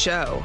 show.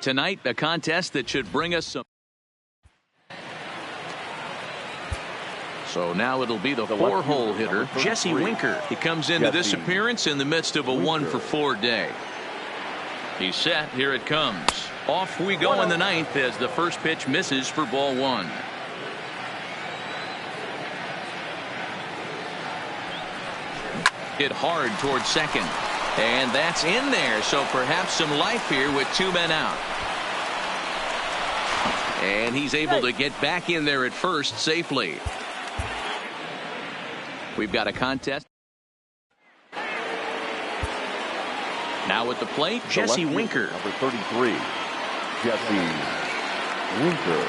Tonight, a contest that should bring us some. So now it'll be the four-hole hitter, Jesse Winker. He comes into this appearance in the midst of a 1-for-4 day. He's set. Here it comes. Off we go in the ninth as the first pitch misses for ball one. Hit hard towards second. And that's in there, so perhaps some life here with two men out. And he's able to get back in there at first safely. We've got a contest. Now at the plate, Jesse Winker. Number 33, Jesse Winker.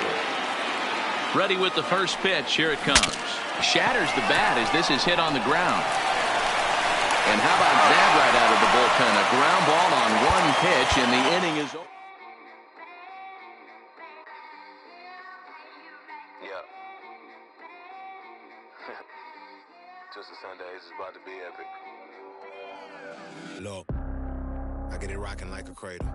Ready with the first pitch. Here it comes. Shatters the bat as this is hit on the ground. And how about that right out of the bullpen? A ground ball on one pitch, and the inning is over. Yeah. Twisted Sundays is about to be epic. Look, I get it rocking like a cradle.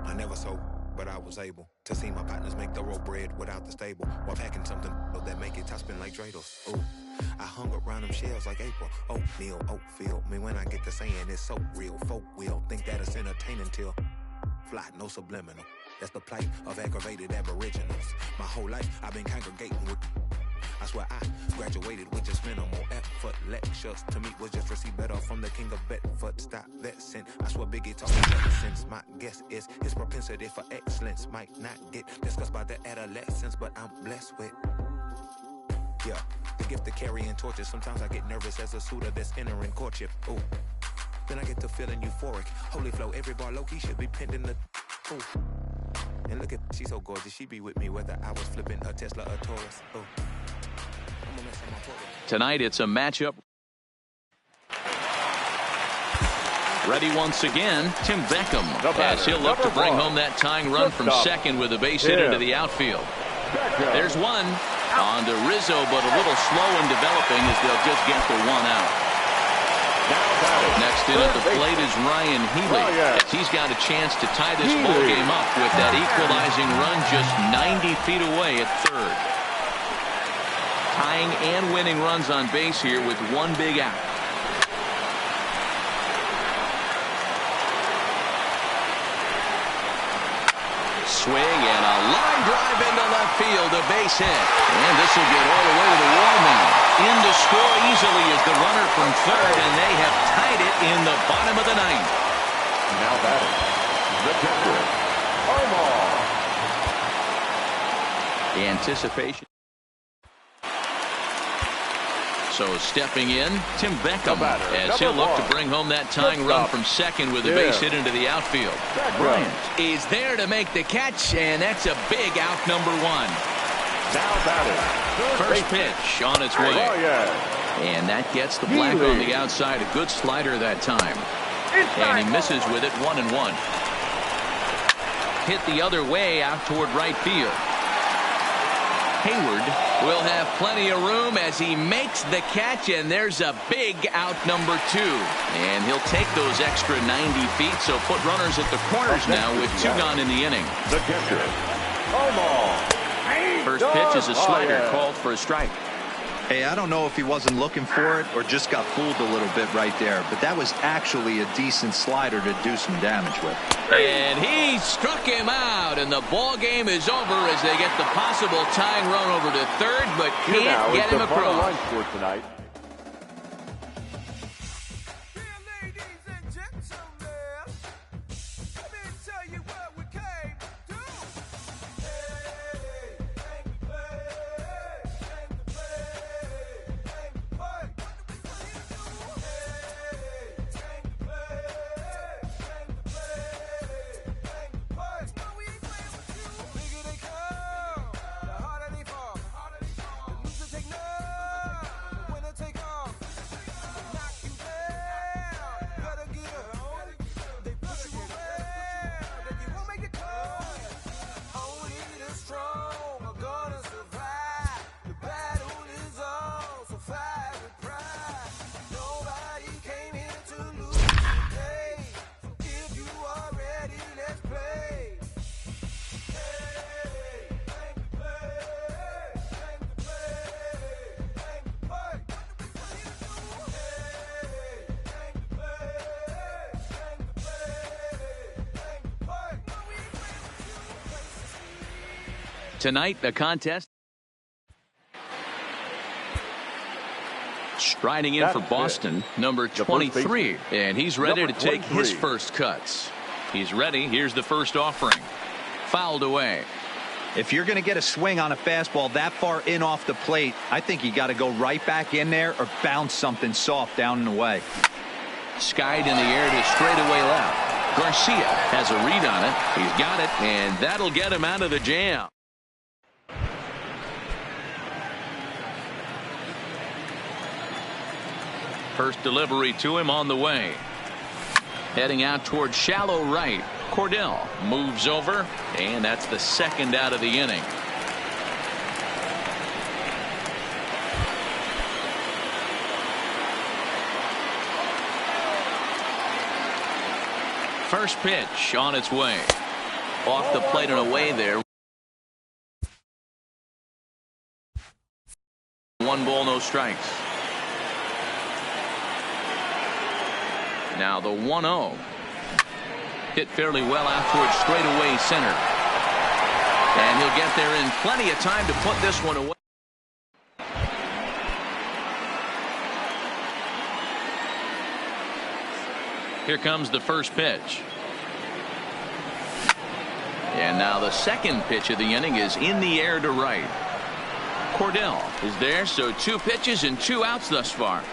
I never sold, but I was able to see my partners make thorough bread without the stable while packing something that make it top spin like dreidels. Ooh. I hung around them shells like April. Oatmeal, Oatfield. Me when I get to saying it's so real. Folk will think that it's entertaining till fly, no subliminal. That's the plight of aggravated aboriginals. My whole life I've been congregating with. I swear I graduated with just minimal effort. Lectures to me was just receive better from the king of Bedford. Stop vexing. I swear Biggie taught me since my guess is his propensity for excellence might not get discussed by the adolescents, but I'm blessed with. Yeah, the gift of carrying torches. Sometimes I get nervous as a suitor that's entering courtship. Ooh, then I get to feeling euphoric. Holy flow, every bar low-key should be pinned in the. Ooh, and look at, she's so gorgeous. She be with me whether I was flipping a Tesla or Taurus. Ooh, I'm gonna mess on my Taurus. Tonight it's a matchup. Ready once again, Tim Beckham, as he'll look to bring home that tying run from second with a base hit into the outfield. There's one. On to Rizzo, but a little slow in developing as they'll just get the one out. Next in at the plate is Ryan Healy. As he's got a chance to tie this ball game up with that equalizing run just 90 feet away at third. Tying and winning runs on base here with one big out. Swing and a line drive into left field, a base hit. And this will get all the way to the wall now. In to score easily is the runner from third, and they have tied it in the bottom of the ninth. Now batting, the catcher, Omar. The anticipation. So stepping in, Tim Beckham, as he'll look to bring home that tying run from second with a base hit into the outfield. Bryant is there to make the catch, and that's a big out, number one. Now batting, first pitch on its way. And that gets the black on the outside. A good slider that time. And he misses with it, 1-1. Hit the other way out toward right field. Hayward will have plenty of room as he makes the catch, and there's a big out, number two. And he'll take those extra 90 feet, so put runners at the corners now with two gone in the inning. The catcher, Omar. First pitch is a slider called for a strike. Hey, I don't know if he wasn't looking for it or just got fooled a little bit right there, but that was actually a decent slider to do some damage with. And he struck him out, and the ball game is over as they get the possible tying run over to third, but can't get him across. Line score tonight. Tonight, the contest. Striding in for Boston, number 23. And he's ready to take his first cuts. He's ready. Here's the first offering. Fouled away. If you're going to get a swing on a fastball that far in off the plate, I think you got to go right back in there or bounce something soft down and away. Skied in the air to straightaway left. Garcia has a read on it. He's got it, and that'll get him out of the jam. First delivery to him on the way. Heading out toward shallow right. Cordell moves over, and that's the second out of the inning. First pitch on its way. Off the plate and away there. 1 ball, no strikes. Now the 1-0. Hit fairly well out towards straightaway center. And he'll get there in plenty of time to put this one away. Here comes the first pitch. And now the second pitch of the inning is in the air to right. Cordell is there, so 2 pitches and 2 outs thus far.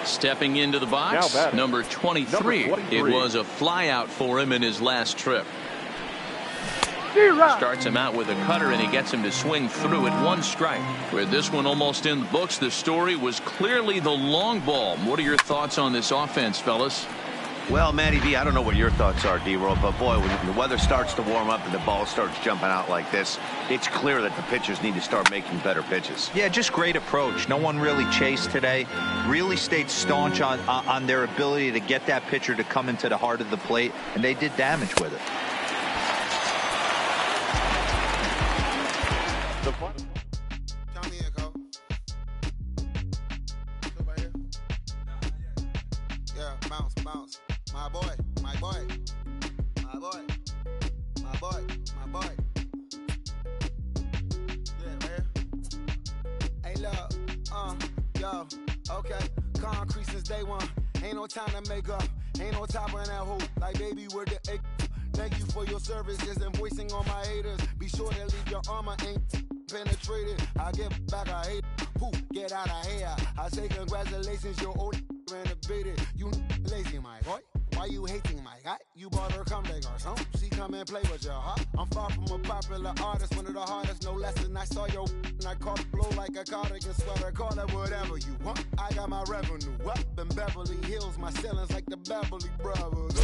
Stepping into the box, number 23. It was a flyout for him in his last trip. Starts him out with a cutter, and he gets him to swing through at 1 strike. With this one almost in the books, the story was clearly the long ball. What are your thoughts on this offense, fellas? Well, Matty V, I don't know what your thoughts are, D-Roll, but boy, when the weather starts to warm up and the ball starts jumping out like this, it's clear that the pitchers need to start making better pitches. Yeah, just great approach. No one really chased today. Really stayed staunch on their ability to get that pitcher to come into the heart of the plate, and they did damage with it. Bounce. My boy. Yeah, man. Hey, look, yo, okay. Concrete since day one. Ain't no time to make up. Ain't no top in that hoop. Like, baby, we're the egg. Thank you for your services and voicing on my haters. Be sure to leave your armor ain't penetrated. I get back, I hate. Poof, get out of here. I say congratulations, your old renovated. You lazy, my boy. Why you hating, my guy? You bought her come back or something. She come and play with your heart. I'm far from a popular artist, one of the hardest, no less than I saw your and I caught blow like a cardigan sweater. Call it whatever you want. I got my revenue up in Beverly Hills. My ceilings like the Beverly Brothers.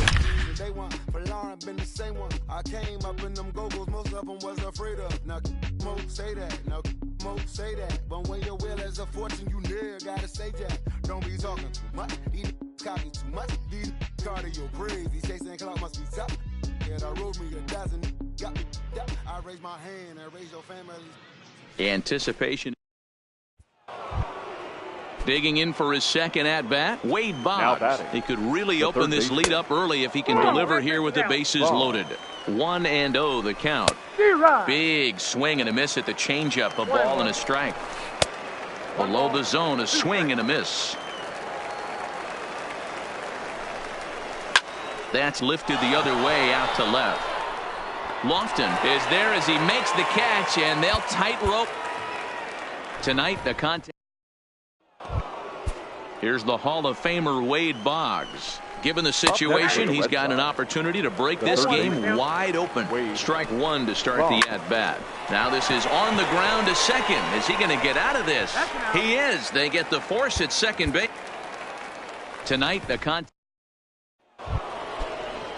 They want for Lauren, been the same one. I came up in them go-go's, most of them was afraid of. Now, Mo say that. Now, Mo say that. But when your will is a fortune, you never gotta say that. Don't be talking too much. These copy too much. These cardio crazy. Chasing clout must be tough. Yeah, I wrote me a dozen. Got me up. I raise my hand and raise your family. Anticipation. Digging in for his second at-bat, Wade Boggs. He could really open this lead up early if he can deliver here with the bases loaded. 1-0 the count. Big swing and a miss at the changeup. A ball and a strike. Below the zone, a swing and a miss. That's lifted the other way out to left. Lofton is there as he makes the catch, and they'll tightrope. Tonight, the contest. Here's the Hall of Famer Wade Boggs. Given the situation, he's got an opportunity to break this game wide open. Strike one to start the at-bat. Now this is on the ground to second. Is he going to get out of this? He is. They get the force at second base. Tonight, the contest.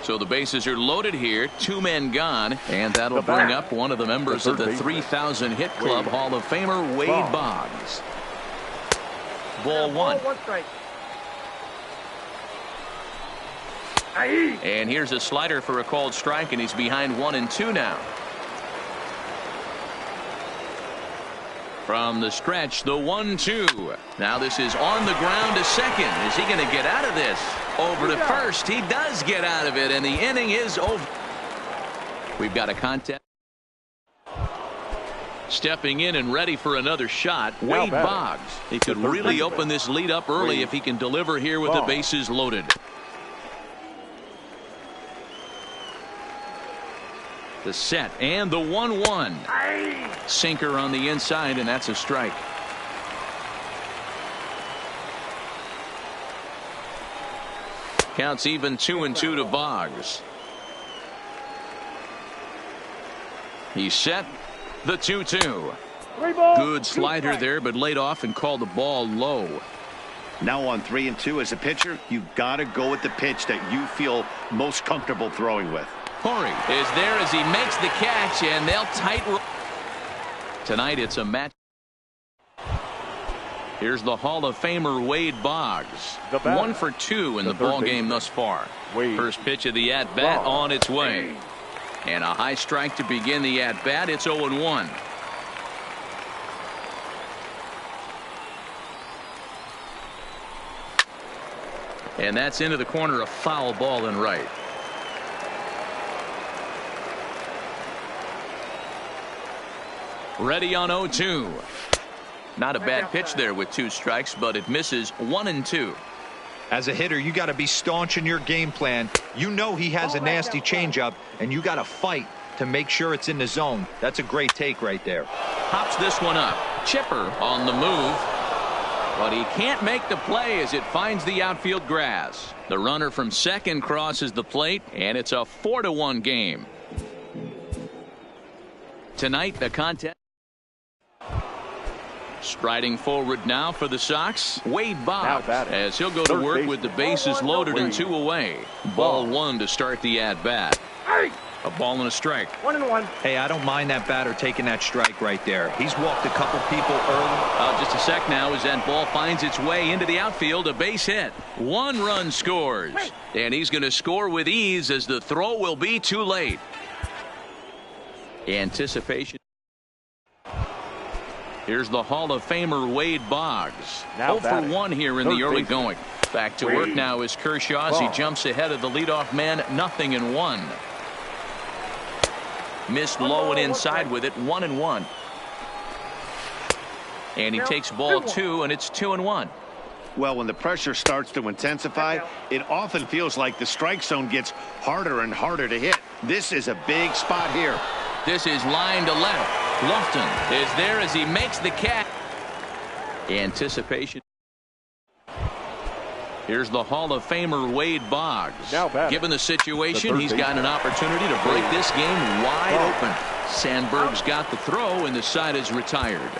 So the bases are loaded here. 2 men gone. And that'll bring up one of the members of the 3,000 hit club, Hall of Famer Wade Boggs. Ball one. And here's a slider for a called strike, and he's behind 1-2 now. From the stretch, the 1-2. Now this is on the ground to second. Is he going to get out of this? Over to first. He does get out of it, and the inning is over. We've got a contest. Stepping in and ready for another shot, Wade Boggs. He could really open this lead up early if he can deliver here with the bases loaded. The set and the 1-1. Sinker on the inside, and that's a strike. Counts even 2-2 to Boggs. He's set. The 2-2. Good slider there, but laid off and called the ball low. Now on 3-2 as a pitcher, you got to go with the pitch that you feel most comfortable throwing with. Horry is there as he makes the catch, and they'll tightrope. Tonight it's a match. Here's the Hall of Famer Wade Boggs. 1 for 2 in the ball game thus far. First pitch of the at-bat on its way. And a high strike to begin the at-bat. It's 0-1. And that's into the corner, a foul ball and right. Ready on 0-2. Not a bad pitch there with 2 strikes, but it misses 1-2. As a hitter, you got to be staunch in your game plan. You know he has a nasty changeup, and you got to fight to make sure it's in the zone. That's a great take right there. Pops this one up. Chipper on the move, but he can't make the play as it finds the outfield grass. The runner from second crosses the plate, and it's a 4-1 game. Tonight, the contest. Striding forward now for the Sox, Wade Boggs, as he'll go to Third work baseman. with the bases loaded and 2 away. Ball 1 to start the at-bat. A ball and a strike. 1-1. Hey, I don't mind that batter taking that strike right there. He's walked a couple people early. Just a sec now as that ball finds its way into the outfield. A base hit. 1 run scores. And he's going to score with ease as the throw will be too late. Anticipation. Here's the Hall of Famer Wade Boggs. Now 0 for 1 here in the early going. Back to work now is Kershaw as he jumps ahead of the leadoff man, 0-1. Missed low and inside with it, 1-1. And he takes ball 2, and it's 2-1. Well, when the pressure starts to intensify, it often feels like the strike zone gets harder and harder to hit. This is a big spot here. This is line to left. Lofton is there as he makes the catch. Anticipation. Here's the Hall of Famer Wade Boggs. Given the situation, he's got an opportunity to break this game wide open. Sandberg's got the throw, and the side is retired.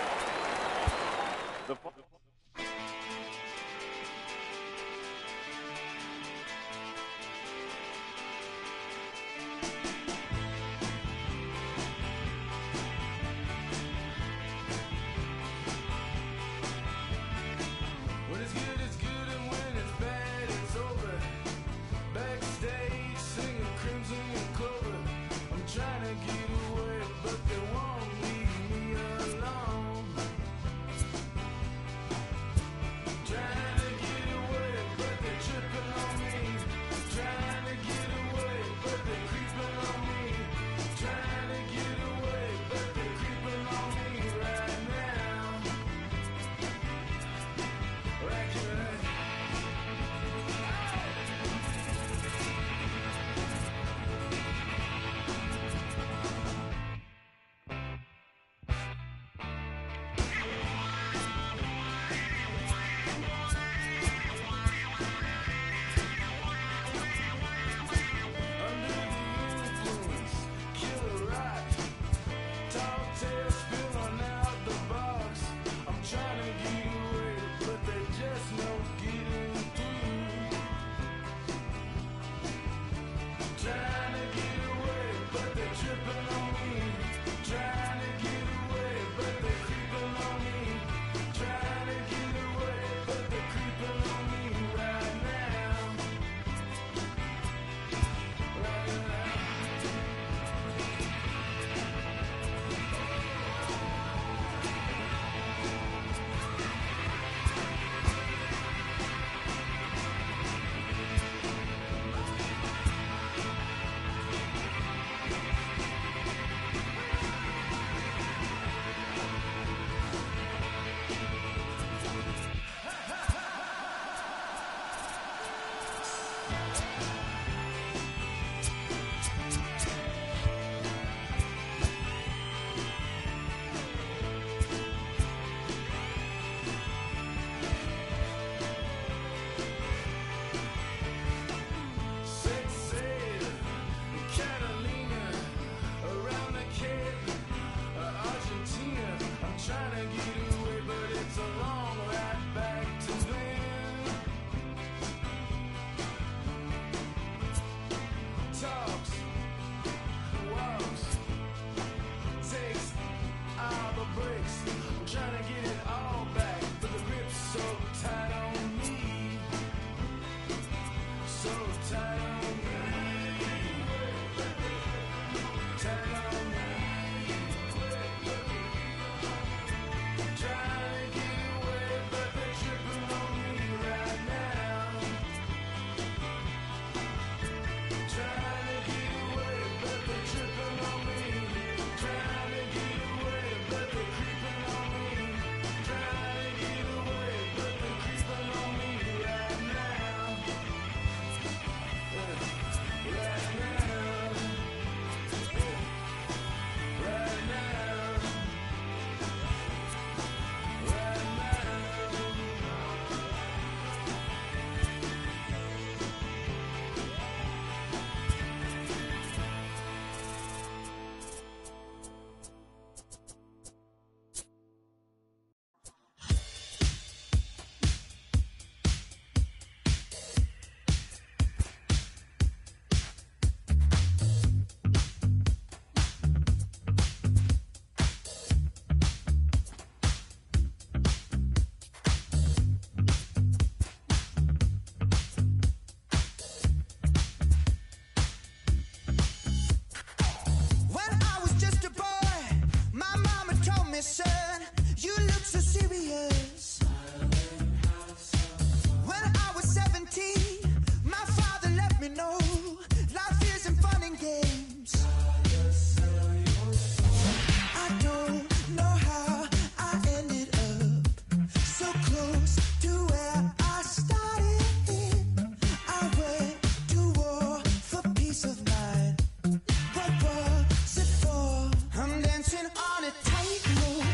a tightrope.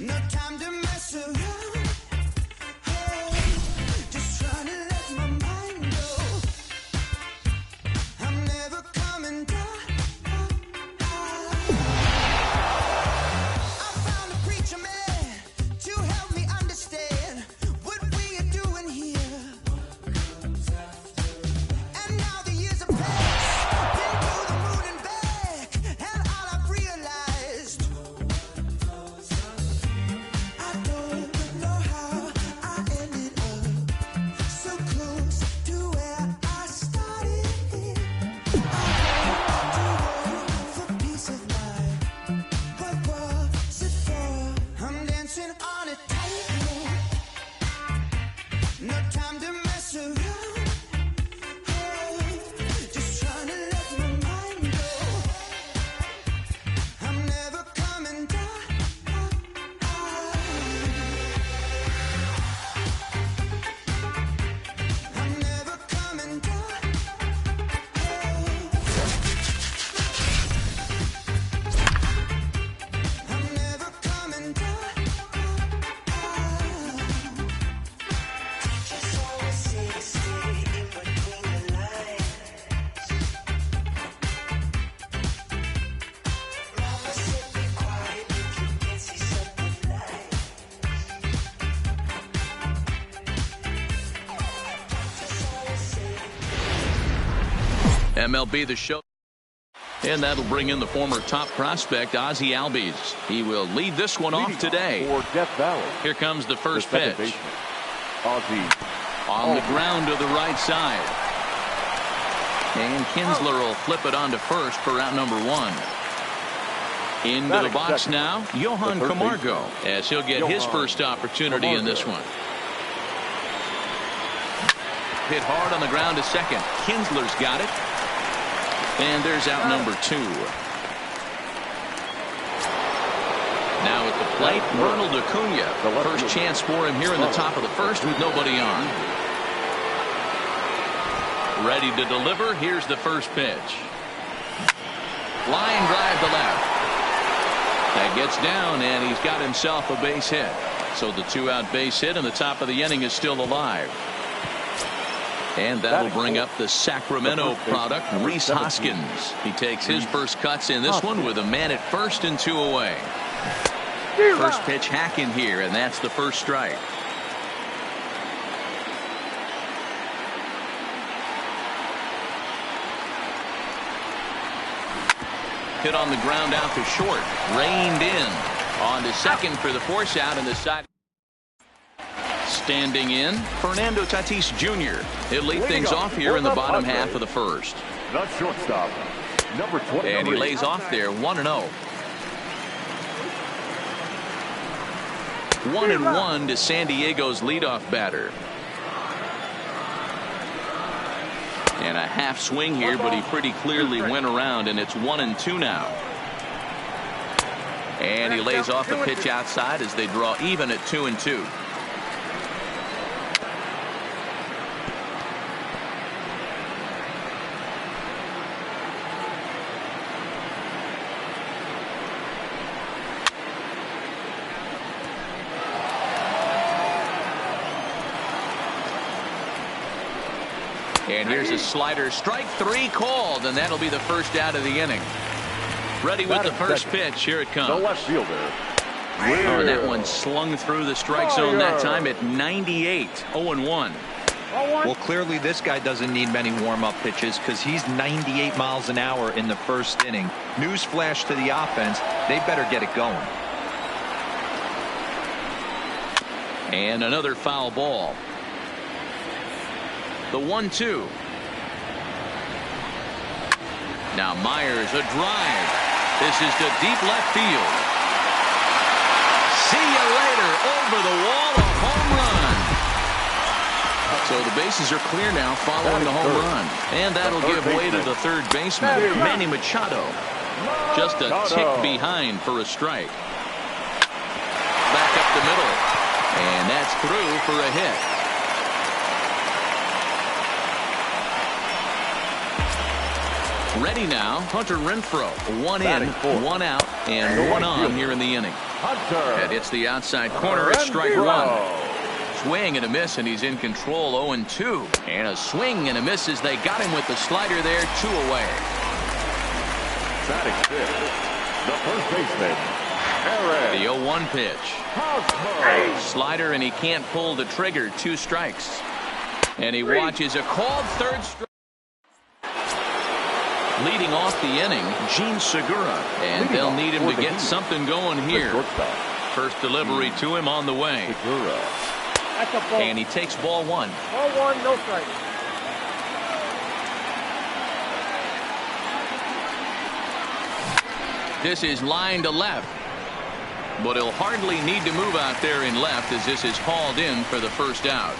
No time to mess around. Oh, just trying to let my mind go. I'm never coming down. I found a preacher man to help me understand what we are doing here. And now the years have passed, been to the moon and back, and all I've realized, I don't know how I ended up so close to where I started. I went to war for peace of mind. What was it for? I'm dancing on a tightrope. No time to mess around. Oh, just trying to let my mind go. I'm never coming down. I'm never coming down. I'm never coming down. Just always say stay in between the lines. Mama said be quiet if you can see something nice. Just always say. MLB The Show. And that'll bring in the former top prospect, Ozzie Albies. He will lead this one off today. For Death Valley. Here comes the first The second pitch. baseman, Ozzie. On the ground to the right side. And Kinsler will flip it on to first for out number one. Into the Batting box second, now, Johan the third Camargo, as he'll get his Johan first opportunity in this one. Hit hard on the ground to second. Kinsler's got it. And there's out number two. Now at the plate, Ronald Acuna. First chance for him here in the top of the first with nobody on. Ready to deliver. Here's the first pitch. Line drive to left. That gets down, and he's got himself a base hit. So the two-out base hit, and the top of the inning is still alive. And that'll bring up the Sacramento product, Rhys Hoskins. He takes his first cuts in this one with a man at first and two away. First pitch hack in here, and that's the first strike. Hit on the ground out to short. Reined in. On to second for the force out, and the side. Standing in, Fernando Tatis Jr. He'll lead things off here in the bottom half of the first. The shortstop, number 23. And he lays off there, 1-0. 1-1 to San Diego's leadoff batter. And a half swing here, but he pretty clearly went around, and it's 1-2 now. And he lays off the pitch outside as they draw even at 2-2. And here's a slider, strike three called, and that'll be the first out of the inning. Ready with the first pitch. Here it comes. The left fielder. And that one slung through the strike zone that time at 98. 0-1. Well, clearly this guy doesn't need many warm-up pitches because he's 98 miles an hour in the first inning. Newsflash to the offense, they better get it going. And another foul ball. The 1-2. Now Myers, a drive. This is to deep left field. See you later. Over the wall, a home run. So the bases are clear now following the home run. And that'll give way to the third baseman, Manny Machado. Just a tick behind for a strike. Back up the middle. And that's through for a hit. Ready now, Hunter Renfroe. One in, one out, and one on here in the inning. That hits the outside corner. It's strike one. Swing and a miss, and he's in control. 0-2. And a swing and a miss as they got him with the slider there. 2 away. Batting fifth, the first baseman, Aaron. The 0-1 pitch. Slider, and he can't pull the trigger. 2 strikes. And he watches a called third strike. Leading off the inning, Gene Segura. And they'll need him to get something going here. First delivery to him on the way. And he takes ball 1. Ball 1, no strike. This is line to left. But he'll hardly need to move out there in left as this is hauled in for the first out.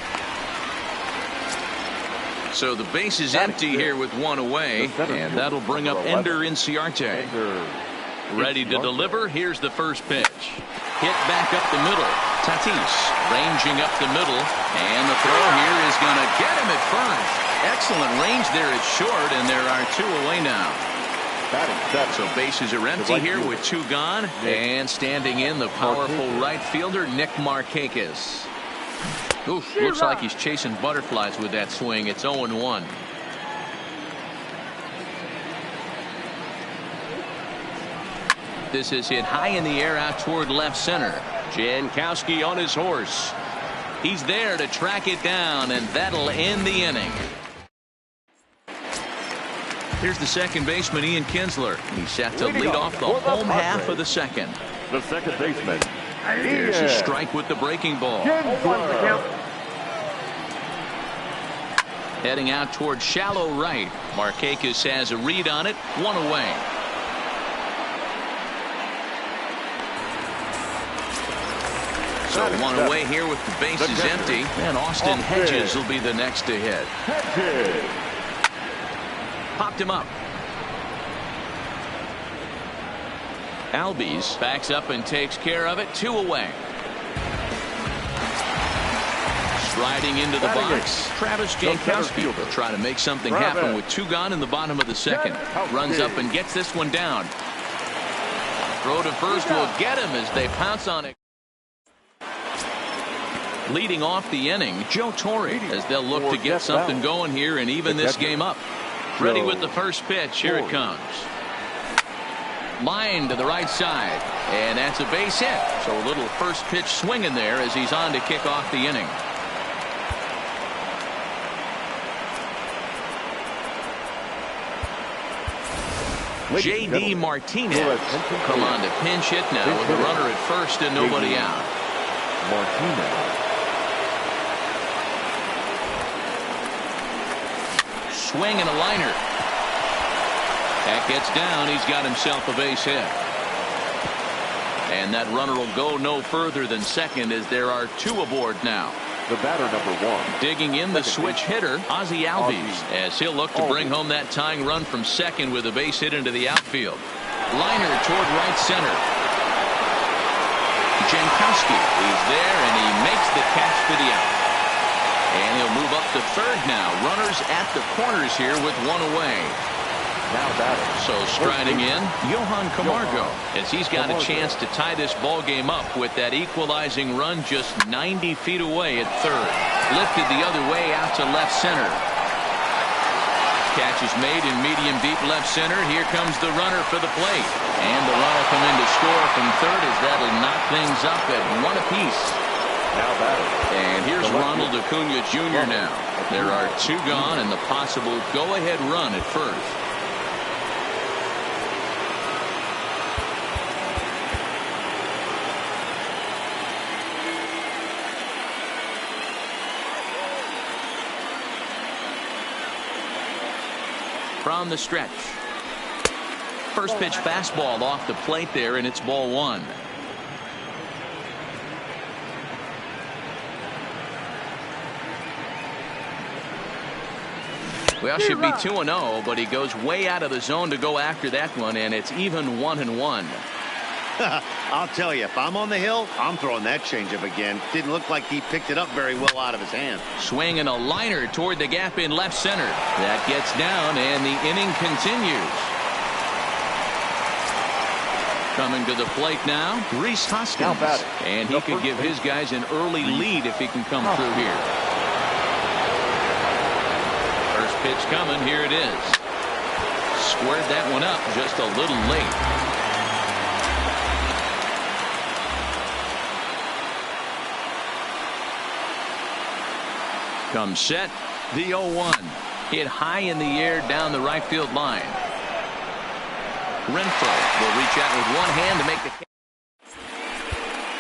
So the base is empty here with 1 away, and that'll bring up Ender Inciarte. Ready to deliver. Here's the first pitch. Hit back up the middle. Tatis ranging up the middle, and the throw here is going to get him at first. Excellent range there at short, and there are 2 away now. So bases are empty here with 2 gone, and standing in the powerful right fielder Nick Markakis. Oof, looks like he's chasing butterflies with that swing. It's 0-1. This is hit high in the air out toward left center. Jankowski on his horse. He's there to track it down, and that'll end the inning. Here's the second baseman, Ian Kinsler. He's set to lead off the home half of the second. The second baseman. There's a strike with the breaking ball. Heading out toward shallow right. Markakis has a read on it. 1 away. So 1 away here with the bases empty. And Austin Hedges will be the next to hit. Popped him up. Albies backs up and takes care of it. 2 away. Striding into the box, Travis Jankowski will try to make something happen with 2 gone in the bottom of the second. Runs up and gets this one down. Throw to first will get him as they pounce on it. Leading off the inning, Joe Torre, as they'll look to get something going here and even this game up. Ready with the first pitch. Here it comes. Line to the right side, and that's a base hit. So a little first pitch swing in there as he's on to kick off the inning. J.D. Martinez come on to pinch hit now with a runner at first and nobody out. Martinez. Swing and a liner. That gets down. He's got himself a base hit. And that runner will go no further than second as there are 2 aboard now. The batter, number 1. Digging in the switch hitter, Ozzie Albies, as he'll look to bring home that tying run from second with a base hit into the outfield. Liner toward right center. Jankowski, he's there, and he makes the catch for the out. And he'll move up to third now. Runners at the corners here with 1 away. Now batter. So striding in, Johan Camargo, as he's got a chance to tie this ball game up with that equalizing run just 90 feet away at third. Lifted the other way out to left center. Catch is made in medium deep left center. Here comes the runner for the plate. And the run will come in to score from third as that'll knock things up at 1 apiece. Now batter. And here's Ronald Acuna Jr. now. There are 2 gone and the possible go-ahead run at first. From the stretch. First pitch fastball off the plate there, and it's ball 1. Well, should be 2-0, but he goes way out of the zone to go after that one, and it's even 1-1. I'll tell you, if I'm on the hill, I'm throwing that changeup again. Didn't look like he picked it up very well out of his hand. Swinging a liner toward the gap in left center. That gets down, and the inning continues. Coming to the plate now, Rhys Hoskins. And he could give his guys an early lead if he can come through here. First pitch coming. Here it is. Squared that one up just a little late. Comes set. The 0-1. Hit high in the air down the right field line. Renfroe will reach out with one hand to make the.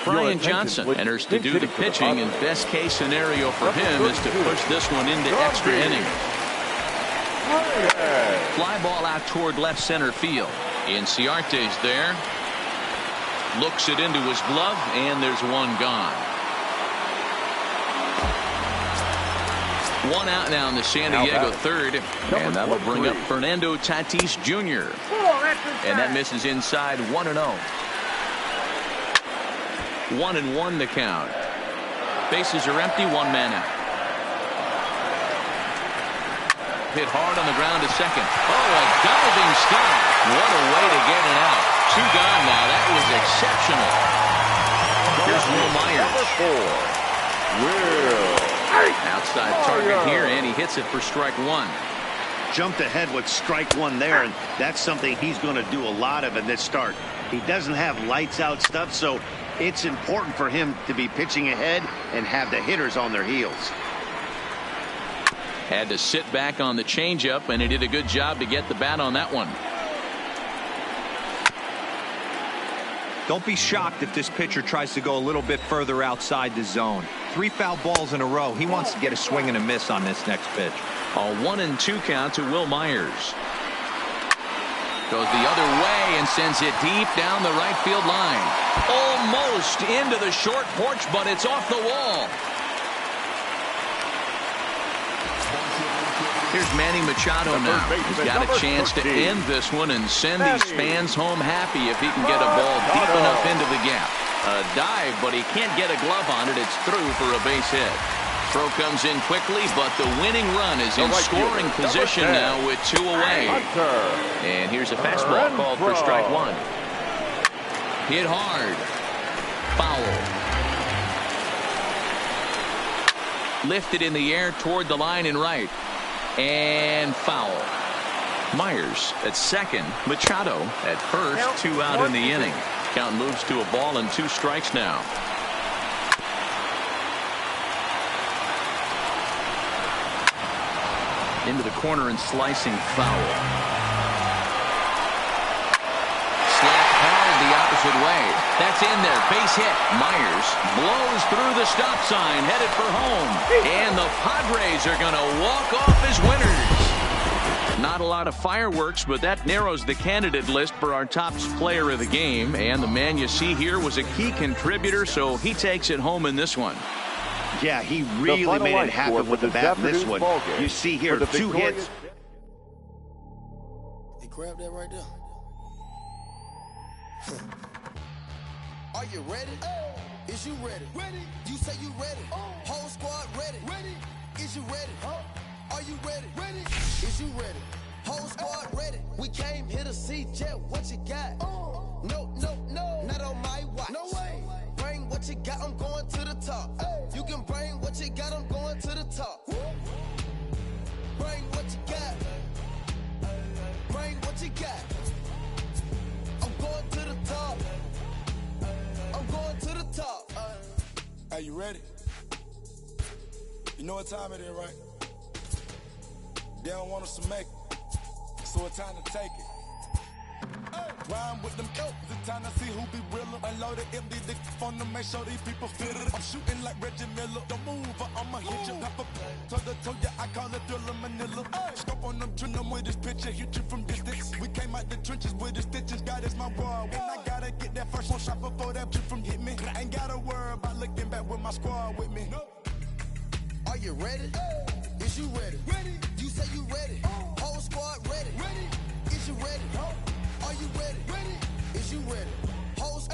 Brian Johnson enters to do the pitching, and best case scenario for him is to push this one into extra innings. Fly ball out toward left center field. Inciarte's there. Looks it into his glove, and there's one gone. One out now in the San Diego third, and that will bring up Fernando Tatis Jr. And that misses inside. 1-0. 1-1 the count. Bases are empty. One man out. Hit hard on the ground to second. Oh, a diving stop. What a way to get it out. Two gone now. That was exceptional. Here's Will Myers. Outside target here, and he hits it for strike one. Jumped ahead with strike one there, and that's something he's going to do a lot of in this start. He doesn't have lights out stuff, so it's important for him to be pitching ahead and have the hitters on their heels. Had to sit back on the changeup, and he did a good job to get the bat on that one. Don't be shocked if this pitcher tries to go a little bit further outside the zone. 3 foul balls in a row. He wants to get a swing and a miss on this next pitch. A 1-2 count to Will Myers. Goes the other way and sends it deep down the right field line. Almost into the short porch, but it's off the wall. Here's Manny Machado now. He's got a chance to end this one and send these fans home happy if he can get a ball deep enough into the gap. A dive, but he can't get a glove on it. It's through for a base hit. Throw comes in quickly, but the winning run is in scoring position now with 2 away. And here's a fastball called for strike one. Hit hard. Foul. Lifted in the air toward the line and right. And foul. Myers at second. Machado at first. 2 out in the inning. Count moves to a ball and 2 strikes now. Into the corner and slicing foul. Slapped hard the opposite way. That's in there. Base hit. Myers blows through the stop sign, headed for home. And the Padres are going to walk off as winners. Not a lot of fireworks, but that narrows the candidate list for our top player of the game. And the man you see here was a key contributor, so he takes it home in this one. Yeah, he really made it happen with the bat in this one. You see here, 2 hits. Hey, grab that right there. Are you ready? Is you ready? Ready. You say you ready. Whole squad ready. Ready. Is you ready? Are you ready? Ready. Is you ready? Whole squad ready. We came here to see Jet. What you got? No, no, no. Not on my watch. No way. Bring what you got. I'm going to the top. You can bring what you got. I'm going to the top. Bring what you got. Bring what you got. I'm going to the top. I'm going to the top. Are you ready? You know what time it is, right? They don't want us to make it, so it's time to take it. Rhyme with them elk, it's time to see who be realer. Unload the empty dick on them, make sure these people feel it. I'm shooting like Reggie Miller. Don't move or I'ma hit you. Pepper, toe to toe, yeah, I call it Thriller Manila. Scope on them, trim them with this picture, hit you from distance. We came out the trenches with the stitches, God is my world. And I gotta get that first one shot before that shit from hit me. Ain't gotta worry about looking back with my squad with me. Are you ready? Is you ready? Ready. You say you ready. Whole squad ready. Ready. Is you ready? Are you ready? Ready. Is you ready? Whole squad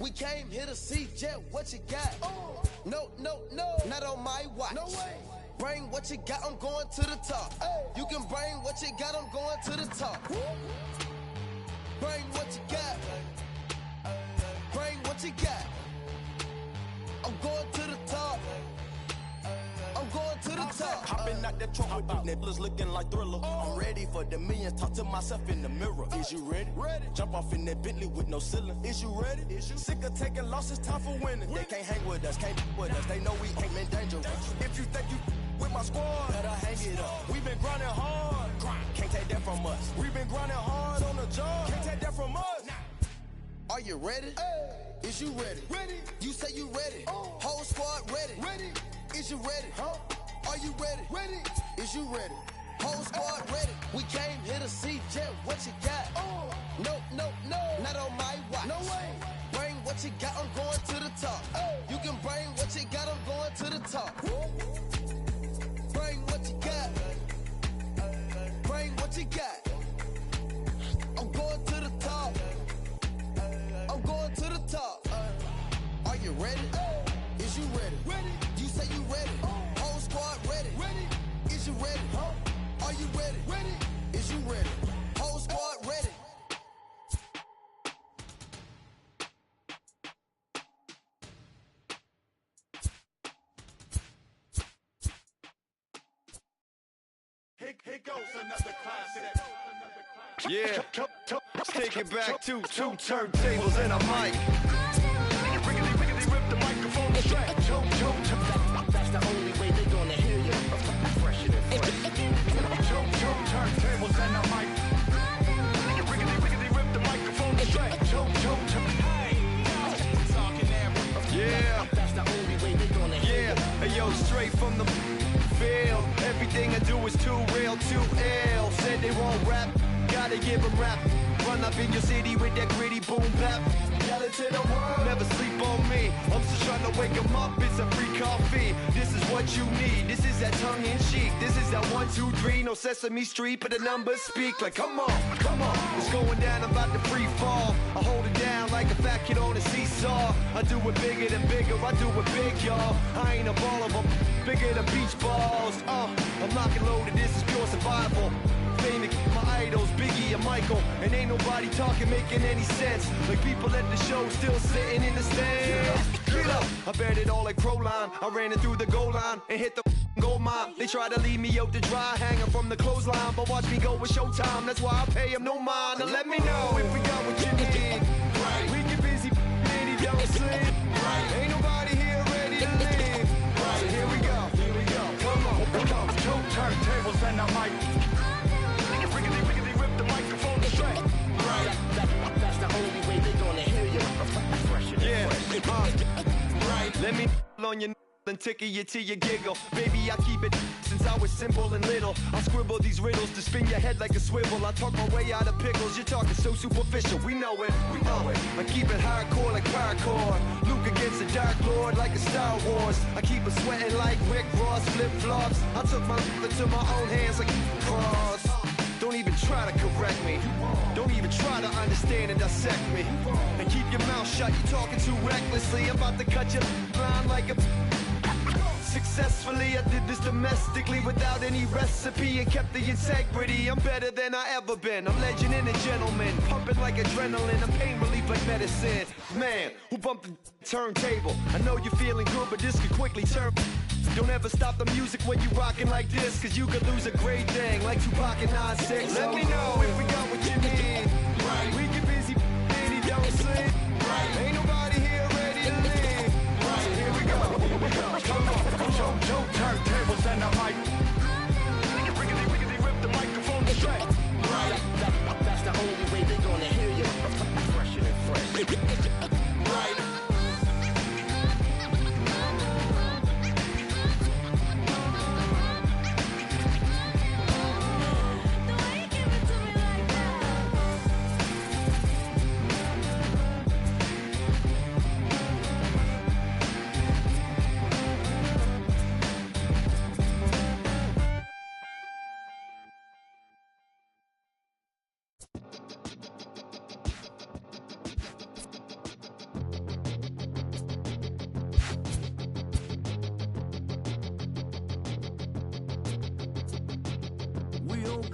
We came here to see Jet, what you got? No, not on my watch. No way. Bring what you got, I'm going to the top. You can bring what you got, I'm going to the top. Bring what you got. Bring what you got. I'm going to the top. I'm going to the top. Hopping out that truck with the nibblers looking like Thriller. I'm ready for the millions, talk to myself in the mirror. Is you ready? Ready. Jump off in that Bentley with no ceiling. Is you ready? Is you sick of taking losses, time for winning. They can't hang with us, can't with us. They know we ain't been dangerous. If you think you with my squad, better hang it up. We been grinding hard, can't take that from us. We been grinding hard on the job, can't take that from us. Are you ready? Is you ready? Ready. You say you ready. Whole squad ready. Ready. Is you ready? Huh? Are you ready? Ready. Is you ready? Whole squad ready. We came here to see Jet, what you got? No, not on my watch. No way. Bring what you got, I'm going to the top. You can bring what you got, I'm going to the top. Bring what you got. Bring what you got. I'm going to the top. I'm going to the top. Are you ready? Is you ready? Ready. You say you ready. Whole squad ready. Ready. Is you ready? Are you ready? Ready. Is you ready? Whole squad ready. Here goes another classic. Yeah, let's take it back to two turntables and a mic. Riggedy rip the microphone straight. That's the only way they're gonna hear you. Fresher than fresh. Two turntables and a mic. Riggedy rip the microphone straight. Yeah, that's the only way they're gonna hear you. Hey yo, straight from the field. Everything I do is too real, too ill. Said they won't rap, gotta give them rap. Run up in your city with that gritty boom bap. Yell it to the world, never sleep on me. I'm just trying to wake them up, it's a free coffee. This is what you need, this is that tongue in cheek. This is that 1, 2, 3, no Sesame Street, but the numbers speak like come on. It's going down, I'm about to free fall. I hold it down like a fat kid on a seesaw. I do it bigger than bigger, I do it big, y'all. I ain't a ball of them, bigger than beach balls. I'm lock and loaded, this is pure survival. Famous, my idols, Biggie and Michael. And ain't nobody talking, making any sense. Like people at the show still sitting in the stands. Get up! I bet it all like Proline. I ran it through the goal line and hit the gold mine. They try to leave me out to dry, hanging from the clothesline. But watch me go with Showtime, that's why I pay them no mind. Now let me know if we got what you need. Right. We get busy, and he don't sleep. Right. Ain't nobody here ready to leave. Right. So here we go. Come on. Two turntables and a mic. Riggedy rip the microphone straight. Right. That's the only way they're gonna hear you. Fresher than fresh. Right. Let me on your and tickle you till you giggle. Baby, I keep it since I was simple and little. I scribble these riddles to spin your head like a swivel. I talk my way out of pickles. You're talking so superficial. We know it. I keep it hardcore like paracord. Luke against the Dark Lord like a Star Wars. I keep it sweating like Rick Ross flip-flops. I took my into my own hands like cross. Don't even try to correct me. Don't even try to understand and dissect me. And keep your mouth shut, you talking too recklessly. I'm about to cut your line like a... Successfully, I did this domestically without any recipe and kept the integrity. I'm better than I ever been. I'm legend and a gentleman, pumping like adrenaline. I'm pain relief like medicine. Man, who bumped the turntable? I know you're feeling good, but this could quickly turn. Don't ever stop the music when you rockin' like this, cause you could lose a great thing like Tupac and 9-6. Let me know if we got what you need. Right. We get busy, and he don't sleep. Right. Ain't nobody here ready to leave. Right. So here we go. Come on. Two turntables and a mic. Riggedy rip the microphone straight. Right. That's the only way they're gonna hear you. Fresher than fresh. Right.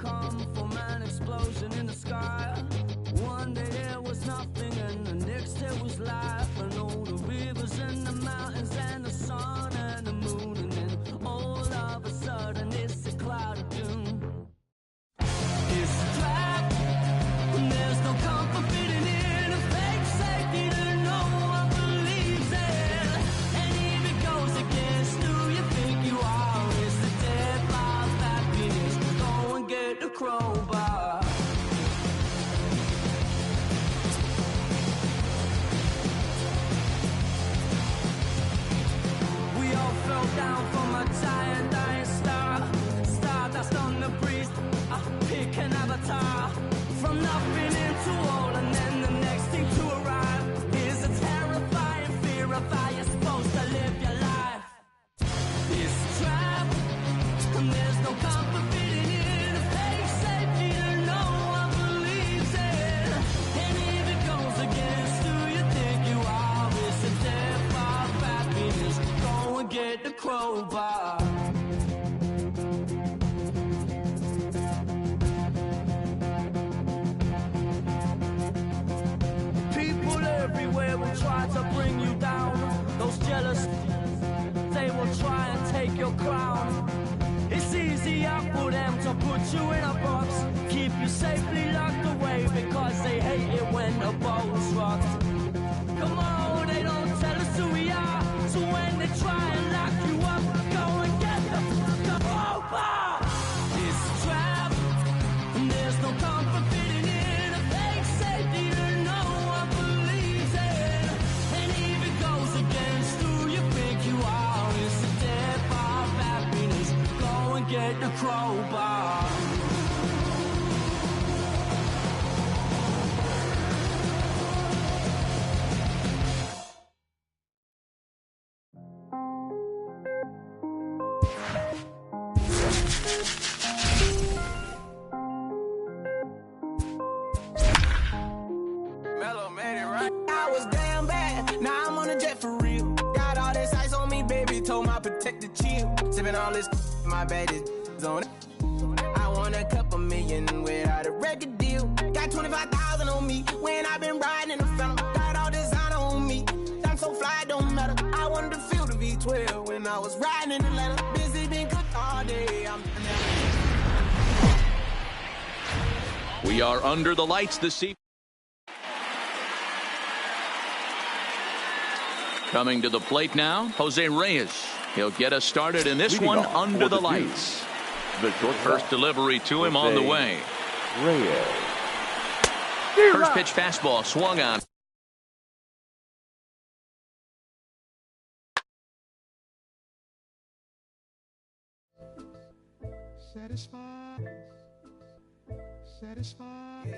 come from an explosion in the sky. One day there was nothing and the next there was life. And all the rivers and the mountains and the sun and the moon. And then all of a sudden it's a cloud of doom. It's a trap, and there's no comfort fitting in a fake safety that no one believes in. And if it goes against who you think you are, it's the death of happiness. Go and get the crowbar. We all fell down from a giant dying star. Stardust on the breeze, pick an avatar. From nothing into all, and then the next thing to arrive is a terrifying fear of how you're supposed to live your life. It's a trap, and there's no comfort fitting in a fake safety that no one believes in. And if it goes against who you think you are, it's a death of happiness. Go and get the crowbar. People everywhere will try to bring you down. Those jealous, they will try and take your crown. It's easier for them to put you in a box, keep you safely locked away, because they hate it when the boat's rocked. Come on, they don't tell us who we are, so when they try and lock you up, go and get the crowbar. It's a trap, and there's no comfort fitting in a fake safety that no one believes in. And if it goes against who you think you are, it's the death of happiness. Go and get the crowbar. Mellow made it right. I was damn bad, now I'm on a jet for real. Got all this ice on me, baby, told my protector chill. Sipping all this, my bad is on it. I want a couple million without a record deal. Got 25,000 on me when I been riding in the Phantom. Got all designer on me, I'm so fly, don't matter. I wanted to feel the V12 when I was riding in Atlanta. Busy been cooked all day, We are under the lights this evening. Coming to the plate now, Jose Reyes. He'll get us started in this one under the lights. First delivery to him on the way. Reyes. First pitch fastball swung on. Satisfied. Satisfied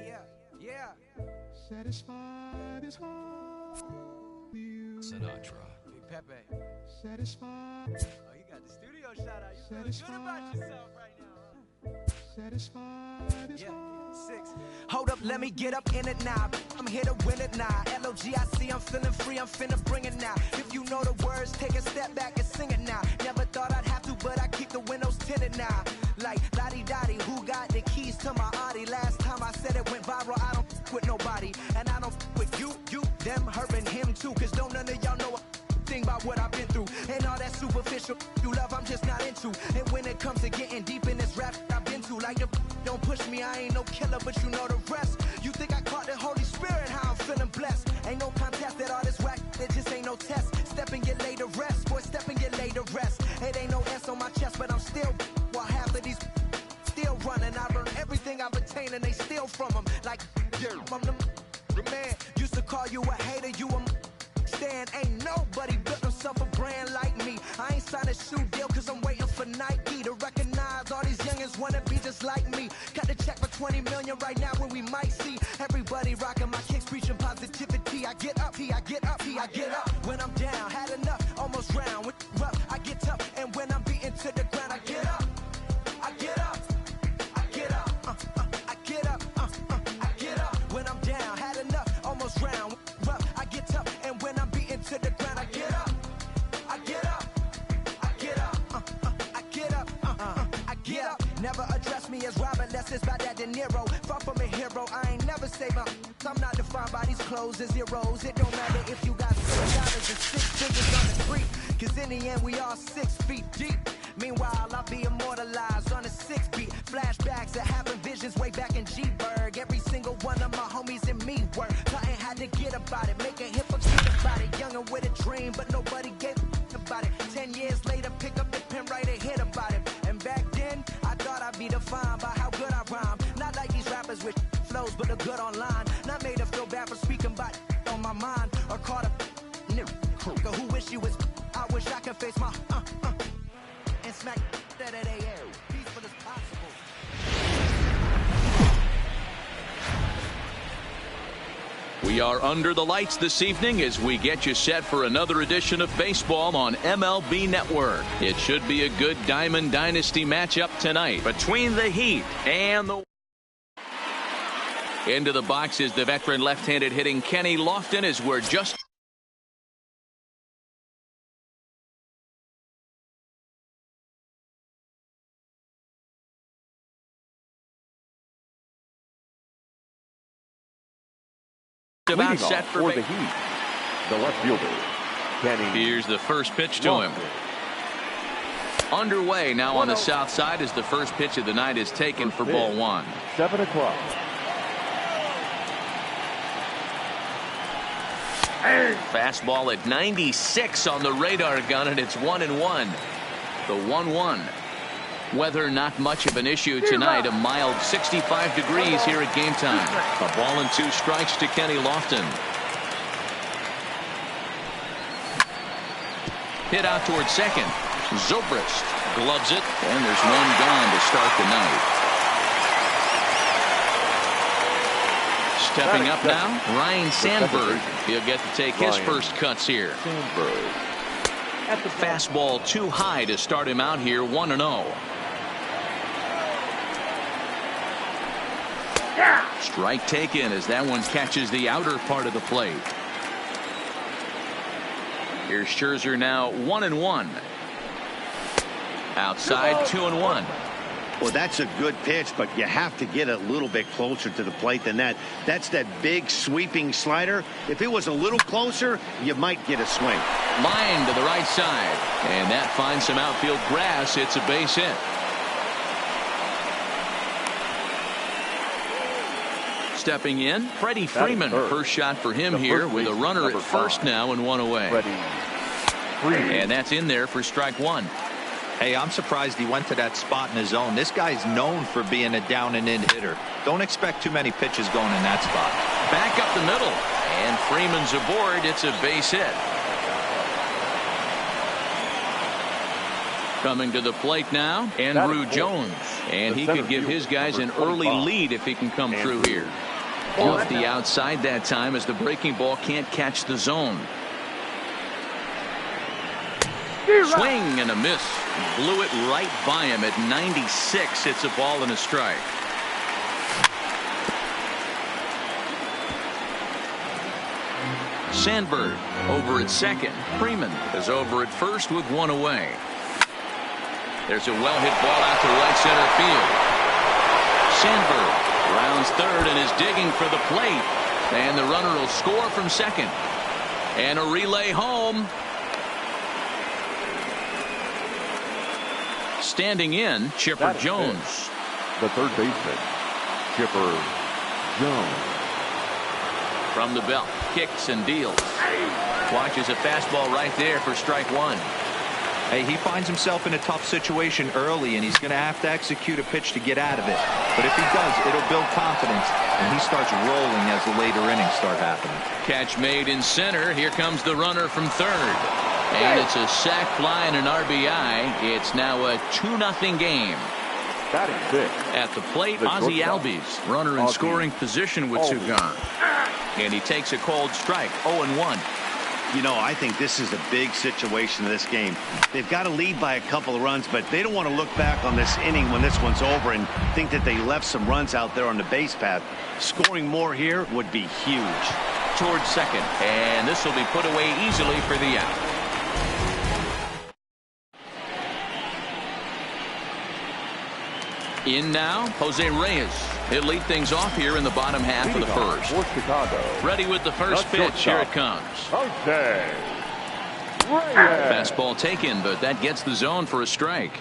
is all you. Sinatra. Big Pepe. Satisfied. Oh, you got the studio shot out. You feeling good about yourself right now, huh? Satisfied is all. 6. Hold up, let me get up in it now. I'm here to win it now. LOGIC, I'm feeling free, I'm finna bring it now. If you know the words, take a step back and sing it now. Never thought I'd have to, but I keep the windows tinted now. Like Lottie Dottie, who got the keys to my Audi? Last time I said it went viral, I don't f with nobody. And I don't f with you, them, her and him too. Cause don't none of y'all know a thing about what I've been through. And all that superficial you love, I'm just not into. And when it comes to getting deep in this rap I've been to, like the don't push me, I ain't no killer, but you know the rest. You think I caught the Holy Spirit, how I'm feeling blessed. Ain't no contest at all this whack, it just ain't no test. Step and get laid to rest, boy, step and get laid to rest. It ain't no S on my chest, but I'm still, while half of these still running. I learned everything I've attained and they steal from them. Like, yeah, I'm the man. Used to call you a hater, you a stand. Ain't nobody built himself a brand like me. I ain't signed a shoe deal cause I'm waiting for Nike to recognize all these youngins wanna be just like me. Got the check for 20 million right now when we might see everybody rocking my kicks, preaching positivity. I get up, I get up, I get up. When I'm down, had enough, almost drowned. With rough, I get tough, and when I'm beaten to the ground, I get up, I get up, I get up, I get up, I get up. When I'm down, had enough, almost drowned. Rough, I get tough, and when I'm beaten to the ground, I get up, I get up, I get up, I get up, I get up. Never address me as Robert unless it's hard to find by these clothes and zeros. It don't matter if you got $6 and 6 fingers on the street, cause in the end we all 6 feet deep. Meanwhile, I'll be immortalized on a 6-beat. Flashbacks that happen, visions way back in G-Berg. Every single one of my homies and me work. Nothing had to get about it, make a hip forget about it. Younger with a dream, but nobody gave about it. 10 years later, pick up the pen, write a hit about it. And back then, I thought I'd be defined by how good I rhyme. Not like these rappers with flows, but a good online. Not made to feel bad for speaking about on my mind. Or caught a nigga who wish you was. I wish I could face my and smack that at AL. Peaceful as possible. We are under the lights this evening as we get you set for another edition of baseball on MLB Network. It should be a good Diamond Dynasty matchup tonight between the Heat and the... Into the box is the veteran left-handed hitting Kenny Lofton as we're just... about set for the Heat, the left fielder, Kenny. Here's the first pitch to him. Underway now on the south side as the first pitch of the night is taken for ball one. 7 o'clock. Fastball at 96 on the radar gun, and it's 1-1. The 1-1. Weather not much of an issue tonight. A mild 65 degrees here at game time. A ball and 2 strikes to Kenny Lofton. Hit out towards second. Zobrist gloves it, and there's one gone to start the night. Stepping up now, Ryne Sandberg. He'll get to take his first cuts here. At the fastball too high to start him out here, 1-0. Strike taken as that one catches the outer part of the plate. Here's Scherzer now 1-1. Outside 2-1. Well, that's a good pitch, but you have to get a little bit closer to the plate than that. That's that big sweeping slider. If it was a little closer, you might get a swing. Line to the right side, and that finds some outfield grass. It's a base hit. Stepping in, Freddie Freeman. First shot for him here with a runner at first now and 1 away. And that's in there for strike 1. Hey, I'm surprised he went to that spot in his zone. This guy's known for being a down and in hitter. Don't expect too many pitches going in that spot. Back up the middle, and Freeman's aboard. It's a base hit. Coming to the plate now, Andrew Jones. And he could give his guys an early lead if he can come through here. Off the outside that time as the breaking ball can't catch the zone. Swing and a miss. Blew it right by him at 96. It's a ball and a strike. Sandberg over at second. Freeman is over at first with 1 away. There's a well-hit ball out to right center field. Sandberg rounds third and is digging for the plate. And the runner will score from second. And a relay home. Standing in, Chipper Jones. The third baseman, Chipper Jones. From the belt, kicks and deals. Watches a fastball right there for strike 1. Hey, he finds himself in a tough situation early, and he's going to have to execute a pitch to get out of it. But if he does, it'll build confidence, and he starts rolling as the later innings start happening. Catch made in center. Here comes the runner from third. And it's a sac fly and an RBI. It's now a 2-0 game. At the plate, Ozzie Albies, runner in scoring position with 2 gone. And he takes a cold strike, 0-1. You know, I think this is a big situation in this game. They've got to lead by a couple of runs, but they don't want to look back on this inning when this one's over and think that they left some runs out there on the base path. Scoring more here would be huge. Towards second, and this will be put away easily for the out. In now, Jose Reyes. He'll lead things off here in the bottom half of the first. For Chicago. Ready with the first pitch. Here it comes. Jose Reyes. Fastball taken, but that gets the zone for a strike.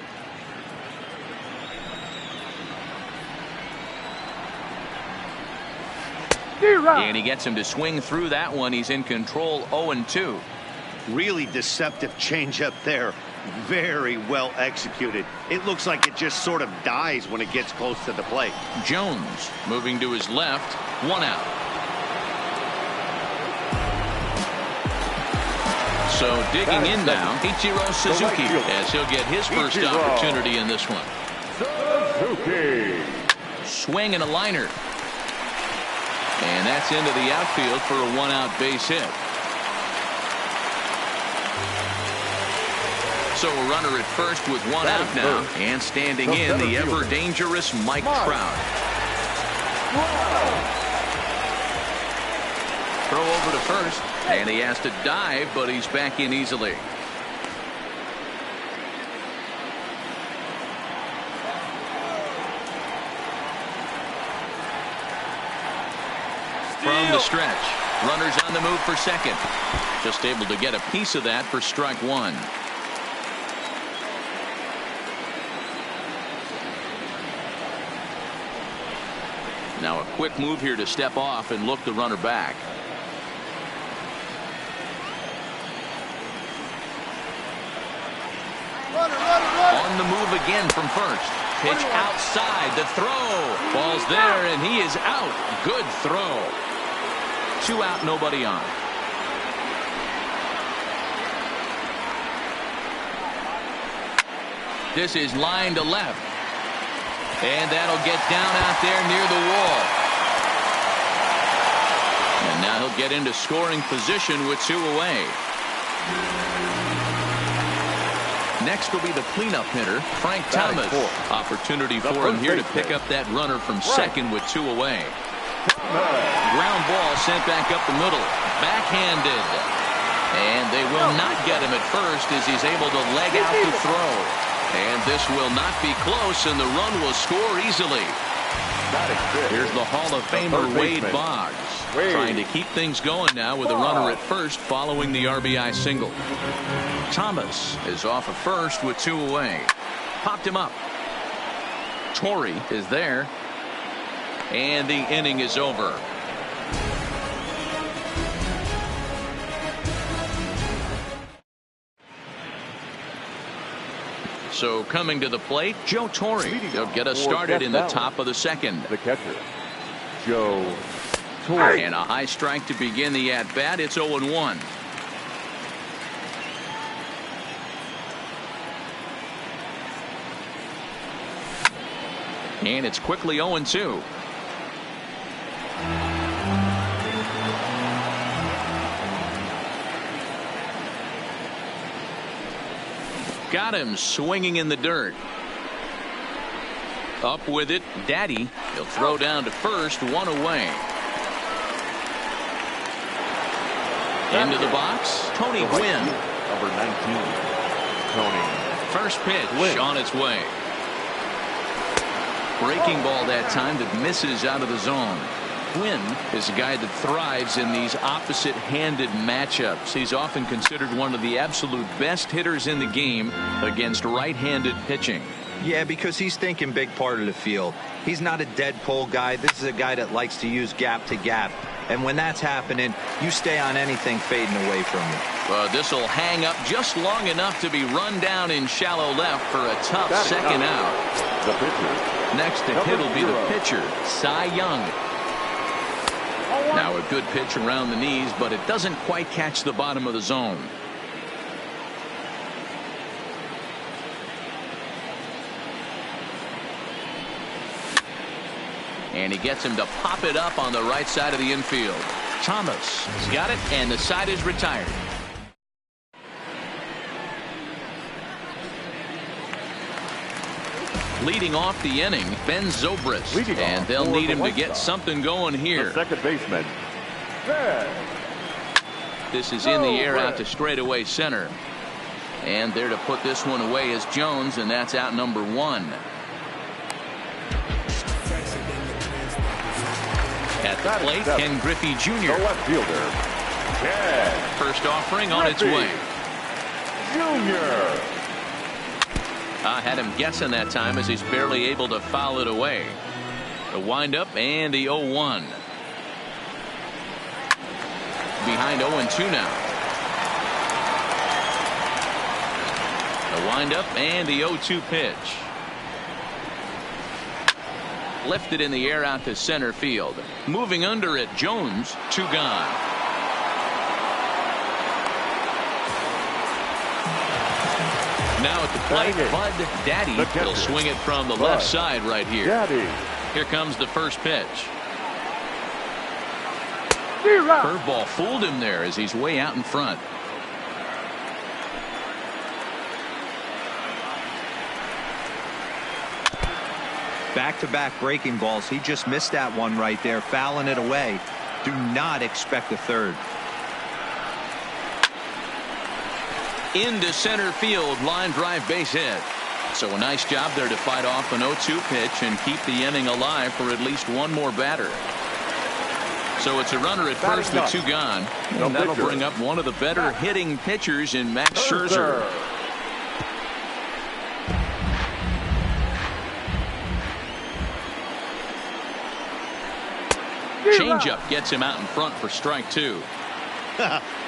And he gets him to swing through that one. He's in control, 0-2. Really deceptive changeup there. Very well executed. It looks like it just sort of dies when it gets close to the plate. Jones moving to his left. 1 out. So digging in now, Ichiro Suzuki, as he'll get his first opportunity in this one. Suzuki. Swing and a liner. And that's into the outfield for a 1-out base hit. So a runner at first with 1 out now. And standing in, the ever-dangerous Mike Trout. Throw over to first. And he has to dive, but he's back in easily. From the stretch. Runners on the move for second. Just able to get a piece of that for strike 1. Now a quick move here to step off and look the runner back. On the move again from first. Pitch outside. The throw. Ball's there and he is out. Good throw. 2 out, nobody on. This is line to left. And that'll get down out there near the wall. And now he'll get into scoring position with 2 away. Next will be the cleanup hitter, Frank Thomas. Opportunity for him here to pick up that runner from second with 2 away. Ground ball sent back up the middle. Backhanded. And they will not get him at first as he's able to leg out the throw. And this will not be close, and the run will score easily. Here's the Hall of Famer Wade Boggs. Trying to keep things going now with a runner at first following the RBI single. Thomas is off of first with 2 away. Popped him up. Torrey is there. And the inning is over. So coming to the plate, Joe Torre. He'll get us started in the top of the second. The catcher, Joe Torre. And a high strike to begin the at-bat. It's 0-1. And it's quickly 0-2. Got him swinging in the dirt. Up with it, Daddy. He'll throw down to first, 1 away. Into the box, Tony Gwynn. Number 19, Tony. First pitch on its way. Breaking ball that time that misses out of the zone. Gwynn is a guy that thrives in these opposite-handed matchups. He's often considered one of the absolute best hitters in the game against right-handed pitching. Yeah, because he's thinking big part of the field. He's not a dead pull guy. This is a guy that likes to use gap to gap. And when that's happening, you stay on anything fading away from you. This will hang up just long enough to be run down in shallow left for a tough second out. The pitcher. Next to hit will be the pitcher, Cy Young. Now a good pitch around the knees, but it doesn't quite catch the bottom of the zone. And he gets him to pop it up on the right side of the infield. Thomas has got it, and the side is retired. Leading off the inning, Ben Zobrist, and they'll need him to get something going here. The second baseman, Ben. This is in the air out to straightaway center. And there to put this one away is Jones, and that's out number 1. At the plate, Ken Griffey Jr. The left fielder, Ken First offering on its way. Jr. I had him guessing that time as he's barely able to foul it away. The windup and the 0-1. Behind 0-2 now. The windup and the 0-2 pitch. Lifted in the air out to center field. Moving under it, Jones, 2 gone. Now at the plate, Bud Daddy will swing it from the left side right here. Here comes the first pitch. Curveball fooled him there as he's way out in front. Back-to-back breaking balls. He just missed that one right there, fouling it away. Do not expect a third. Into center field, line drive, base hit. So a nice job there to fight off an 0-2 pitch and keep the inning alive for at least one more batter. So it's a runner at first with 2 gone. And that'll bring up one of the better hitting pitchers in Max Scherzer. Changeup gets him out in front for strike 2.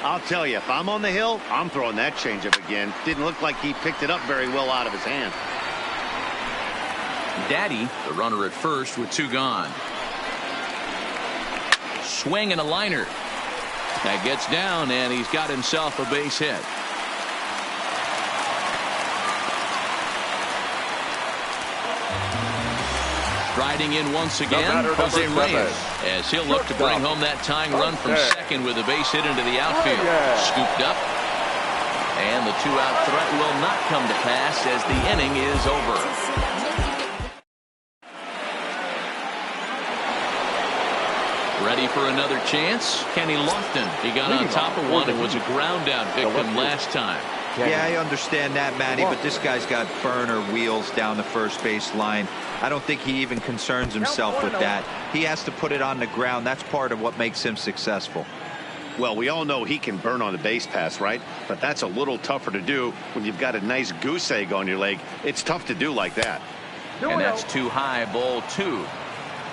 I'll tell you, if I'm on the hill, I'm throwing that changeup again. Didn't look like he picked it up very well out of his hand. Daddy, the runner at first with 2 gone. Swing and a liner. That gets down, and he's got himself a base hit. Riding in once again, Jose Reyes, as he'll look to bring home that tying run from second with a base hit into the outfield. Scooped up, and the 2-out threat will not come to pass as the inning is over. Ready for another chance? Kenny Lofton. He got on top of one and was a ground out victim last time. Yeah, I understand that, Matty, but this guy's got burner wheels down the first base line. I don't think he even concerns himself with that. He has to put it on the ground. That's part of what makes him successful. Well, we all know he can burn on the base pass, right? But that's a little tougher to do when you've got a nice goose egg on your leg. It's tough to do like that. And that's too high, ball 2.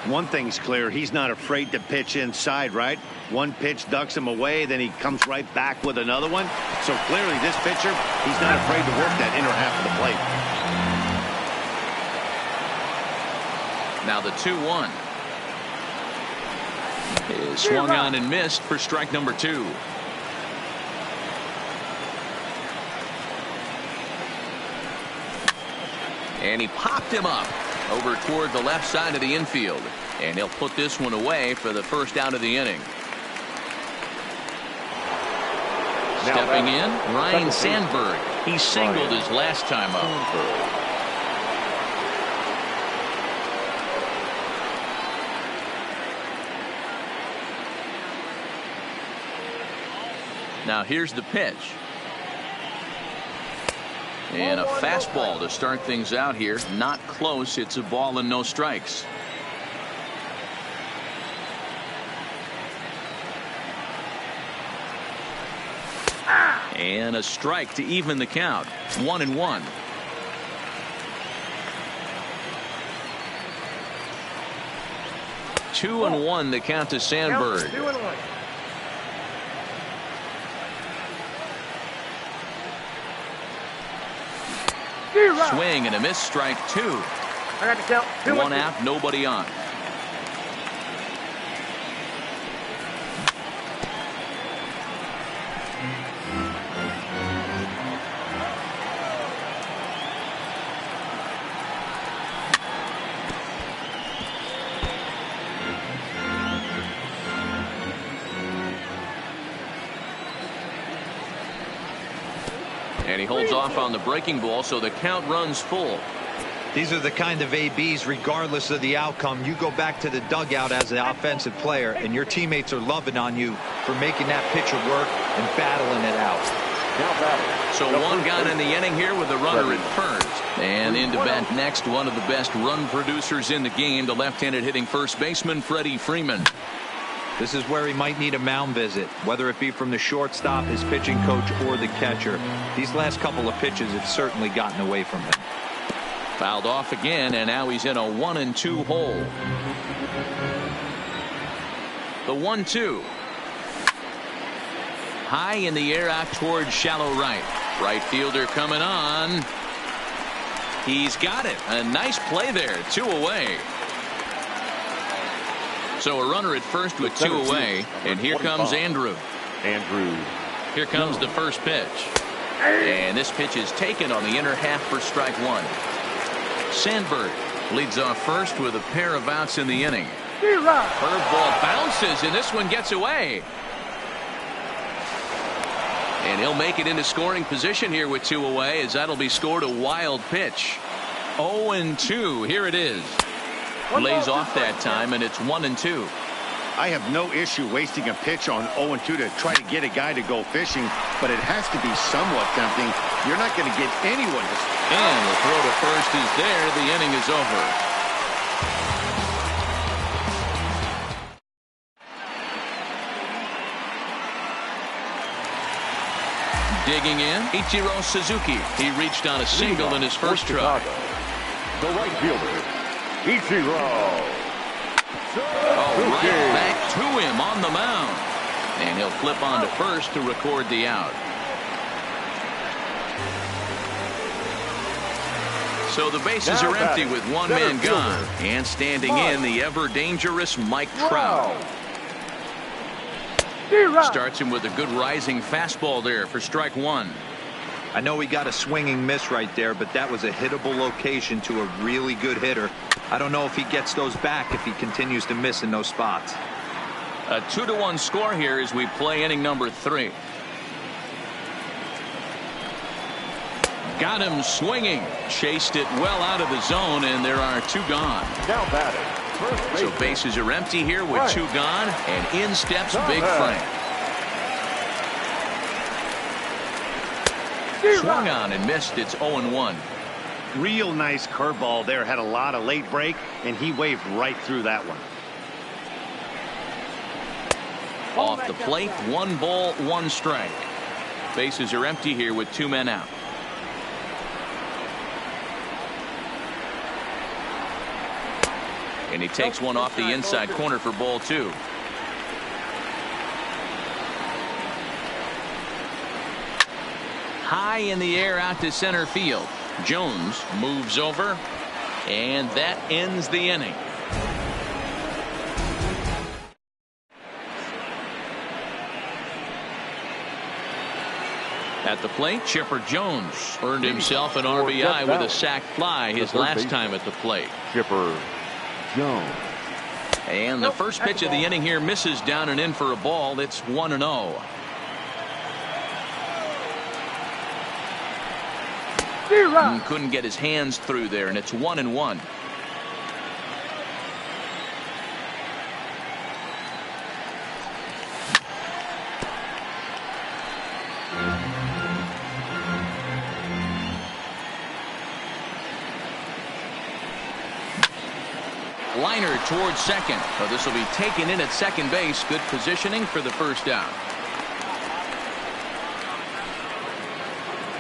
One thing's clear, he's not afraid to pitch inside, right? One pitch ducks him away, then he comes right back with another one. So clearly this pitcher, he's not afraid to work that inner half of the plate. Now the 2-1 is swung on and missed for strike number 2. And he popped him up over toward the left side of the infield, and he'll put this one away for the first out of the inning. Stepping in, Ryan Sandberg. He singled his last time up. Now here's the pitch. And a fastball to start things out here. Not close. It's a ball and no strikes. And a strike to even the count. 1-1. Two and 1 the count to Sandberg. 2-1. Swing and a miss, strike 2. I got the count. 1 out, nobody on. And he holds off on the breaking ball, so the count runs full. These are the kind of ABs, regardless of the outcome. You go back to the dugout as an offensive player, and your teammates are loving on you for making that pitcher work and battling it out. So one gone in the inning here with a runner at first. And into bat next, one of the best run producers in the game, the left-handed hitting first baseman, Freddie Freeman. This is where he might need a mound visit, whether it be from the shortstop, his pitching coach, or the catcher. These last couple of pitches have certainly gotten away from him. Fouled off again, and now he's in a 1-2 hole. The 1-2. High in the air out towards shallow right. Right fielder coming on. He's got it. A nice play there. 2 away. So a runner at first with 2 away. And here comes Andrew. Here comes the first pitch. And this pitch is taken on the inner half for strike 1. Sandberg leads off first with a pair of outs in the inning. Curveball bounces, and this one gets away. And he'll make it into scoring position here with 2 away, as that'll be scored a wild pitch. 0-2. Here it is. Lays off that time, and it's 1-2. I have no issue wasting a pitch on 0-2 to try to get a guy to go fishing, but it has to be somewhat tempting. You're not going to get anyone to. And the throw to first is there. The inning is over. Digging in, Ichiro Suzuki. He reached on a single in his first try. The right fielder, Ichiro. Right back to him on the mound. And he'll flip on to first to record the out. So the bases are empty with one man gone. And standing in, the ever-dangerous Mike Trout. Starts him with a good rising fastball there for strike 1. I know he got a swinging miss right there, but that was a hittable location to a really good hitter. I don't know if he gets those back if he continues to miss in those spots. A 2-1 score here as we play inning number 3. Got him swinging. Chased it well out of the zone, and there are 2 gone. Now batting. So bases are empty here with 2 gone, and in steps Big Frank. Swung on and missed. It's 0-1. Real nice curveball there. Had a lot of late break, and he waved right through that one. Off the plate, 1 ball, 1 strike. Bases are empty here with 2 men out. And he takes one off the inside corner for ball 2. High in the air out to center field. Jones moves over, and that ends the inning. At the plate, Chipper Jones earned himself an RBI with a sac fly his last time at the plate. Chipper Jones. And the first pitch of the inning here misses down and in for a ball. It's 1-0. Couldn't get his hands through there, and it's 1-1. Liner towards second. So this will be taken in at second base. Good positioning for the first out.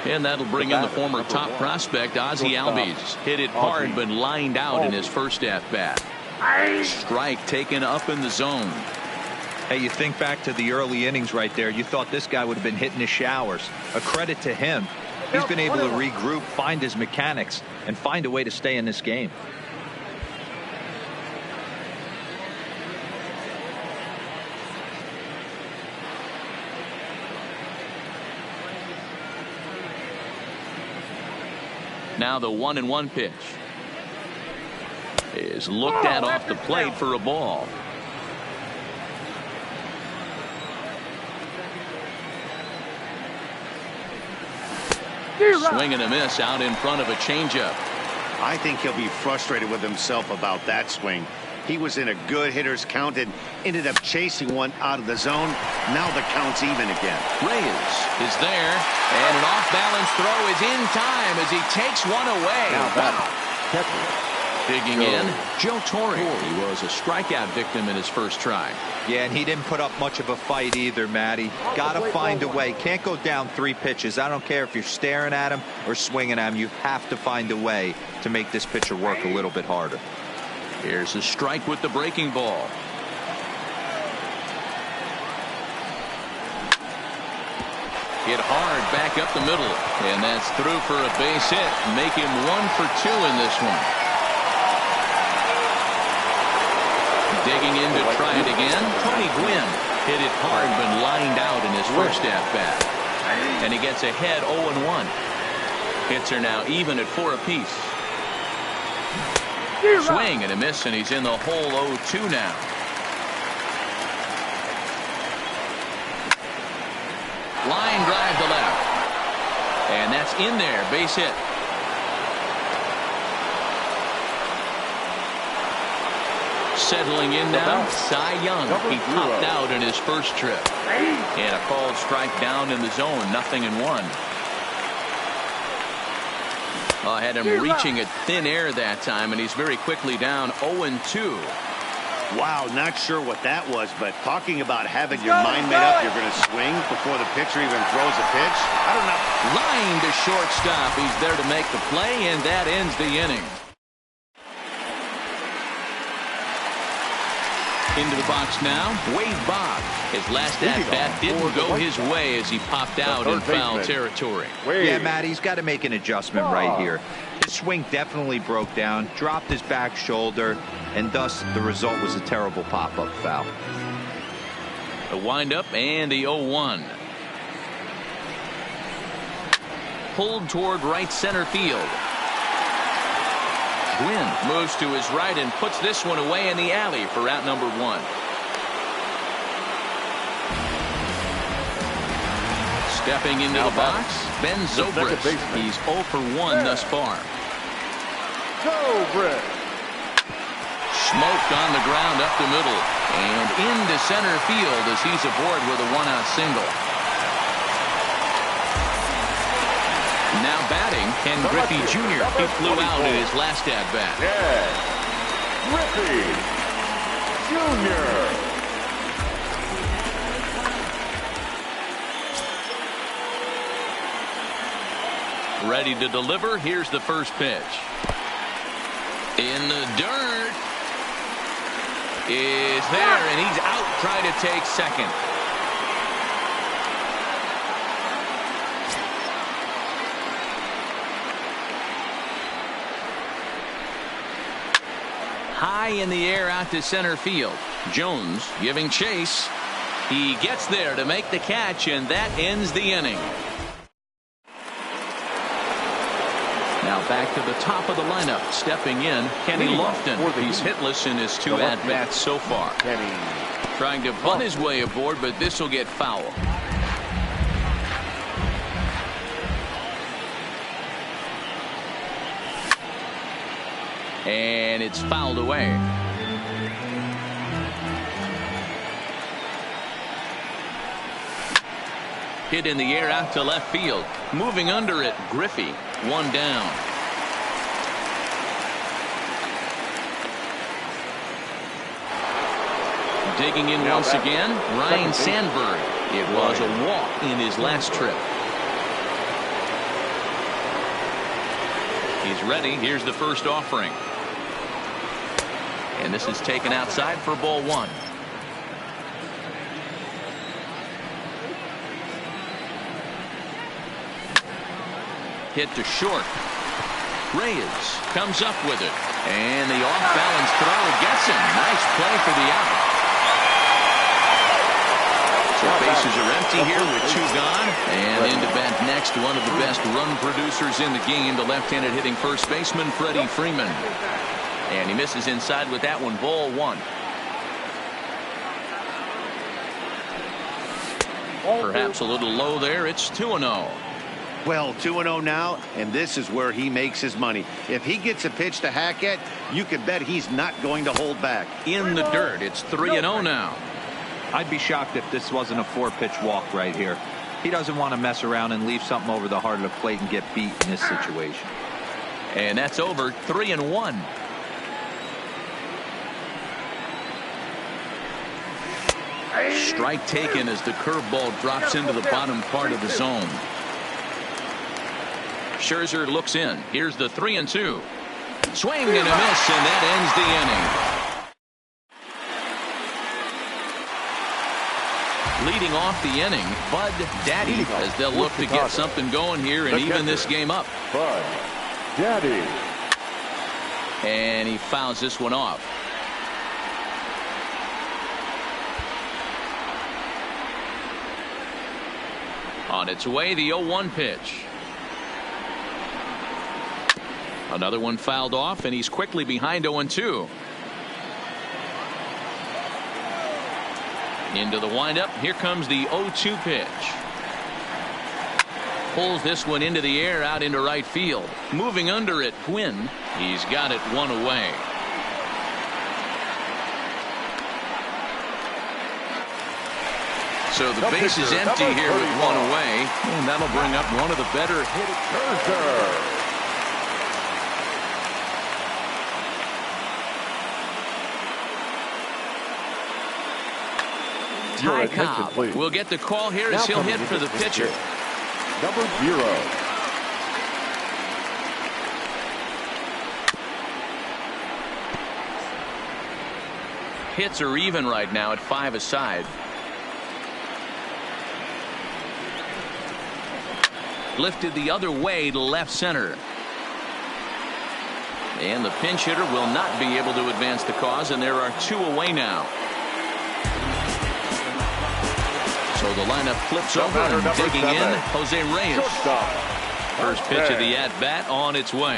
And that'll bring in the former top prospect, Ozzie Albies. Hit it hard, but lined out in his first at-bat. Strike taken up in the zone. Hey, you think back to the early innings right there. You thought this guy would have been hitting his showers. A credit to him. He's been able to regroup, find his mechanics, and find a way to stay in this game. Now the 1-1 pitch is looked at off the plate for a ball. Swing and a miss out in front of a changeup. I think he'll be frustrated with himself about that swing. He was in a good hitter's count and ended up chasing one out of the zone. Now the count's even again. Reyes is there, and an off-balance throw is in time as he takes one away. Digging in, Joe Torre. He was a strikeout victim in his first try. Yeah, and he didn't put up much of a fight either, Matty. Got to find a way. Can't go down 3 pitches. I don't care if you're staring at him or swinging at him. You have to find a way to make this pitcher work a little bit harder. Here's a strike with the breaking ball. Hit hard back up the middle, and that's through for a base hit. Make him 1 for 2 in this one. Digging in to try it again. Tony Gwynn hit it hard but lined out in his first at-bat. And he gets ahead 0-1. Hits are now even at 4 apiece. Swing and a miss, and he's in the hole 0-2 now. Line drive to left. And that's in there. Base hit. Settling in now, Cy Young. He popped out in his first trip. And a called strike down in the zone. 0-1. Had him reaching at thin air that time, and he's very quickly down 0-2. Wow, not sure what that was, but talking about having your mind made up, you're going to swing before the pitcher even throws a pitch. I don't know. Line to shortstop. He's there to make the play, and that ends the inning. Into the box now, Wade Boggs. His last at-bat didn't go his way as he popped out in foul territory. Yeah, Matt, he's got to make an adjustment right here. His swing definitely broke down, dropped his back shoulder, and thus the result was a terrible pop-up foul. A windup and the 0-1. Pulled toward right center field. Gwynn moves to his right and puts this one away in the alley for out number 1. Stepping into the box, Ben Zobrist. He's 0 for 1 thus far. Smoked on the ground up the middle and into center field as he's aboard with a 1-out single. Now batting, Ken Griffey Jr. He flew out in his last at-bat. Griffey Jr. Ready to deliver. Here's the first pitch. In the dirt. Is there, and he's out trying to take second. High in the air out to center field. Jones giving chase. He gets there to make the catch, and that ends the inning. Now back to the top of the lineup. Stepping in, Kenny Lofton. He's hitless in his 2 at-bats so far. Trying to bunt his way aboard, but this will get foul. And it's fouled away. Hit in the air out to left field. Moving under it, Griffey. 1 down. Digging in once again, Ryan Sandberg. It was a walk in his last trip. He's ready. Here's the first offering. And this is taken outside for ball 1. Hit to short. Reyes comes up with it. And the off-balance throw gets him. Nice play for the out. So bases are empty here with 2 gone. And into bat next, one of the best run producers in the game, the left-handed hitting first baseman, Freddie Freeman. And he misses inside with that one, ball 1. Perhaps a little low there. It's 2-0. Well, 2-0 now, and this is where he makes his money. If he gets a pitch to hack at, you can bet he's not going to hold back. In the dirt, it's 3-0 now. I'd be shocked if this wasn't a 4-pitch walk right here. He doesn't want to mess around and leave something over the heart of the plate and get beat in this situation. And that's over. 3-1. Strike taken as the curveball drops into the bottom part of the zone. Scherzer looks in. Here's the 3-2. Swing and a miss, and that ends the inning. Leading off the inning, Bud Daddy, as they'll look to get something going here and even this game up. Bud Daddy. And he fouls this one off. On its way, the 0-1 pitch. Another one fouled off, and he's quickly behind 0-2. Into the windup. Here comes the 0-2 pitch. Pulls this one into the air out into right field. Moving under it, Quinn. He's got it one away. So the base is empty here with one away, and that'll bring up one of the better hit Ty Cobb will get the call here as he'll hit for the pitcher. Number 0. Hits are even right now at 5 aside. Lifted the other way to left center. And the pinch hitter will not be able to advance the cause, and there are 2 away now. So the lineup flips over and digging in, Jose Reyes. First pitch of the at-bat on its way.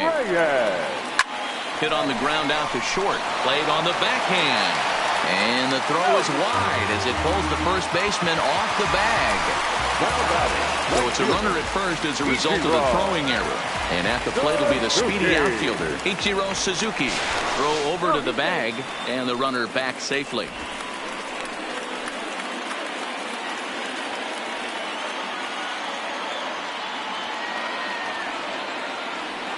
Hit on the ground out to short. Played on the backhand. And the throw is wide as it pulls the first baseman off the bag. So it's a runner at first as a result of the throwing error. And at the plate will be the speedy outfielder, Ichiro Suzuki. Throw over to the bag, and the runner back safely.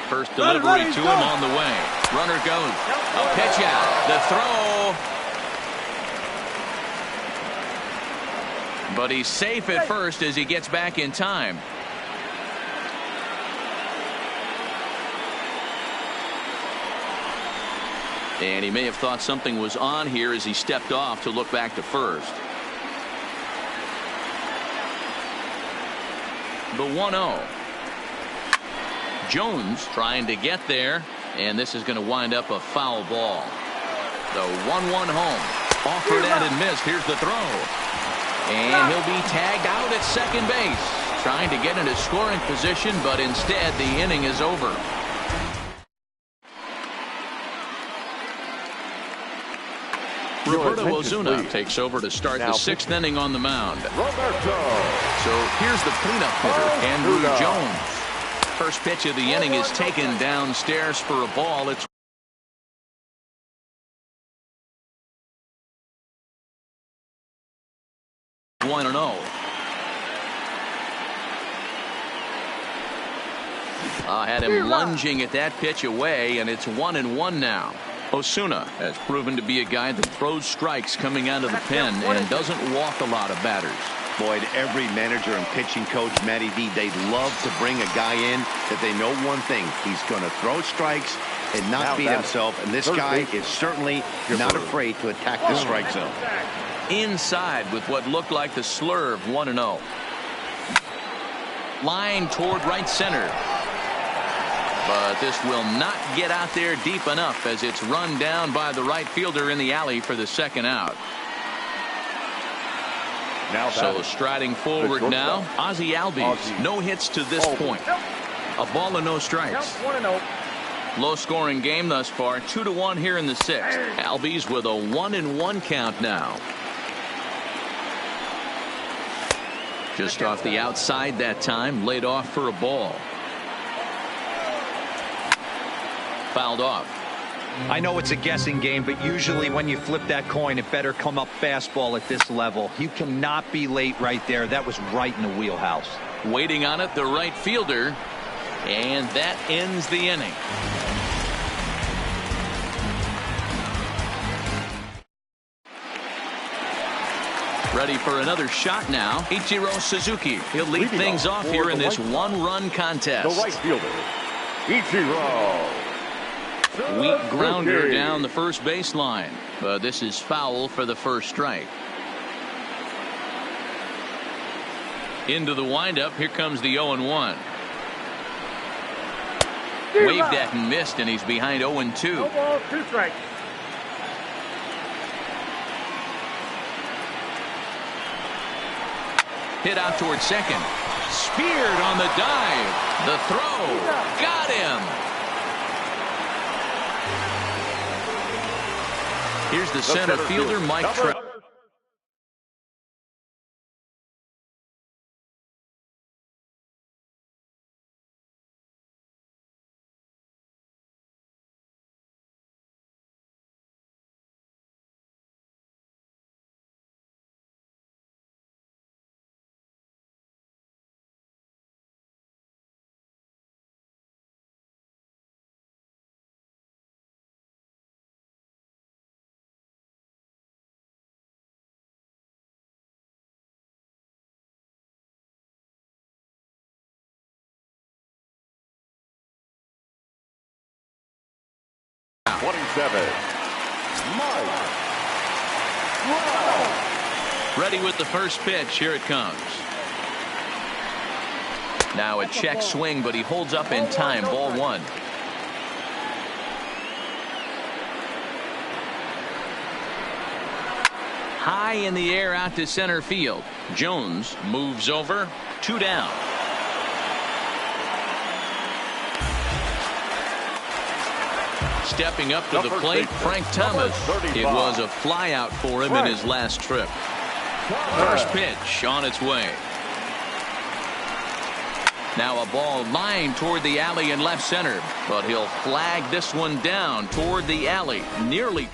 First delivery to him on the way. Runner goes. A pitch out. The throw. But he's safe at first as he gets back in time. And he may have thought something was on here as he stepped off to look back to first. The 1-0. Jones trying to get there, and this is going to wind up a foul ball. The 1-1 home. Offered and missed. Here's the throw. And he'll be tagged out at second base. Trying to get into scoring position, but instead the inning is over. Roberto Ozuna takes over to start the 6th inning on the mound. So here's the cleanup hitter, Andrew Jones. First pitch of the inning is taken downstairs for a ball. It's 1-0. Had him lunging at that pitch away, and it's 1-1 now. Osuna has proven to be a guy that throws strikes coming out of the pen and doesn't walk a lot of batters. Boyd, every manager and pitching coach, Matty D, they'd love to bring a guy in that they know one thing. He's going to throw strikes and not beat himself, and this guy is certainly not afraid to attack the strike zone. Inside with what looked like the slurve. 1-0. Line toward right center. But this will not get out there deep enough as it's run down by the right fielder in the alley for the second out. So striding forward now, Ozzie Albies. No hits to this point. A ball and no strikes. Low scoring game thus far. 2-1 here in the 6th. Albies with a 1-1 count now. Just off the outside that time, laid off for a ball. Fouled off. I know it's a guessing game, but usually when you flip that coin, it better come up fastball at this level. You cannot be late right there. That was right in the wheelhouse. Waiting on it, the right fielder. And that ends the inning. Ready for another shot now. Ichiro Suzuki. He'll lead things off here in this one-run contest. The right fielder, Ichiro. Weak grounder down the first baseline. But this is foul for the first strike. Into the windup. Here comes the 0-1. Waved at and missed, and he's behind 0-2. No ball, 2 strikes. Hit out towards second. Speared on the dive. The throw. Got him. Here's the center fielder, Mike Trout. Mike Trout. Ready with the first pitch. Here it comes. Now a check swing, but he holds up in time. Ball 1. High in the air out to center field. Jones moves over. 2 down. Stepping up to the plate, Frank Thomas. It was a flyout for him in his last trip. First pitch on its way. Now a ball lined toward the alley in left center, but he'll flag this one down toward the alley. Nearly.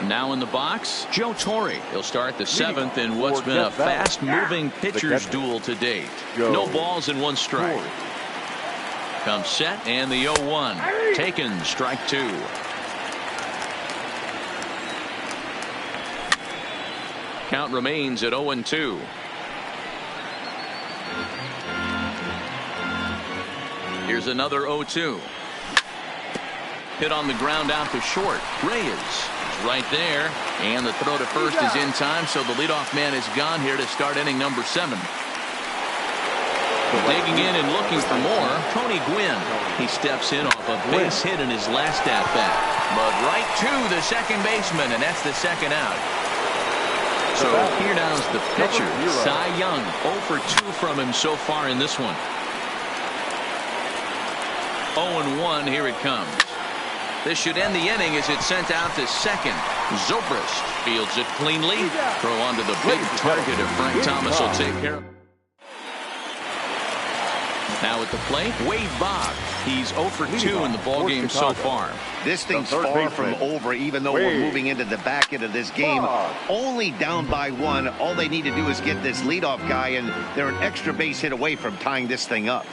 Now in the box, Joe Torre. He'll start the 7th in what's been a fast-moving pitcher's duel to date. No balls and 1 strike. Comes set, and the 0-1. Taken, strike 2. Count remains at 0-2. Here's another 0-2. Hit on the ground out to short. Reyes is right there, and the throw to first is in time, so the leadoff man is gone here to start inning number 7. Digging in and looking for more, Tony Gwynn. He steps in off a base hit in his last at-bat. But right to the second baseman, and that's the second out. So here now's the pitcher, Cy Young. 0 for 2 from him so far in this one. 0-1, here it comes. This should end the inning as it's sent out to second. Zobrist fields it cleanly. Throw onto the big target of Frank Thomas will take care of it. Now at the plate, Wade Boggs. He's 0 for 2 in the ballgame so far. This thing's far from over, even though we're moving into the back end of this game. Only down by 1. All they need to do is get this leadoff guy, and they're an extra base hit away from tying this thing up.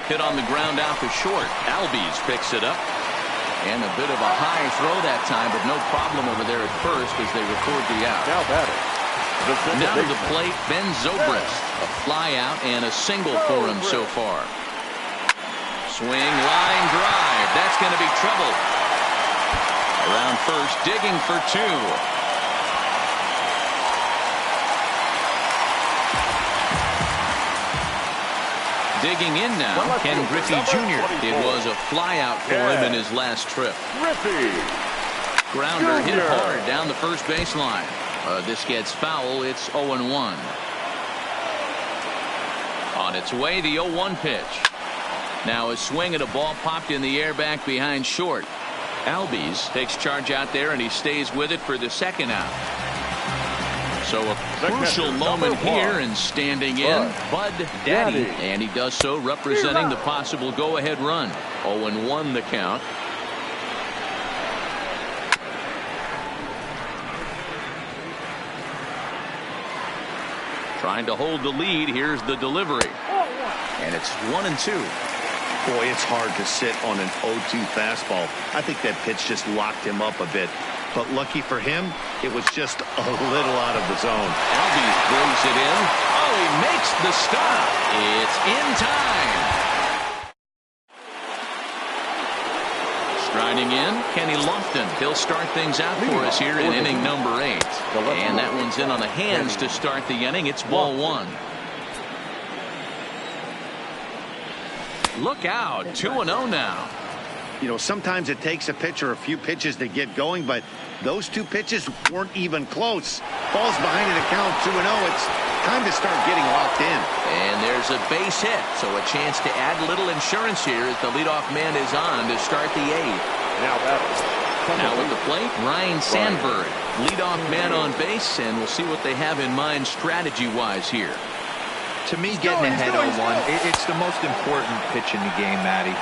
Hit on the ground out to short. Albies picks it up. And a bit of a high throw that time, but no problem over there at first as they record the out. Now batting. Now to the plate, Ben Zobrist. A fly out and a single for him so far. Swing, line drive. That's going to be trouble. Around first, digging for 2. Digging in now, Ken Griffey Jr. It was a flyout for him in his last trip. Grounder hit hard down the first baseline. This gets foul. It's 0-1. On its way, the 0-1 pitch. Now a swing at a ball popped in the air back behind short. Albies takes charge out there, and he stays with it for the second out. So a crucial moment here, and standing in, Bud Daddy. And he does so representing the possible go-ahead run. 0-1 the count. Trying to hold the lead. Here's the delivery. And it's 1-2. Boy, it's hard to sit on an 0-2 fastball. I think that pitch just locked him up a bit. But lucky for him, it was just a little out of the zone. Albies brings it in. Oh, he makes the stop. It's in time. Striding in, Kenny Lofton. He'll start things out for us here in inning number 8. And that one's in on the hands to start the inning. It's ball 1. Look out, 2-0 now. You know, sometimes it takes a pitcher a few pitches to get going, but those 2 pitches weren't even close. Ball's behind in the count, 2-0. It's time to start getting locked in. And there's a base hit, so a chance to add a little insurance here as the leadoff man is on to start the 8th. Now with the plate, Ryan Sandberg, leadoff man on base, and we'll see what they have in mind strategy-wise here. To me, getting ahead 0-1, it's the most important pitch in the game, Matty.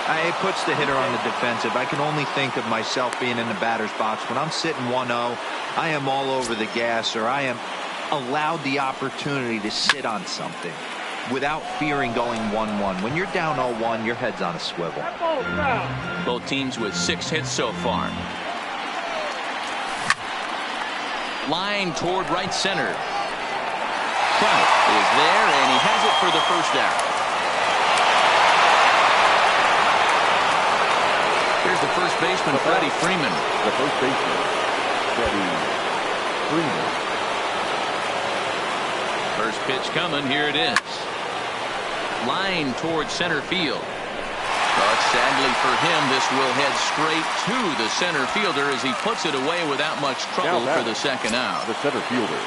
It puts the hitter on the defensive. I can only think of myself being in the batter's box. When I'm sitting 1-0, I am all over the gas, or I am allowed the opportunity to sit on something without fearing going 1-1. When you're down 0-1, your head's on a swivel. Both teams with 6 hits so far. Line toward right center. Trout is there, and he has it for the first out. Here's the first baseman, Freddie Freeman. The first baseman, Freddie Freeman. First pitch coming. Here it is. Line towards center field. But sadly for him, this will head straight to the center fielder as he puts it away without much trouble for the second out. The center fielder,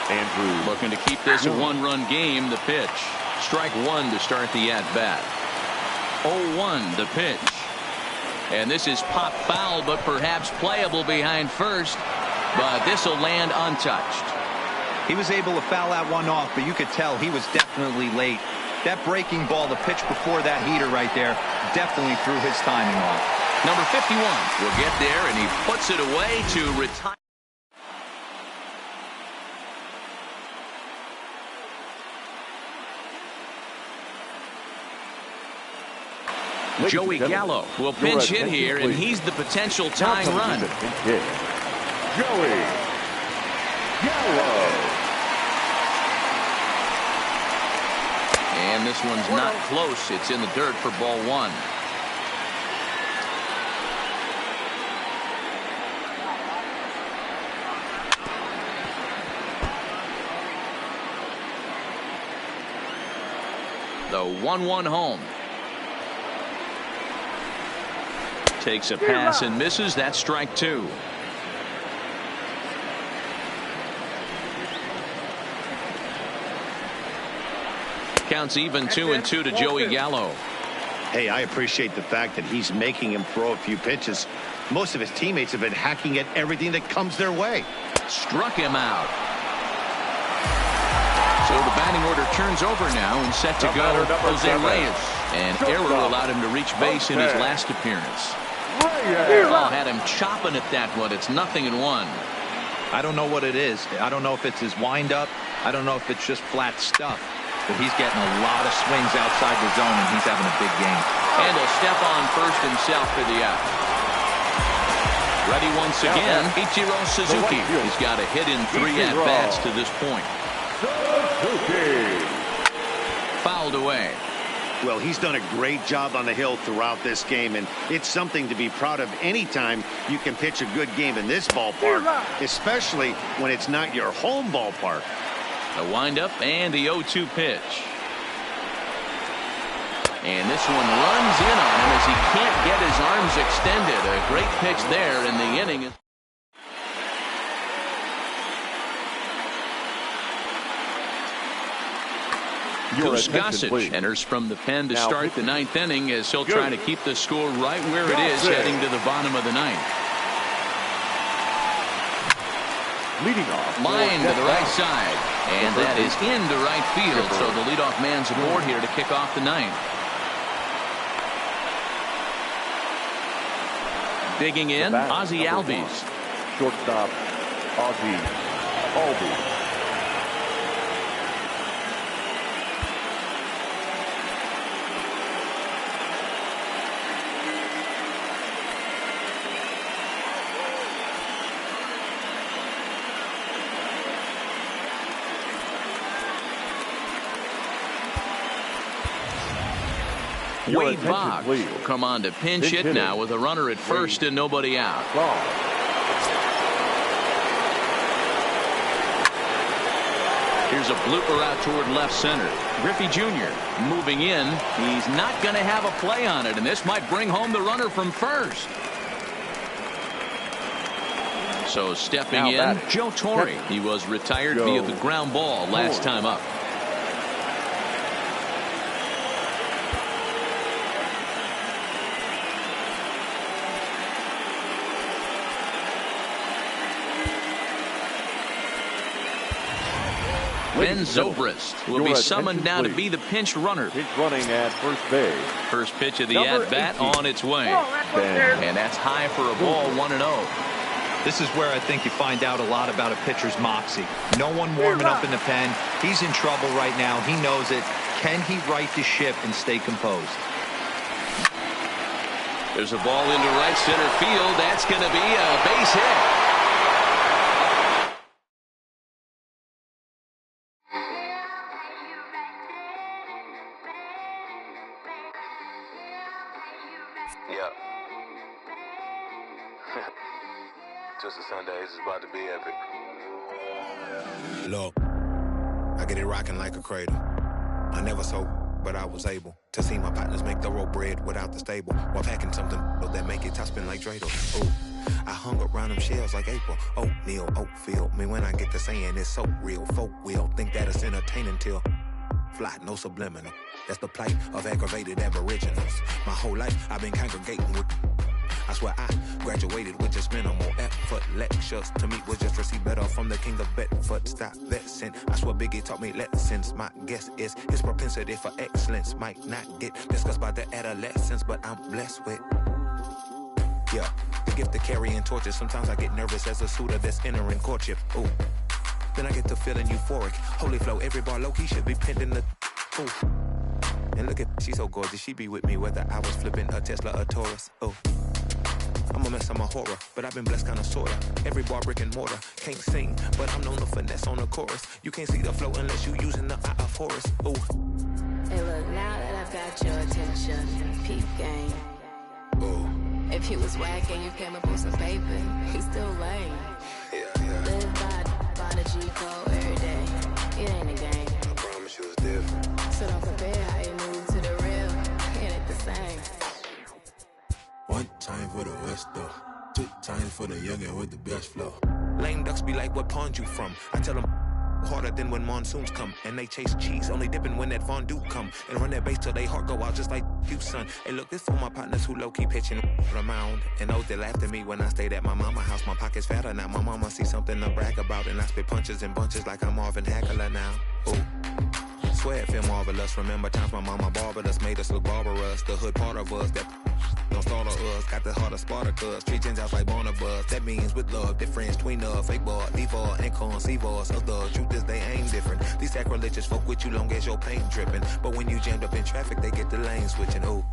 Andrew. Looking to keep this a 1-run game. The pitch. Strike 1 to start the at-bat. 0-1 the pitch. And this is pop foul, but perhaps playable behind first. But this will land untouched. He was able to foul that one off, but you could tell he was definitely late. That breaking ball, the pitch before that heater right there, definitely threw his timing off. Number 51 will get there, and he puts it away to retire. Joey Gallo will pinch hit here, and he's the potential tying run. Joey Gallo. And this one's not close. It's in the dirt for ball 1. The 1-1 home. Takes a pass and misses. That's strike 2. Counts even 2-2 to Joey Gallo. Hey, I appreciate the fact that he's making him throw a few pitches. Most of his teammates have been hacking at everything that comes their way. Struck him out. So the batting order turns over now, and set to go Jose Reyes. An error allowed him to reach base in his last appearance. Oh, had him chopping at that one. It's 0-1. I don't know what it is. I don't know if it's his windup. I don't know if it's just flat stuff. But he's getting a lot of swings outside the zone, and he's having a big game. And he'll step on first himself for the out. Ready once again, Ichiro Suzuki. He's got a hit in 3 at-bats to this point. Fouled away. Well, he's done a great job on the hill throughout this game, and it's something to be proud of anytime you can pitch a good game in this ballpark, especially when it's not your home ballpark. The windup and the 0-2 pitch. And this one runs in on him as he can't get his arms extended. A great pitch there in the inning. Goose Gossage enters from the pen to start the 9th inning as he'll try to keep the score right where it is heading to the bottom of the 9th. Leading off. Line to the right side. And that is into right field. So the leadoff man's aboard here to kick off the ninth. Digging in, Ozzie Albies. Shortstop, Ozzie Albies. Wade Boggs will come on to pinch hit now with a runner at first and nobody out. Here's a blooper out toward left center. Griffey Jr. moving in. He's not going to have a play on it, and this might bring home the runner from first. So stepping in, Joe Torre. He was retired via the ground ball last time up. Ben Zobrist will be summoned now to be the pinch runner. Pinch running at first base. First pitch of the at-bat on its way. And that's high for a ball, 1-0. This is where I think you find out a lot about a pitcher's moxie. No one warming up in the pen. He's in trouble right now. He knows it. Can he right the ship and stay composed? There's a ball into right center field. That's going to be a base hit. Twisted Sundays is about to be epic. Look, I get it rocking like a cradle. I never sold, but I was able to see my partners make thorough bread without the stable, while packing something that make it top spin like Dreidel. Ooh, I hung around them shells like April. Oatmeal, Oatfield. Me when I get to saying it's so real. Folk will think that it's entertaining till fly, no subliminal. That's the plight of aggravated aboriginals. My whole life I've been congregating with. I swear I graduated with just minimal effort. Lectures to me was just receive better from the king of Bedford. Stop vexing. I swear Biggie taught me lessons. My guess is his propensity for excellence might not get discussed by the adolescents, but I'm blessed with, yeah, the gift of carrying torches. Sometimes I get nervous as a suitor that's entering courtship. Ooh, then I get to feeling euphoric. Holy flow, every bar low-key should be pinned in the, ooh. And look at, she's so gorgeous. She be with me whether I was flipping a Tesla or Taurus. Ooh. I'm a mess, I'm a horror, but I've been blessed kinda sorta. Every bar brick and mortar, can't sing, but I'm known to finesse on the chorus. You can't see the flow unless you using the eye of Horus. Ooh. Hey look, now that I've got your attention, peep game. Ooh. If you was whack and you came up with some paper, he's still lame. Yeah. Live by the G code every day. It ain't a game. I promise you it's different. So don't compare how you move to the real. It ain't the same. One time for the West though, 2 times for the youngin' with the best flow. Lame ducks be like, what pond you from? I tell them harder than when monsoons come, and they chase cheese, only dipping when that fondue come, and run that base till they heart go out just like you, son. Hey look, this for my partners who low-key pitching around, and those that laughed at me when I stayed at my mama house. My pocket's fatter now, my mama see something to brag about, and I spit punches and bunches like I'm Marvin Hagler now. Ooh. Swear it feel marvelous. Remember times my mama barbered us, made us look barbarous. The hood part of us that don't start of us. Got the heart of Spartacus. Treat Gentiles like Barnabas. That means with love, difference between us. Fake bar, default, and conceive us. The truth is they ain't different. These sacrilegious folk with you long as your paint dripping. But when you jammed up in traffic, they get the lane switching. Ooh.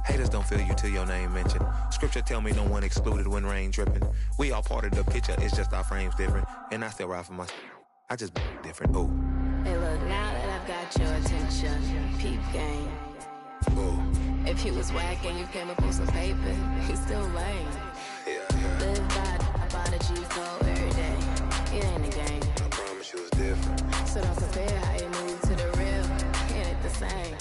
Haters don't feel you till your name mentioned. Scripture tell me no one excluded when rain dripping. We all part of the picture, it's just our frames different. And I still ride for my, I just different. Ooh. Hey look, now that I've got your attention, peep game. Ooh. If you was whack and you came up with some paper, he's still lame. Yeah. Live by the G code every day. It ain't a game. I promise you it's different. So don't compare how you move to the real. It ain't the same.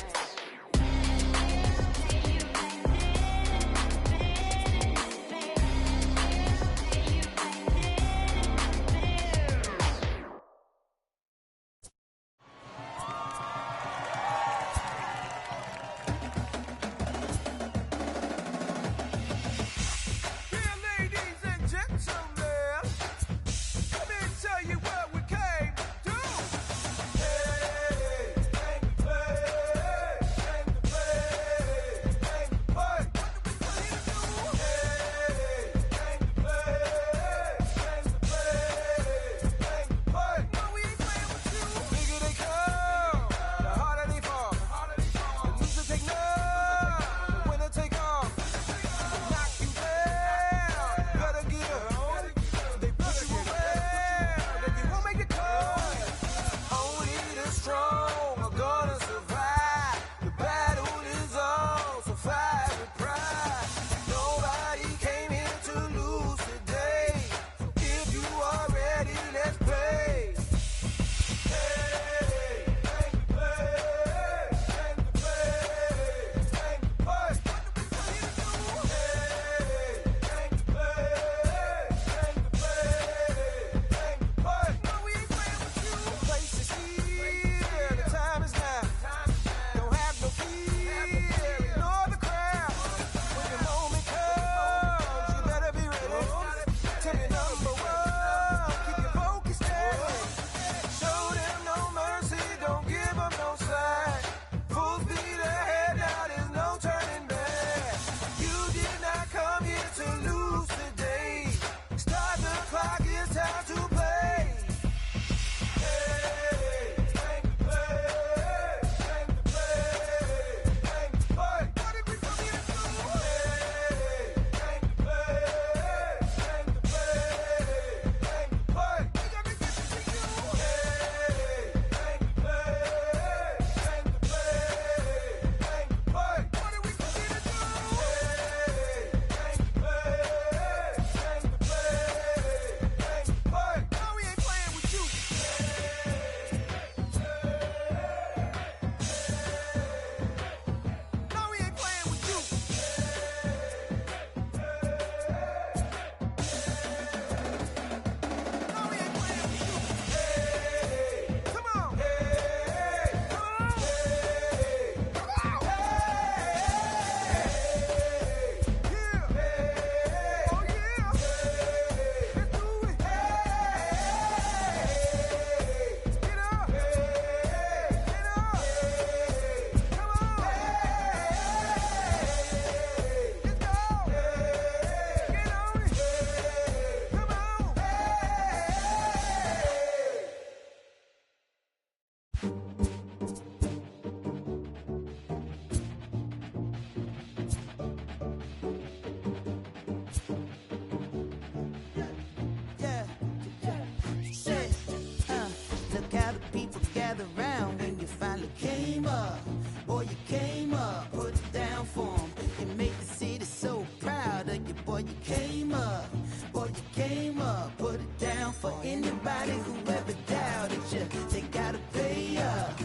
for anybody who ever doubted you. They gotta pay up,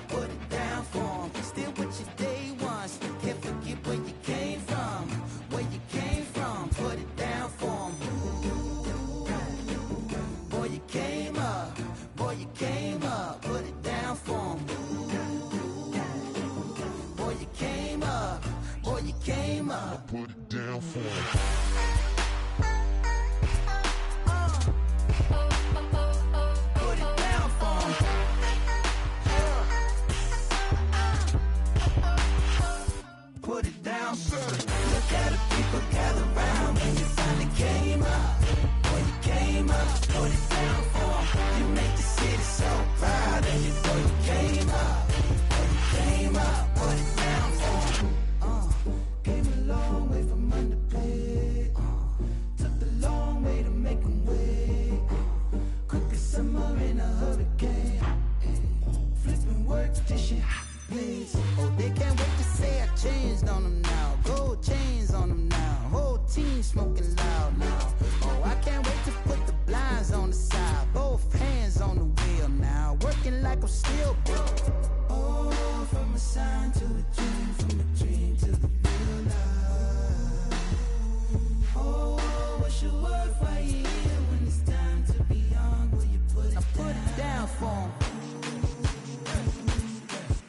put it down for 'em. Still with your day ones, can't forget where you came from, put it down for 'em. Boy, you came up, put it down for 'em. Boy, you came up, put it down for 'em. Put it down, sir. Look at the people gather round when you finally came up. Boy, you came up, put it down for 'em. You make the city so proud of you. Boy, you came up, put it down for 'em. Came a long way from underpaid. Took the long way to make 'em wait. Quick as summer in a hurricane. Flipping work, this shit please. Oh, they can't wait to say I changed on them now. Gold chains on them now. Whole team smoking loud now. Oh, I can't wait to put the blinds on the side. Both hands on the wheel now. Working like I'm still broke. Oh, from a sign to a dream, from a dream to the real life. Oh, what's your word for you here when it's time to be young? Will you put it down? I put it down for 'em.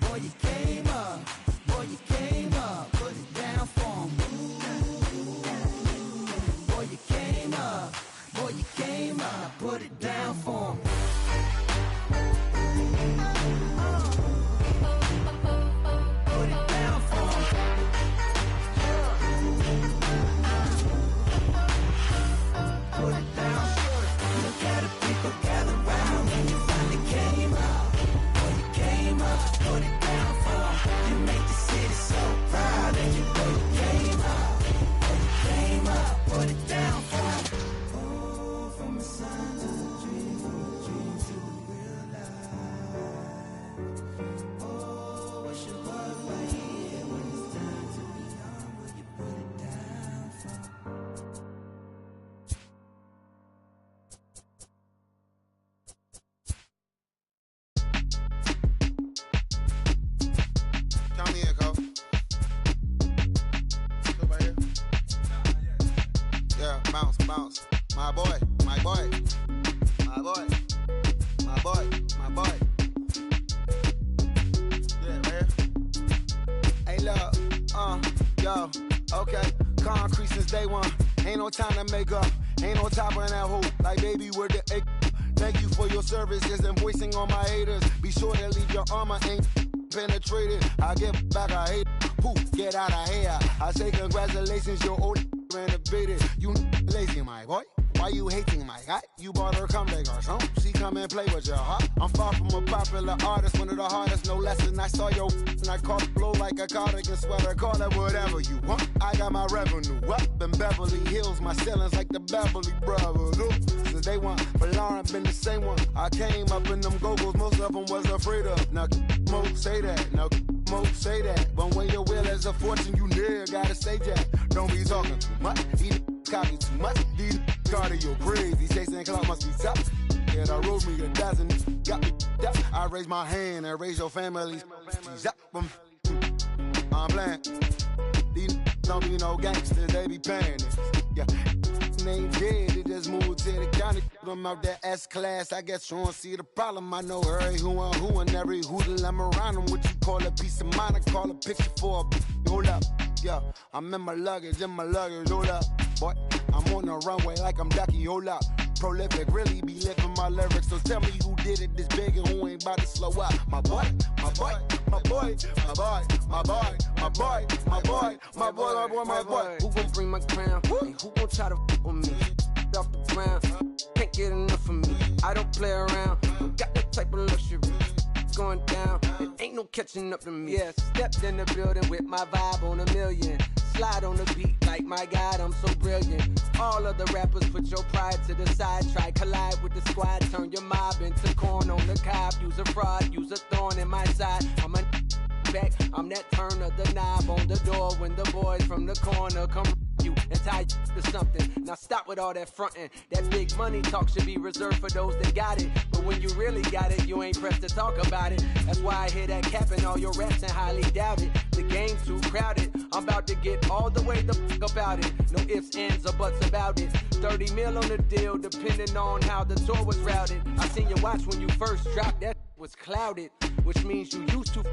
Boy, you came up, put it down for 'em. Boy, you came up, put it down for 'em. Put it down for 'em. Put it down. Look at the people gather round when you finally came up. Boy, you came up, put it down for 'em. You make the city so proud of you. Boy, you came up, put it down for 'em. Oh, from a sign to a dream, from a dream to the real life. Oh, what's your word for here when it's time to be young? Will you put it down for 'em? Count me in, Cole. Still right here? Yeah, bounce. My boy. Yeah, man. Hey, look, yo, okay. Concrete since day one. Ain't no time to make up. Ain't no top in that hoop. Like, baby, where the egg? Thank you for your services and voicing on my haters. Be sure to leave your armor ain't penetrated. I get back, I hate. Poof, get out of here. I say congratulations, your old renovated. You lazy, my boy. Why you hating my guy? You bought her comeback or something. She come and play with your heart. I'm far from a popular artist, one of the hardest, no less than I saw your and I caught blow like a cardigan sweater. Call it whatever you want. I got my revenue up in Beverly Hills. My ceilings like the Beverly Brothers. Since day one, but Lauren been the same one. I came up in them go-go's, most of them was afraid of. Now, Mo say that. But when your will is a fortune, you never gotta say that. Don't be talking too much. These copy too much. These cardio crazy. Chasing clout must be tough. Yeah, I rode me a dozen. Got me up. I raise my hand and raise your families. I'm playing. These don't be no gangsters. They be paying it. Yeah. Ain't dead, they just moved to the county. Them out that S-class, I guess you don't see the problem. I know every who and every hoodle I'm around them. What you call a piece of mind, I call a picture for a hold up. Yeah, I'm in my luggage, hold up. Boy, I'm on the runway like I'm Ducky, hold up. Prolific, really be lifting my lyrics. So tell me who did it this big and who ain't about to slow up. My boy. Who gon' bring my crown? And who gon' try to f with me? Off the ground, can't get enough of me. I don't play around, don't got that type of luxury. Going down, it ain't no catching up to me. Yeah, stepped in the building with my vibe on a million. Slide on the beat like my God, I'm so brilliant. All of the rappers put your pride to the side. Try collide with the squad, turn your mob into corn on the cob. Use a fraud, use a thorn in my side. I'm a back, I'm that turn of the knob on the door when the boys from the corner come you and tie you to something. Now stop with all that fronting. That big money talk should be reserved for those that got it. But when you really got it, you ain't pressed to talk about it. That's why I hear that cap in all your raps and highly doubt it. The game too crowded. I'm about to get all the way the fuck about it. No ifs, ands, or buts about it. 30 mil on the deal, depending on how the tour was routed. I seen your watch when you first dropped, that was clouded, which means you used to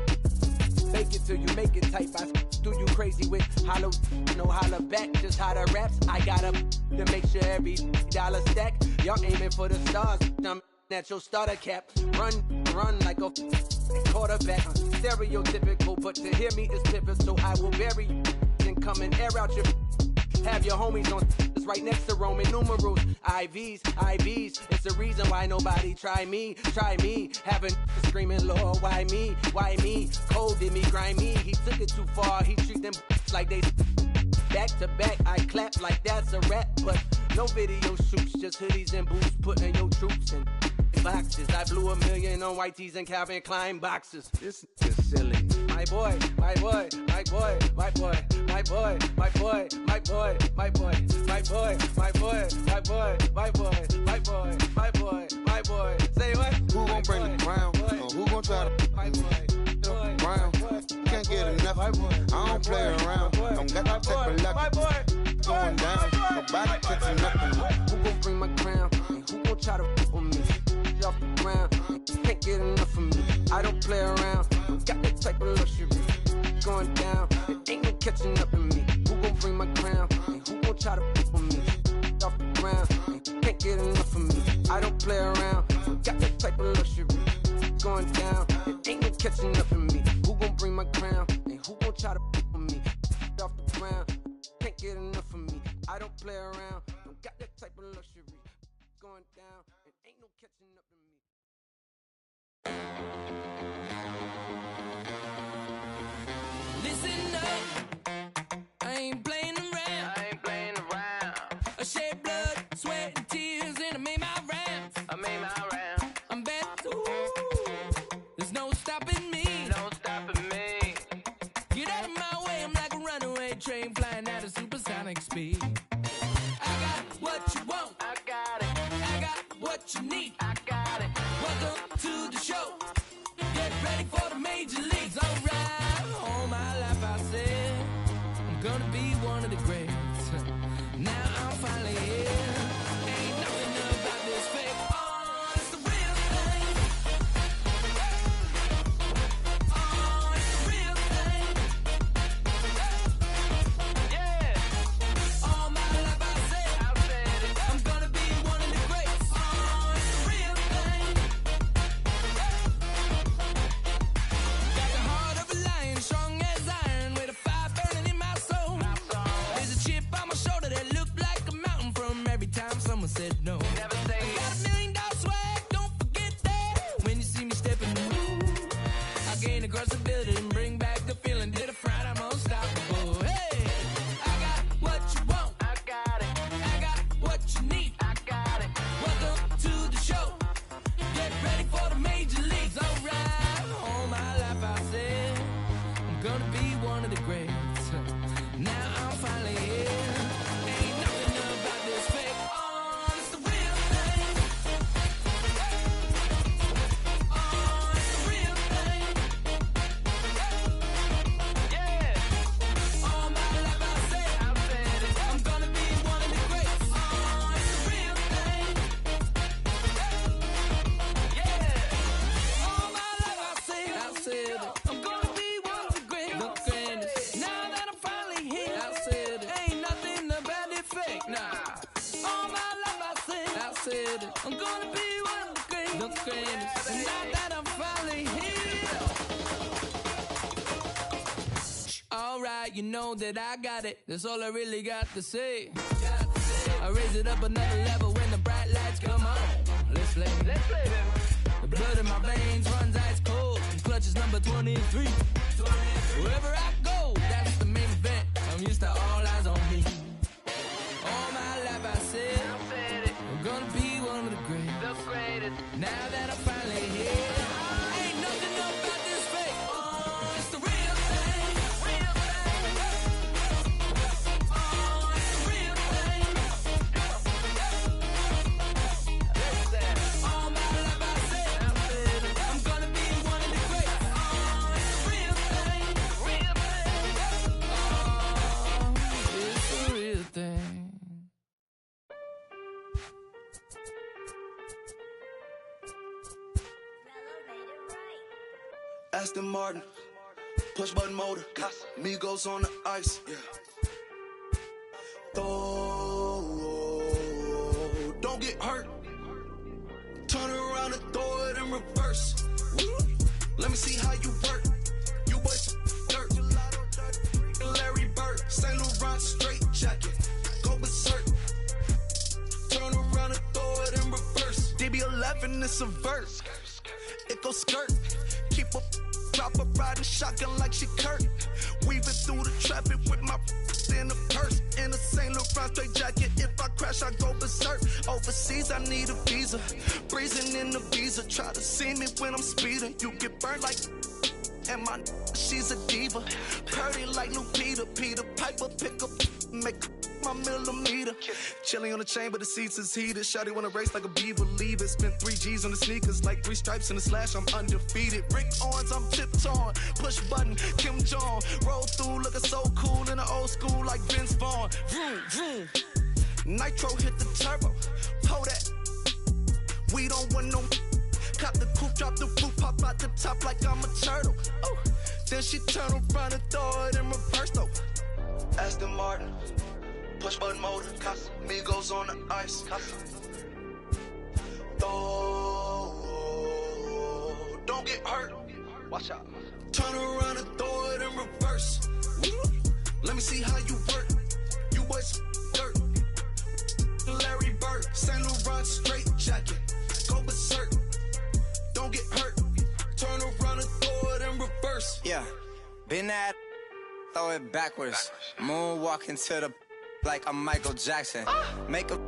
fake it till you make it type. I do you crazy with hollow, no holla back, just how the raps. I got up to make sure every dollar stack. Y'all aiming for the stars, I'm at your starter cap. Run like a quarterback. Stereotypical, but to hear me is pivotal, so I will bury you and come and air out your. Have your homies on right next to Roman numerals. IVs, it's the reason why nobody try me. Having screaming, Lord, why me? Cold did me, grimy. He took it too far, he treat them like they back to back. I clap like that's a rap, but no video shoots, just hoodies and boots, putting your troops in boxes. I blew $1 million on white tees and Calvin Klein boxes. This is silly. My boy. Say what? Who gon' bring the crown? Who gon' try to round? Can't get enough. I don't play around. Don't got that type of luck. Going down. Nobody catching up on me. Who gon' bring my crown? And who gon' try to on me? Off the ground. Can't get enough of me. I don't play around. Got that type of luxury. Going down. It ain't no catching up in me. Who gon' bring my crown? And who gon' try to on me? Off the ground. Can't get enough of me. I don't play around. Got that type of luxury. Going down. It ain't no catching up in me. Who gon' bring my crown? And who gon' try to on me? Off the ground. Can't get enough of me. I don't play around. Don't got that type of luxury. Going down. It ain't no catching up in me. Listen up, I ain't playing around. I shed blood, sweat, and tears, and I made my rounds. I'm back to there's no stopping me. Get out of my way, I'm like a runaway train flying at a supersonic speed. I got what you want, I got what you need, I got it. Welcome to the show. Get ready for the major leagues, alright. All my life I said I'm gonna be one of the greats. Now I'm finally here. Ain't nothing about this fake. Oh, it's the real thing. Oh, it's the real thing. Yeah. All my life I said I'm gonna be one of the greats. Oh, it's the real thing. Got the heart of a lion, strong as iron, with a fire burning in my soul. There's a chip on my shoulder that looked like a mountain from every time someone said no. Never say I got $1 million swag, don't forget that. When you see me stepping through, I gain across the building and bring back the feeling to the front. I'm unstoppable. Hey, I got what you want, I got it. I got what you need, I got it. Welcome to the show. Get ready for the major leagues, alright. All my life I said I'm gonna be one of the greats. Now I'm finally here. Ain't nothing about this fake. Oh, it's the real thing. Oh, it's the real thing. Yeah. All my life I said I'm gonna be one of the greats. Oh, it's the real thing. Yeah. All my life I said I'm gonna be one of the greats. The greatest. Now that I'm finally here, I said ain't nothing about it fake. Nah. All my life I said I'm gonna be one of the greatest. And now that I'm finally here. Alright, you know that I got it. That's all I really got to say. I raise it up another level when the bright lights come on. Let's play them. The blood in my veins runs ice cold. Clutch is number 23. Wherever I go, that's the main event. I'm used to all eyes on me. All my life I said I'm gonna be one of the greatest. Now that I'm finally here, ain't nothing about this fake. Oh, it's the real thing. Oh, it's Aston Martin, push button motor, Migos on the ice. Yeah. Don't get hurt. Turn around and throw it in reverse. Let me see how you work. You boys dirt. Larry Bird, St. Laurent straight jacket. Go berserk. Turn around and throw it in reverse. DB11 is a verse. It goes skirt. Keep a drop a riding shotgun like she Kurt. Weaving through the traffic with my in the purse. In a St. Laurent straight jacket. If I crash, I go berserk. Overseas, I need a visa. Breezing in the visa. Try to see me when I'm speeding. You get burned like. And my she's a diva. Purdy like new Peter. Peter Piper pick up. Make my millimeter. Chilling on the chain, but the seats is heated. Shawty wanna race like a beaver. Leave it. Spent 3 G's on the sneakers. Like 3 stripes in the slash. I'm undefeated. Rick Owens, I'm tiptoeing. Push button, Kim Jong. Roll through, looking so cool in the old school like Vince Vaughn. Vroom, vroom. Nitro hit the turbo. Pull that. We don't want no. Cop the coupe, drop the roof, pop out the top like I'm a turtle. Oh. Then she turn around and throw it in reverse though. Aston Martin, push button motor, Migos on the ice. Don't get hurt. Watch out. Turn around and throw it in reverse. Let me see how you work. You boys dirt. Larry Bird, St. Laurent straight jacket. Go berserk. Don't get hurt. Turn around and throw it in reverse. Yeah, been at, throw it backwards. Moonwalk into the like I'm Michael Jackson. Make a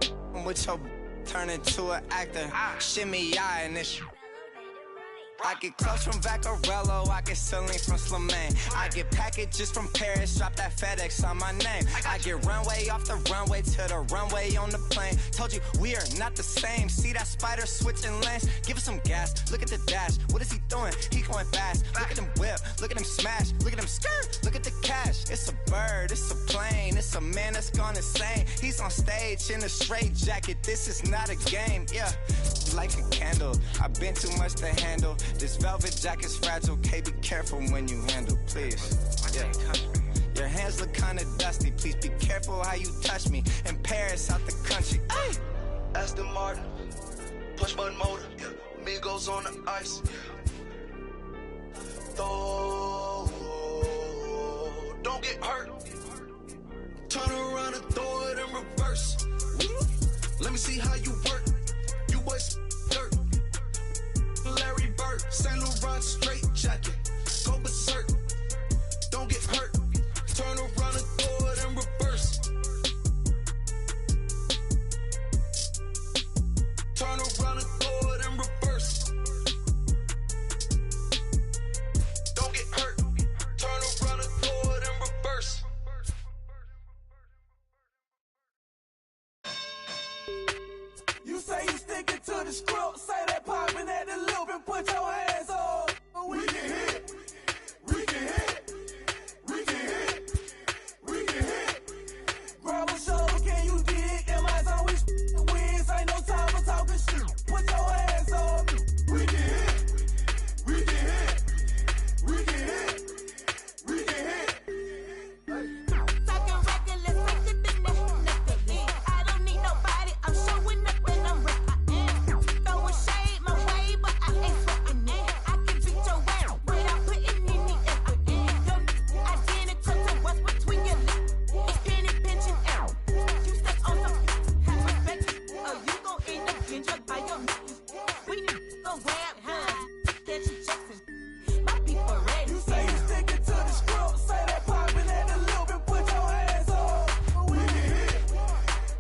with your turn into an actor. Shimmy eye and this. I get clothes from Vaccarello, I get Celine from Slimane. I get packages from Paris, drop that FedEx on my name. I get runway off the runway to the runway on the plane. Told you we are not the same. See that spider switching lanes? Give us some gas, look at the dash. What is he doing? He going fast. Look at him whip, look at him smash. Look at him skirt, look at the cash. It's a bird, it's a plane. It's a man that's gone insane. He's on stage in a straight jacket. This is not a game, yeah. Like a candle, I've been too much to handle. This velvet jacket's fragile, okay, be careful when you handle, please. Yeah. Your hands look kinda dusty, please be careful how you touch me. In Paris, out the country. Ay! Aston Martin, push button motor, Migos on the ice. Don't get hurt. Turn around and throw it in reverse. Let me see how you work. You boys dirt. Larry Bird, St. Laurent straight jacket. Go berserk. Don't get hurt. Turn around and throw it in reverse. Turn around and throw it in reverse. Don't get hurt. Turn around and throw it in reverse. You say you sticking to the script, say that poppin' at the loop and put your hands on. We can hit, we can hit, we can hit, we can hit. Grab a shoulder, can you dig? MI's always wins, ain't no time for talking shit. Put your hands on me. We can hit, we can hit, we can hit, we can hit. Talking reckless, like the nothing. I don't need nobody, I'm showing up and I'm reppin'. Throwing shade my way, but I ain't sweating it. I can beat your ass without putting any effort in. Your identical to what's between your lips. It's penny pinching out. You stay on some have respect, or you gon' end up injured by your niggas. We gon' grab high, catch you Jackson. My people ready. You say you sticking to the script, say that poppin' at the loop and put your hands on. We can hit,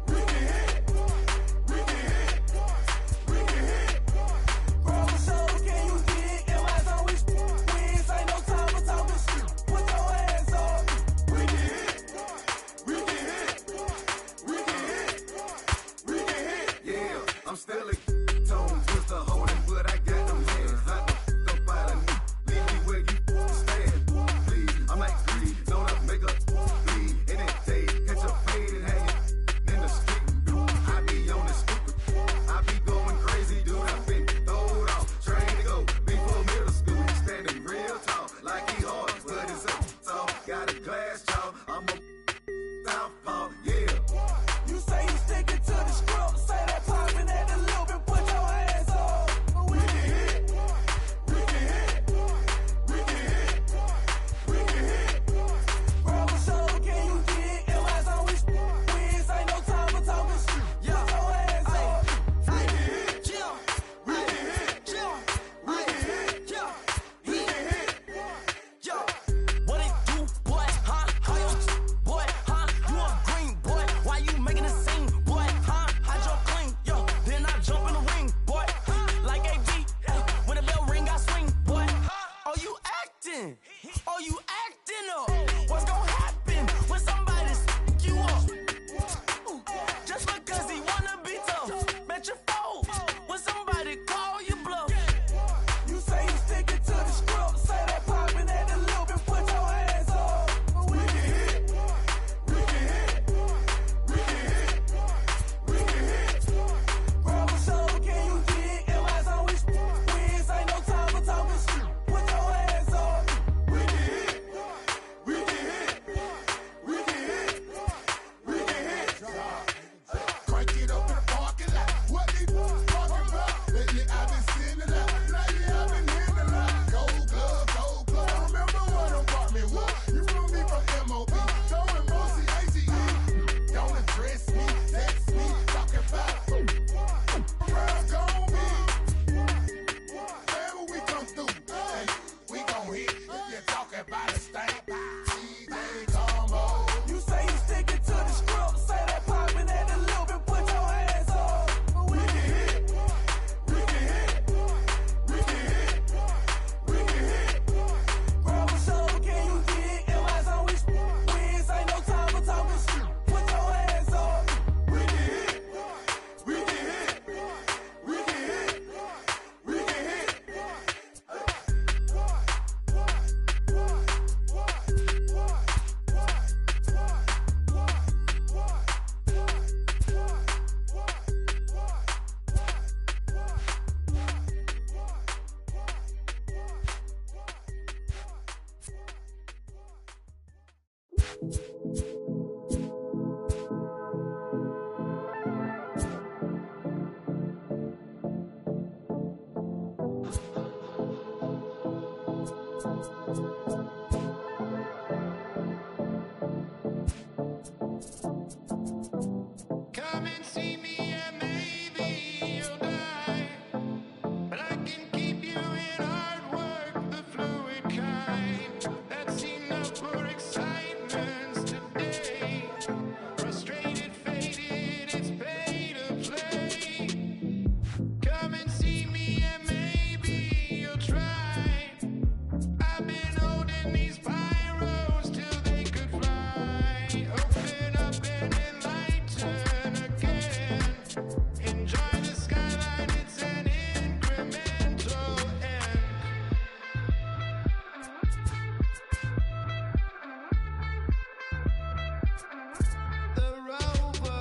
we can hit, we can hit, we can hit. Grab a shoulder, can you dig? MI's always wins, ain't no time for talking shit. Put your hands on me. We can hit, we can hit, we can hit, we can hit. Yeah, I'm still a tone twister holding, but I got Come and see me and maybe you'll die. But I can keep you in hard work, the fluid kind. That's enough for excitements today. Frustrated, faded, it's pay to play. Come and see me and maybe you'll try. I've been holding these pyros till they could fly. Open up and enlighten again. Enjoy the skyline, it's an incremental end. The rover.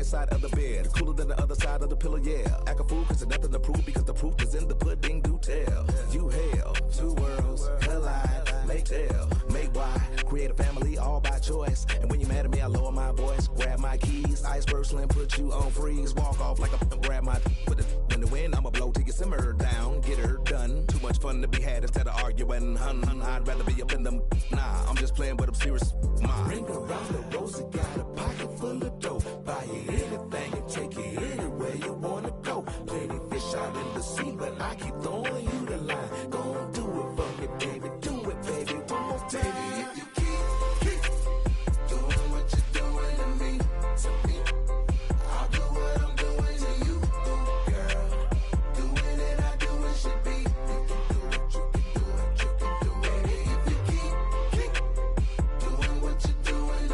Side of the bed, cooler than the other side of the pillow, yeah. Act a fool cause there's nothing to prove because the proof is in the pudding, do tell. You hell, two worlds collide, make tell, make why, create a family all by choice. And when you're mad at me, I lower my voice, grab my keys, iceberg slim, put you on freeze, walk off like a grab my put it in the wind, I'ma blow till you simmer down, get her done. Too much fun to be had instead of arguing, hun, I'd rather be up in them, nah, I'm just playing but I'm serious, ma. Ring around the rosy, got a pocket full of dough, buy you anything and take you anywhere you wanna go. Plenty fish out in the sea, but I keep throwing you the line. Go and do it for me, baby. Do it, baby. One more time. Baby, if you keep doing what you're doing to me, I'll do what I'm doing to you, girl. Doing it, I do it should be. You can do it, you can do it, you can do it. Baby, if you keep doing what you're doing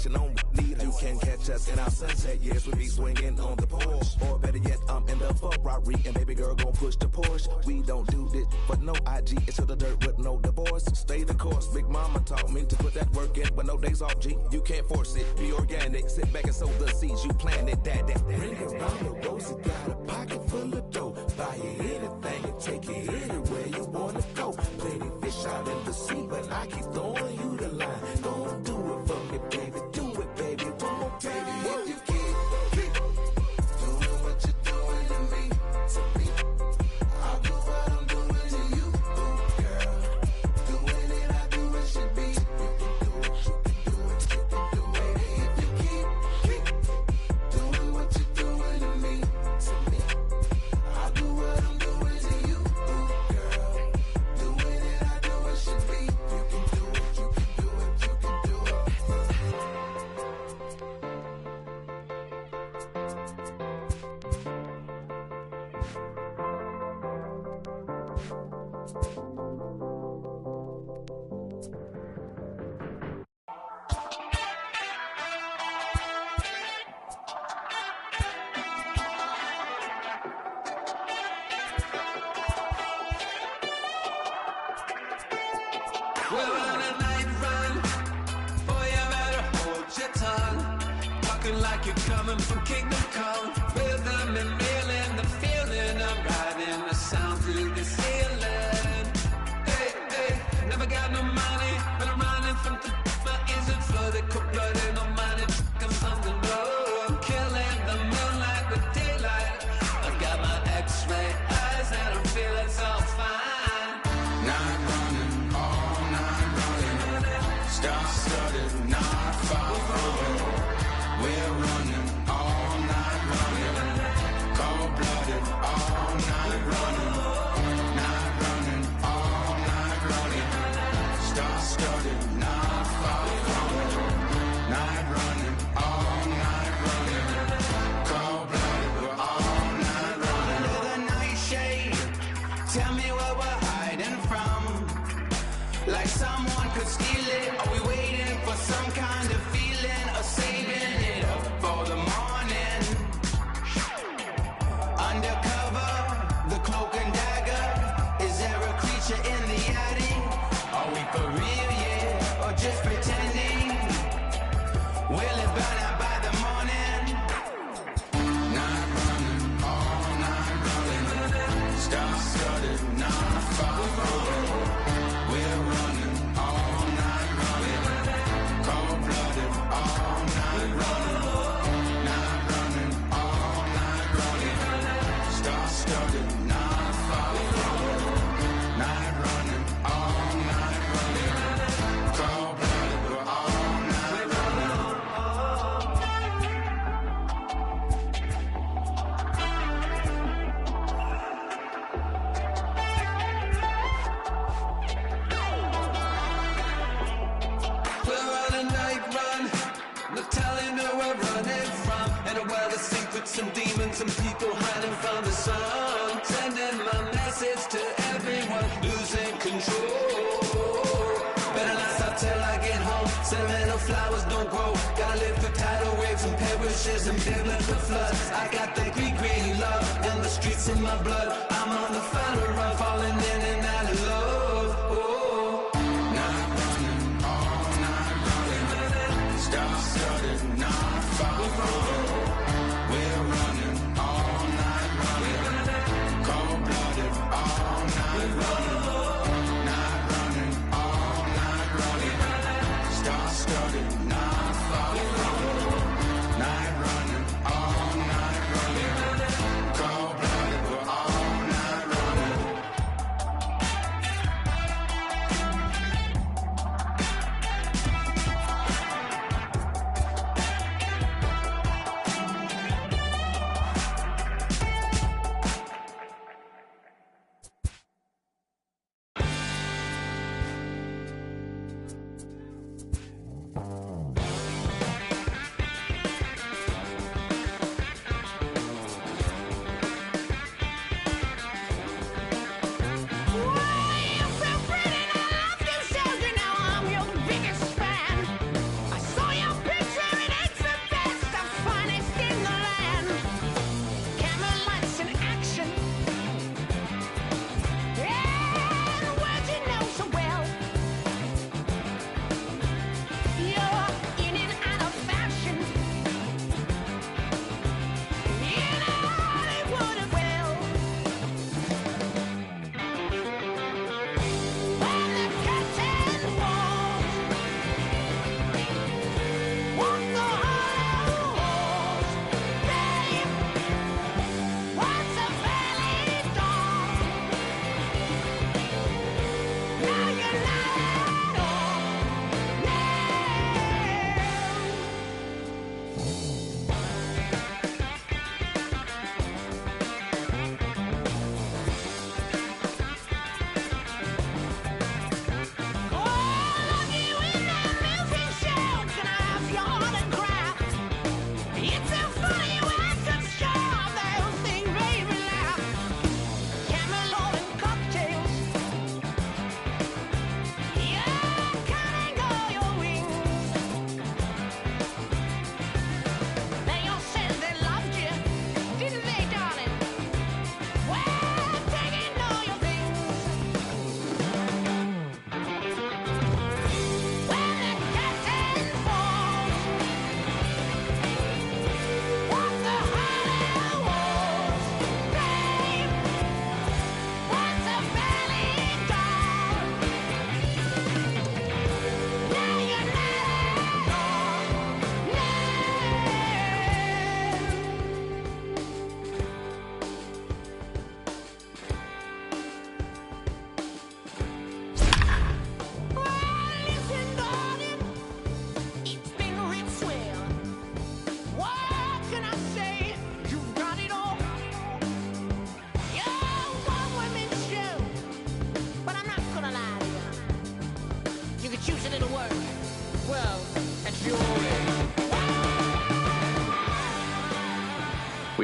action on need. You can catch us in our sunset years. We be swinging on the porch. Or better yet, I'm in the Ferrari and baby girl gon' push the Porsche. We don't do this for no IG. It's to the dirt with no divorce. Stay the course. Big mama taught me to put that work in with no days off, G. You can't force it. Be organic. Sit back and sow the seeds. You planted that. Bring it round the rosy. Got a pocket full of dough. Buy you anything and take you anywhere you wanna go. Plenty fish out in the sea, but I keep throwing you the line. Don't do it for me, baby. Do it, baby. One more, baby. If you keep doing what you're doing to me, I'll do what I'm doing to you, girl. Doing it, I do what should be. You can do it, you can do it. If you keep doing what you're doing to me, I'll do what I'm doing to you, girl. Doing it, I do what should be. You can do it, you can do it, you can do it. We're on a night run. Boy, you better hold your tongue. Talking like you're coming from Kingdom Come. Rhythm and reeling, the feeling of riding the sound through the ceiling. Hey, hey, never got no money, but I'm running from my ears and flooded, cold-blooded, no money, I'm on the road. Killing the moonlight with daylight. I've got my X-ray eyes and I'm feeling so fine. Night running, all night running. Star-studded, not far from. We're running all night running. Cold-blooded, all night running. Night running, all night running. Star-studded, not far from. Night running, all night running. Cold-blooded, we're all night running. Under the nightshade, tell me what we're hiding from. Like someone could steal it. Are we waiting for some kind of feeling or saving it up for the morning? Undercover, the cloak and dagger. Is there a creature in the attic? Are we for real, yeah, or just pretending? Will it burn out by the morning? Night running, all night running. Star-studded, not far from. We're running all night running. Cold-blooded, all night running. Night running, all night running. Star-studded, not far from. Night running, all night running. Cold-blooded, we're all night running. We're on a night run, no telling where we're running from. In a world of secrets and demons and people hiding from the sun. Sending my message to everyone losing control. Better not stop till I get home. Sentimental flowers don't grow. Gotta live through tidal waves and perishes and biblical floods. I got that green love in the streets of my blood. I'm on the final run, falling in and out of love. Oh. Night running, all night running. Star-studded, not far from. We're running all night running. Cold-blooded, all night running. Night running, all night running. Star-studded, not far from. Night running, all night running. Cold-blooded, we're all night running.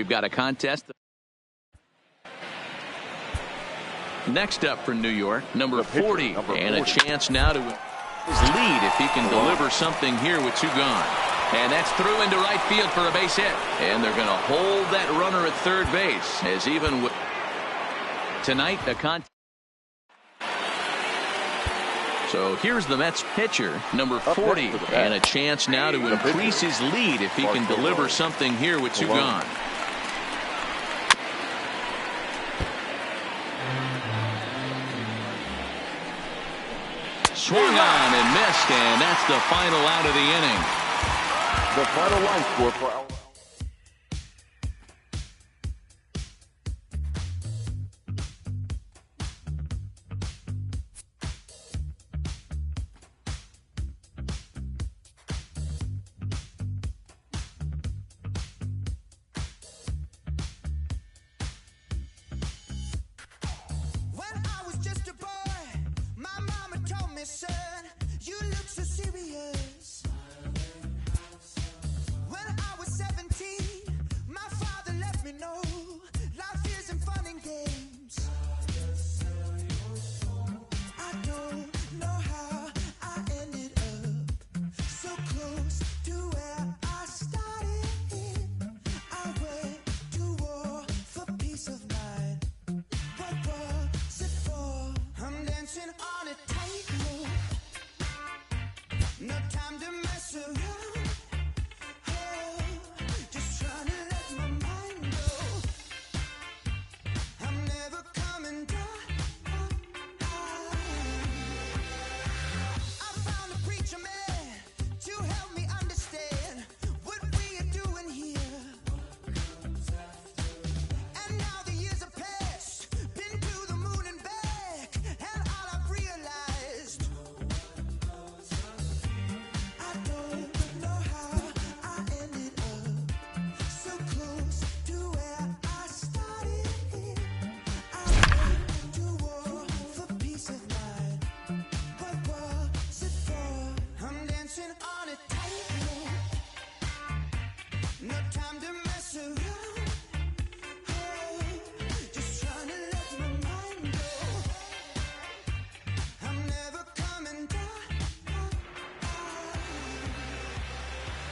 We've got a contest. Next up for New York, number 40, and a chance now to his lead if he can deliver something here with 2 gone. And that's through into right field for a base hit. And they're going to hold that runner at third base, as even with tonight a contest. So here's the Mets pitcher, number 40, and a chance now to increase his lead if he can deliver something here with 2 gone. Swung on and missed, and that's the final out of the inning. The final line score for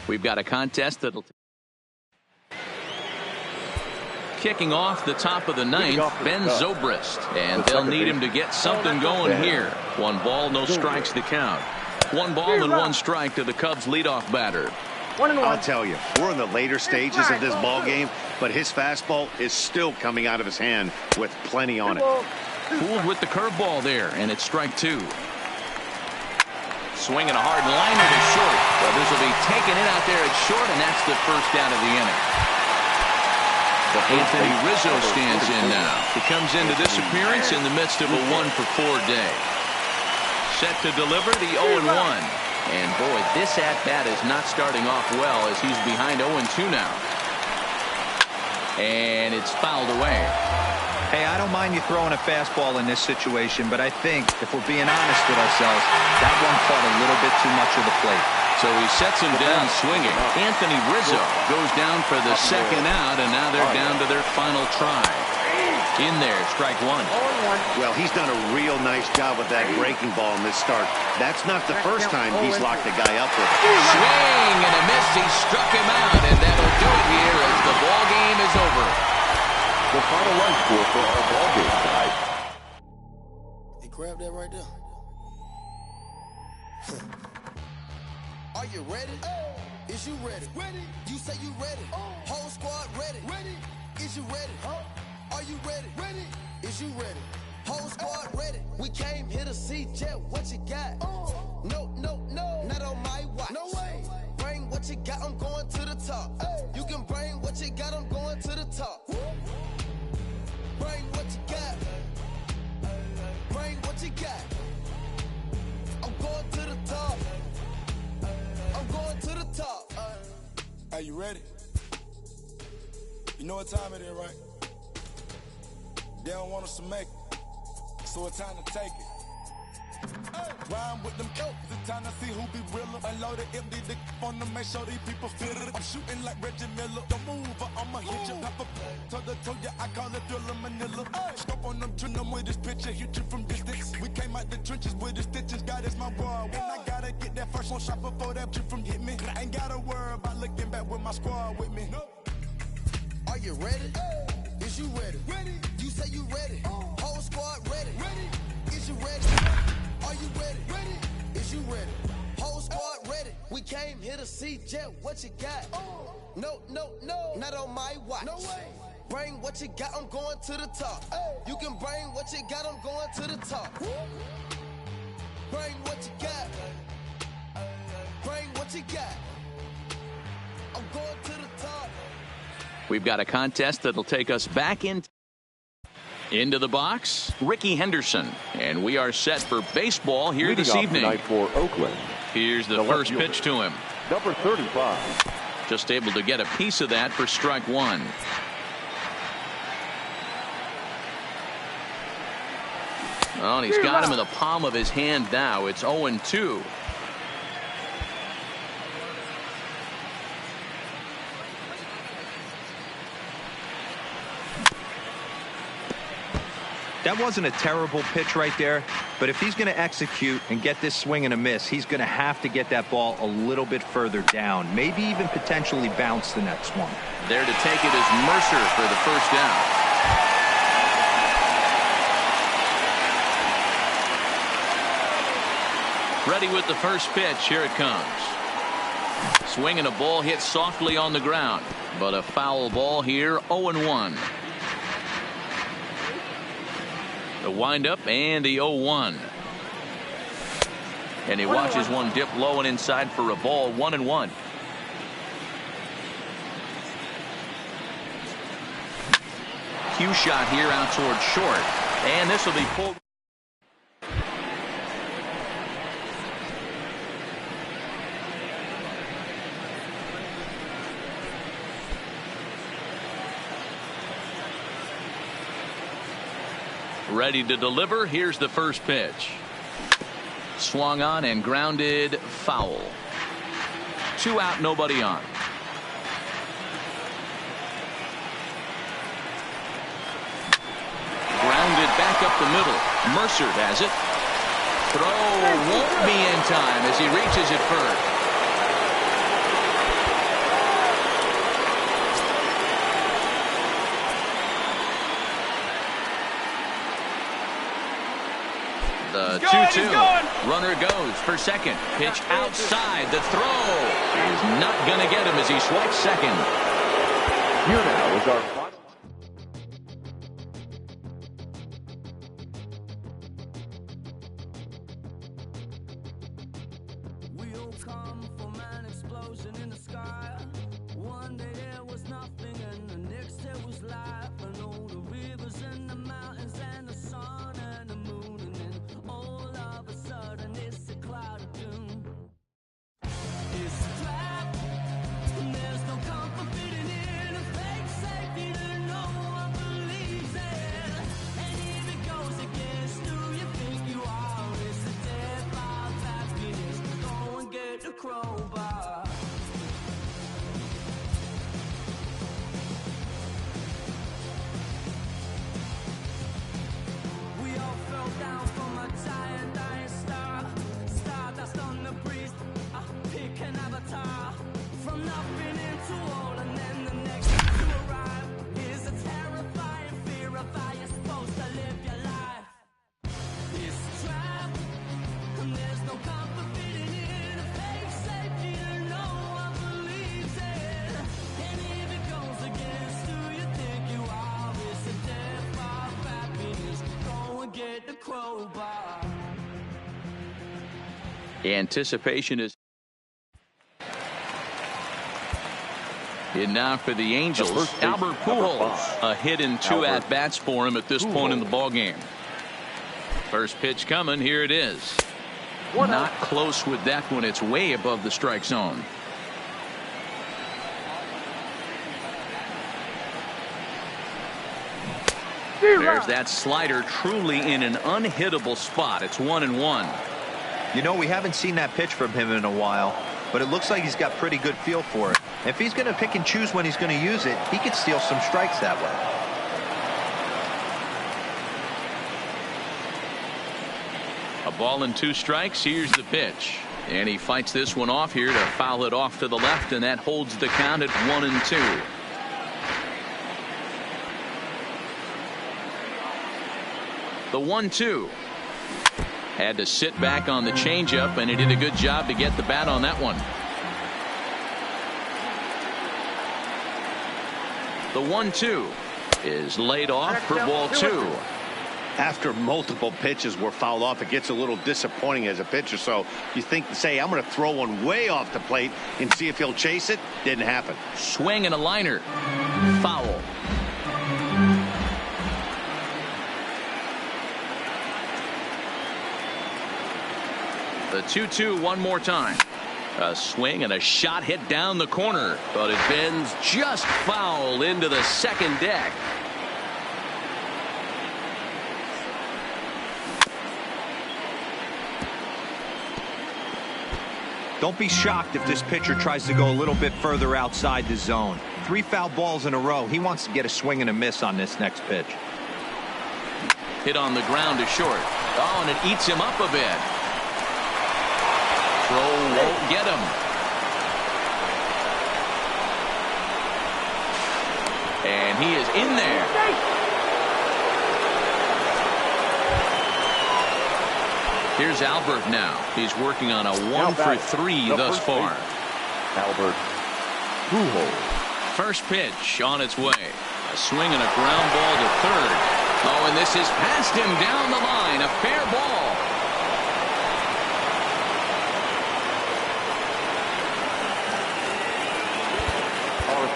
We've got a contest that'll kicking off the top of the 9th, Ben Zobrist, and they'll need him to get something going here. 1 ball, no strikes to count. 1 ball and 1 strike to the Cubs leadoff batter. I'll tell you, we're in the later stages of this ball game, but his fastball is still coming out of his hand with plenty on it. Fooled with the curveball there, and it's strike 2. Swinging a hard liner to short. Well, this will be taking it out there at short, and that's the first out of the inning. Anthony Rizzo stands in now. He comes into this appearance in the midst of a 1-for-4 day. Set to deliver the 0-1. And boy, this at-bat is not starting off well as he's behind 0-2 now. And it's fouled away. Hey, I don't mind you throwing a fastball in this situation, but I think if we're being honest with ourselves, that one caught a little bit too much of the plate. So he sets him down swinging. Anthony Rizzo goes down for the second out, and now they're down to their final try. In there, strike 1. Well, he's done a real nice job with that breaking ball in this start. That's not the first time he's locked a guy up with it. Swing and a miss. He struck him out, and that'll do it here as the ball game is over. The final run score for our ball game tonight. Hey, grab that right there. Are you ready? Is you ready? Ready. You say you ready. Whole squad ready. Ready. Is you ready? Are you ready? Ready. Is you ready? Whole squad ready. We came here to see Jet. What you got? No, no, no. Not on my watch. No way. Bring what you got. I'm going to the top. You can bring what you got. I'm going to the top. Bring what you got. Bring what you got. I'm going to the top. I'm going to the top. Are you ready? You know what time it is, right? They don't want us to make it, so it's time to take it. Rhyme with them coats, it's time to see who be realer. Unload the empty the on them, make sure these people feel it. I'm shooting like Reggie Miller. Don't move or I'ma hit you. Pop up, toe to toe, yeah, I call it Thriller Manila. Scope on them, trim them with this picture, hit you from distance. We came out the trenches with the stitches, God is my world. When I gotta get that first one shot before that trip from hit me. I ain't gotta worry about looking back with my squad with me. Are you ready? Is you ready? You say you ready. Whole squad ready. Is you ready? Are you ready? Is you ready? Whole squad ready. We came here to see Jet. What you got? No, not on my watch. No way. Bring what you got. I'm going to the top. You can bring what you got. I'm going to the top. Bring what you got. Bring what you got. I'm going to the top. We've got a contest that'll take us back into the box. Ricky Henderson. And we are set for baseball here Leading this evening. Tonight for Oakland. Here's the first pitch to him. Number 35. Just able to get a piece of that for strike one. Oh, and he's got him in the palm of his hand now. It's 0-2. That wasn't a terrible pitch right there, but if he's going to execute and get this swing and a miss, he's going to have to get that ball a little bit further down, maybe even potentially bounce the next one. There to take it is Mercer for the first down. Ready with the first pitch. Here it comes. Swinging a ball hit softly on the ground, but a foul ball here. 0-1. The windup and the 0-1. And he watches one dip low and inside for a ball. 1-1. Cue shot here out towards short. And this will be pulled. Ready to deliver. Here's the first pitch. Swung on and grounded foul. 2 out, nobody on. Grounded back up the middle. Mercer has it. Throw won't be in time as he reaches it first. The 2-2. Runner goes for second. Pitch outside. The throw is not going to get him as he swipes second. Here now is our We'll come from an explosion in the sky. One day there was nothing and the next there was life. And all the rivers and the mountains and the sun and the moon. And then all of a sudden it's a cloud of doom. It's a trap and there's no comfort fitting in a fake safety that no one believes in. And if it goes against who you think you are, it's a death of happiness. Go and get the crowbar. We all fell down from a giant dying star. Stardust on the breeze, pick an avatar. From nothing into all and then the next to arrive is a terrifying fear of how you're supposed to live your life. It's a trap, and there's no comfort fitting in a fake safety that no one believes in. And if it goes against who you think you are, it's a death of happiness. Go and get the crowbar. Anticipation is in now for the Angels. Albert Pujols, a hit in 2 at-bats for him at this point in the ballgame. First pitch coming. Here it is. Not close with that one. It's way above the strike zone. There's that slider truly in an unhittable spot. It's 1-1. You know, we haven't seen that pitch from him in a while, but it looks like he's got pretty good feel for it. If he's going to pick and choose when he's going to use it, he could steal some strikes that way. A ball and 2 strikes. Here's the pitch. And he fights this one off here to foul it off to the left, and that holds the count at 1-2. The 1-2. Had to sit back on the changeup, and he did a good job to get the bat on that one. The 1-2 is laid off for ball 2. After multiple pitches were fouled off, it gets a little disappointing as a pitcher. So you think, say, I'm going to throw one way off the plate and see if he'll chase it. Didn't happen. Swing and a liner. Foul. The 2-2 one more time. A swing and a shot hit down the corner, but it bends just foul into the second deck. Don't be shocked if this pitcher tries to go a little bit further outside the zone. 3 foul balls in a row. He wants to get a swing and a miss on this next pitch. Hit on the ground to short. Oh, and it eats him up a bit. Throw won't get him. And he is in there. Here's Albert now. He's working on a 1-for-3 thus far. Albert Pujols. First pitch on its way. A swing and a ground ball to third. Oh, and this is past him down the line. A fair ball.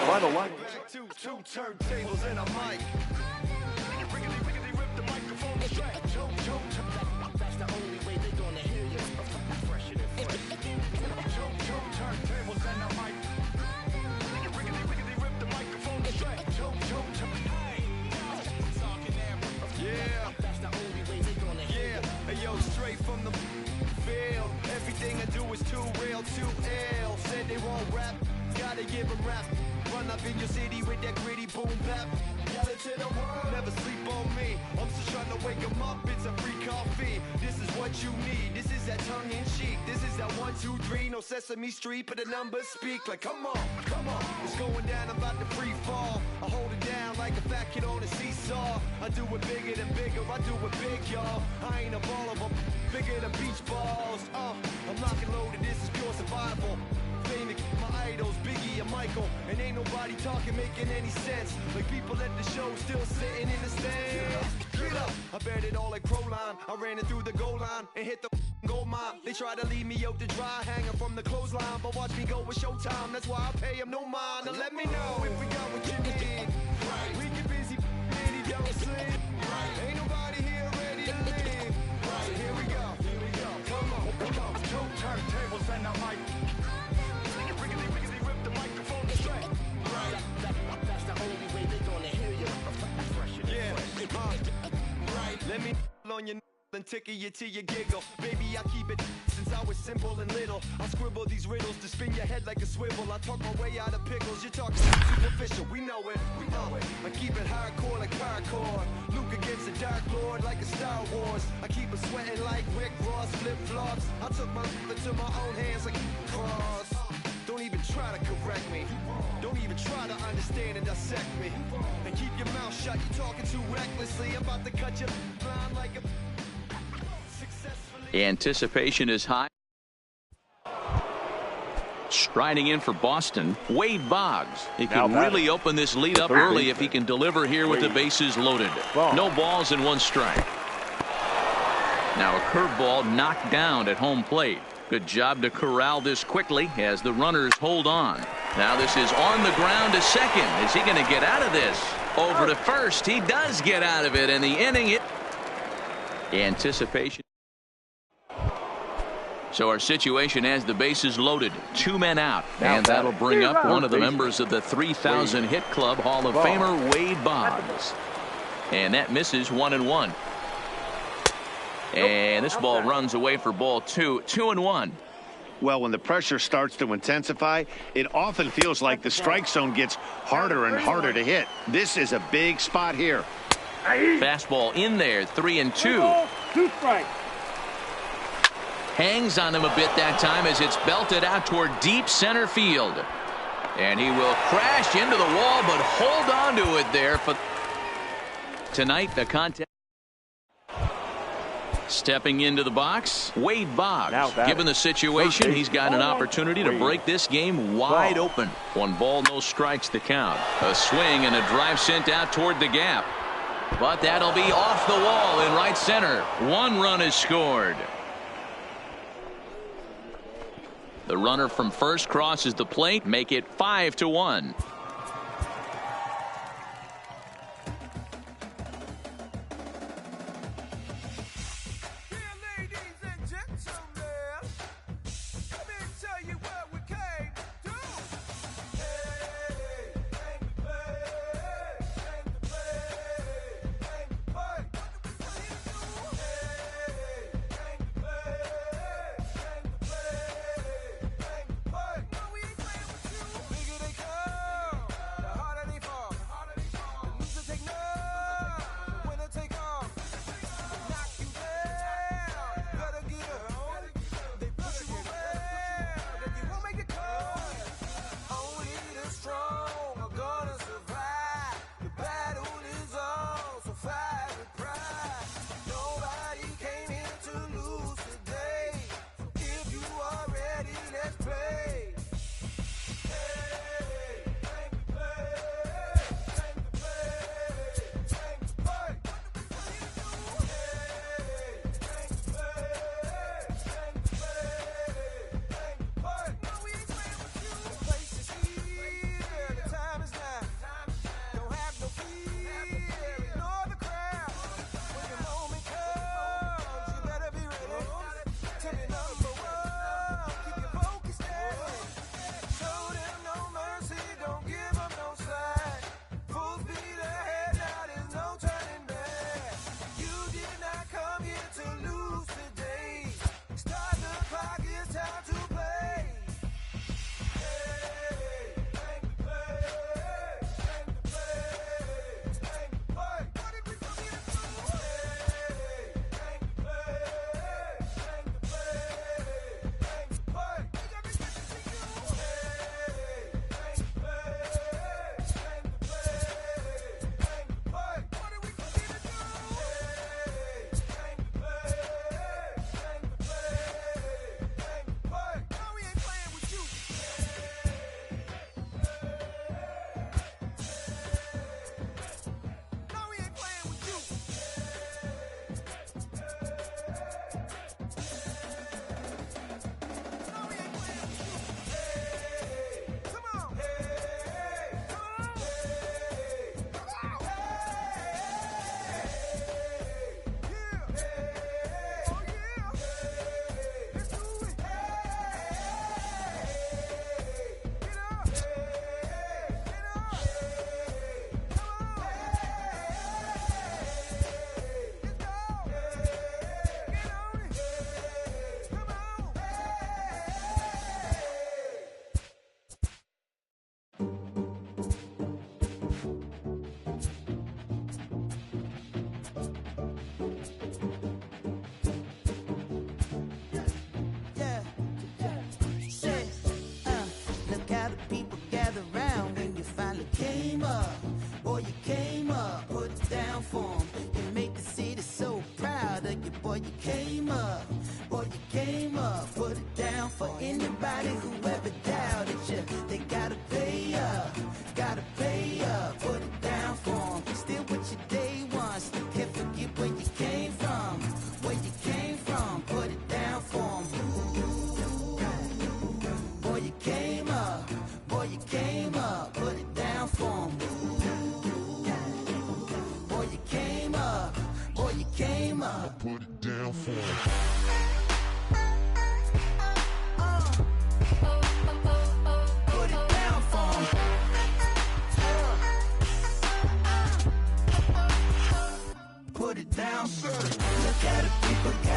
Final line. Two turntables and a mic. Rip the microphone straight. That's the only way they're gonna hear you. Fresher than fresh. Turntables and a mic. Rip the microphone straight. Yeah. That's the only way they're gonna hear you. Hey yo, straight from the field. Everything I do is too real, too ill. Said they won't rap. Gotta give them rap. Run up in your city with that gritty boom bap. Yell it to the world. Never sleep on me. I'm just trying to wake them up. It's a free coffee. This is what you need. This is that tongue in cheek. This is that 1, 2, 3. No Sesame Street, but the numbers speak. Like, come on, come on. It's going down. I'm about to free fall. I hold it down like a fat kid on a seesaw. I do it bigger than bigger. I do it big, y'all. I ain't a ball of them. Bigger than beach balls. I'm locking loaded. This is pure survival. Fame to keep my idols, Biggie and Michael, and ain't nobody talking making any sense. Like people at the show still sitting in the stands. Get up, I bet it all like Proline. I ran it through the goal line and hit the gold mine. They try to leave me out to dry, hanging from the clothesline, but watch me go with Showtime. That's why I pay them no mind. Now let me know if we got what you need. Right. We get busy, and he don't sleep. Right. Ain't nobody here ready to leave. Right. So here we go. Here we go. Come on, come on. 2 turntables and a mic. Let me on your and tickle you till you giggle. Baby, I keep it since I was simple and little. I scribble these riddles to spin your head like a swivel. I talk my way out of pickles. You're talking superficial. We know it. We know it. I keep it hardcore like hardcore. Luke against the Dark Lord like a Star Wars. I keep it sweating like Rick Ross flip-flops. I took my into my own hands like cross. Don't even try to correct me. Don't even try to understand and dissect me. And keep your mouth shut. You're talking too recklessly. I'm about to cut your line like a... Anticipation is high. Striding in for Boston, Wade Boggs. He can really open this lead up early if he can deliver here with the bases loaded. No balls and 1 strike. Now a curveball knocked down at home plate. Good job to corral this quickly as the runners hold on. Now this is on the ground to second. Is he going to get out of this? Over to first. He does get out of it, and the inning anticipation. So our situation has the bases loaded, 2 men out, and that'll bring up one of the members of the 3,000 hit club, Hall of Famer Wade Boggs. And that misses 1-1. And this ball runs away for ball 2, 2-1. Well, when the pressure starts to intensify, it often feels like the strike zone gets harder and harder to hit. This is a big spot here. Fastball in there, 3-2. 2 strikes. Hangs on him a bit that time as it's belted out toward deep center field. And he will crash into the wall, but hold on to it there. For tonight, the contest. Stepping into the box, Wade Boggs. Given the situation, he's got an opportunity to break this game wide open. 1 ball, no strikes to count. A swing and a drive sent out toward the gap. But that'll be off the wall in right center. 1 run is scored. The runner from first crosses the plate, make it 5-1. Look at the people.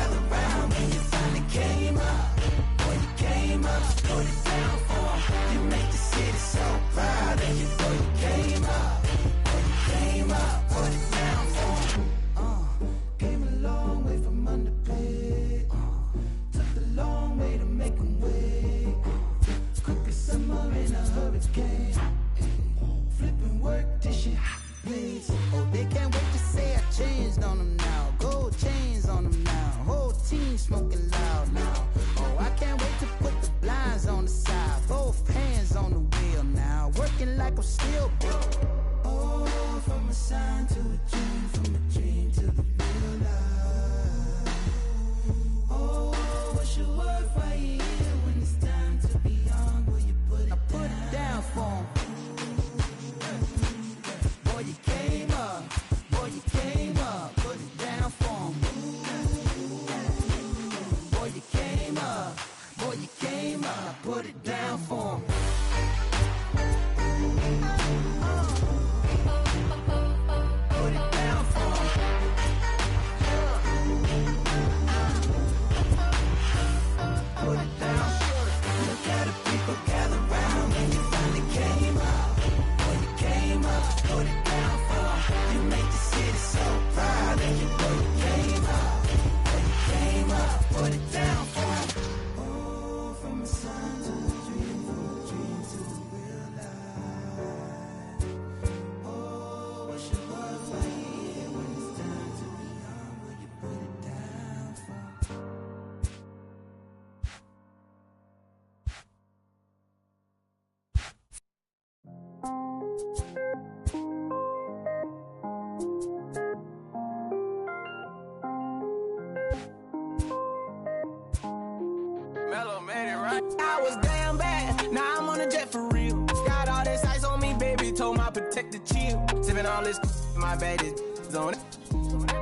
I was damn bad. Now I'm on a jet for real. Got all this ice on me, baby. Told my protector chill. Sipping all this, my bad is on it.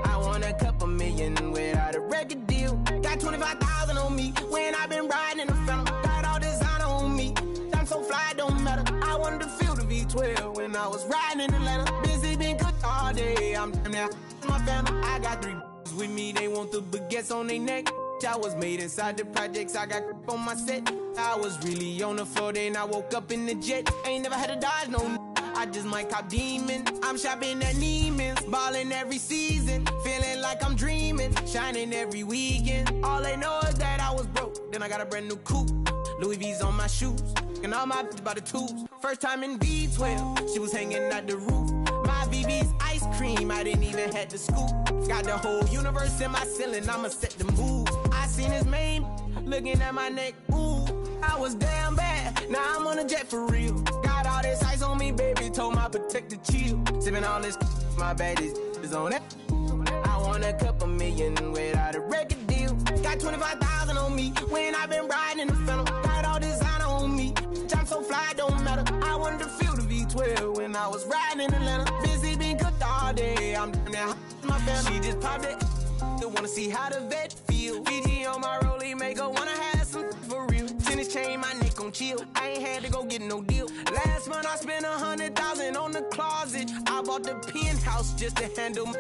I want a couple million without a record deal. Got 25,000 on me when I been riding in the phantom. Got all designer on me. I'm so fly, don't matter. I wanted to feel the V12 when I was riding in Atlanta. Busy been cooked all day. I'm damn near my family. I got 3 with me. They want the baguettes on their neck. I was made inside the projects. I got on my set. I was really on the floor. Then I woke up in the jet. Ain't never had to dodge no. I just might cop demon. I'm shopping at Neiman's, ballin' every season, feeling like I'm dreaming, shining every weekend. All they know is that I was broke. Then I got a brand new coupe, Louis V's on my shoes, and all my by the tubes. First time in V12, she was hanging at the roof. My VV's ice cream, I didn't even have to scoop. Got the whole universe in my ceiling, I'ma set the move. I seen his main, looking at my neck, ooh. I was damn bad, now I'm on a jet for real. Got all this ice on me, baby, told my protector chill. Sipping all this, my bad is on it. I want a couple million without a record deal. Got 25,000 on me when I been riding in the phantom. Got all designer on me, I'm so fly, don't matter. I wanted to feel the V12 when I was riding in Atlanta. Busy been cooked all day, I'm down there, my family. She just popped it, they wanna see how the vet feel. Fiji on my rollie, make her wanna have some for real. Tennis chain, my neck on chill. I ain't had to go get no deal. Last month I spent 100,000 on the closet. I bought the penthouse just to handle my.